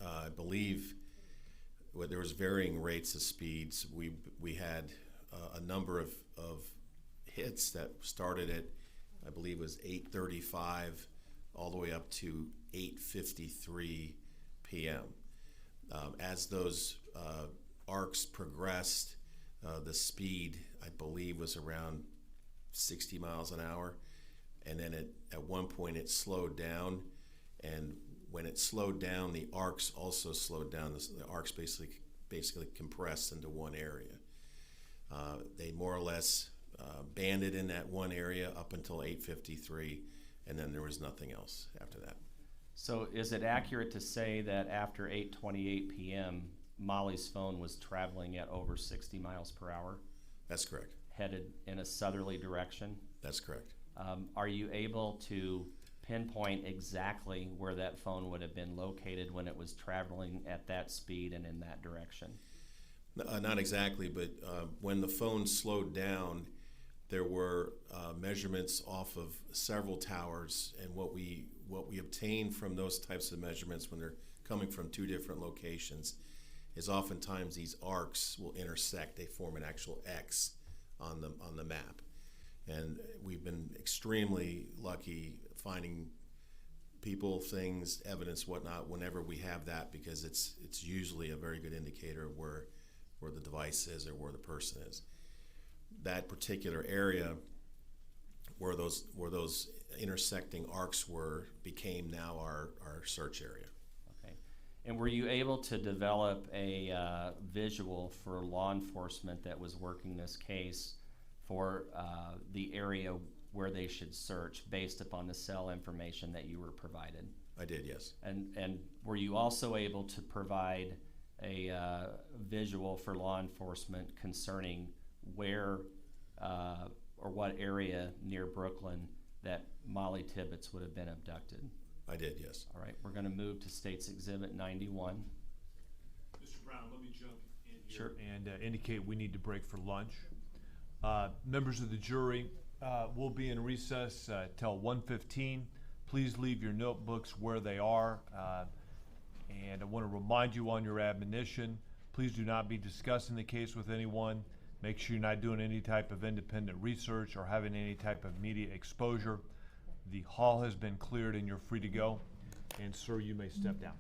I believe there was varying rates of speeds. We had a number of hits that started at, I believe it was 8:35 all the way up to 8:53 p.m. As those arcs progressed, the speed, I believe, was around 60 miles an hour, and then at one point it slowed down, and when it slowed down, the arcs also slowed down. The arcs basically compressed into one area. They more or less banded in that one area up until 8:53, and then there was nothing else after that. So is it accurate to say that after 8:28 p.m., Mollie's phone was traveling at over 60 miles per hour, That's correct. headed in a southerly direction? That's correct. Are you able to pinpoint exactly where that phone would have been located when it was traveling at that speed and in that direction? Not exactly, but when the phone slowed down, there were measurements off of several towers, and what we obtain from those types of measurements when they're coming from two different locations is oftentimes these arcs will intersect. They form an actual X on the map, and we've been extremely lucky finding people, things, evidence, whatnot, whenever we have that, because it's usually a very good indicator of where the device is or where the person is. That particular area where those intersecting arcs became now our search area. Okay. And were you able to develop a visual for law enforcement that was working this case for the area where they should search based upon the cell information that you were provided? I did, yes. And were you also able to provide a visual for law enforcement concerning where or what area near Brooklyn that Mollie Tibbetts would have been abducted? I did, yes. All right, we're going to move to State's Exhibit 91. Mr. Brown, let me jump in here Sure. and indicate we need to break for lunch. Members of the jury, will be in recess till 1:15. Please leave your notebooks where they are. And I want to remind you on your admonition, please do not be discussing the case with anyone. Make sure you're not doing any type of independent research or having any type of media exposure. The hall has been cleared and you're free to go. And sir, you may step down.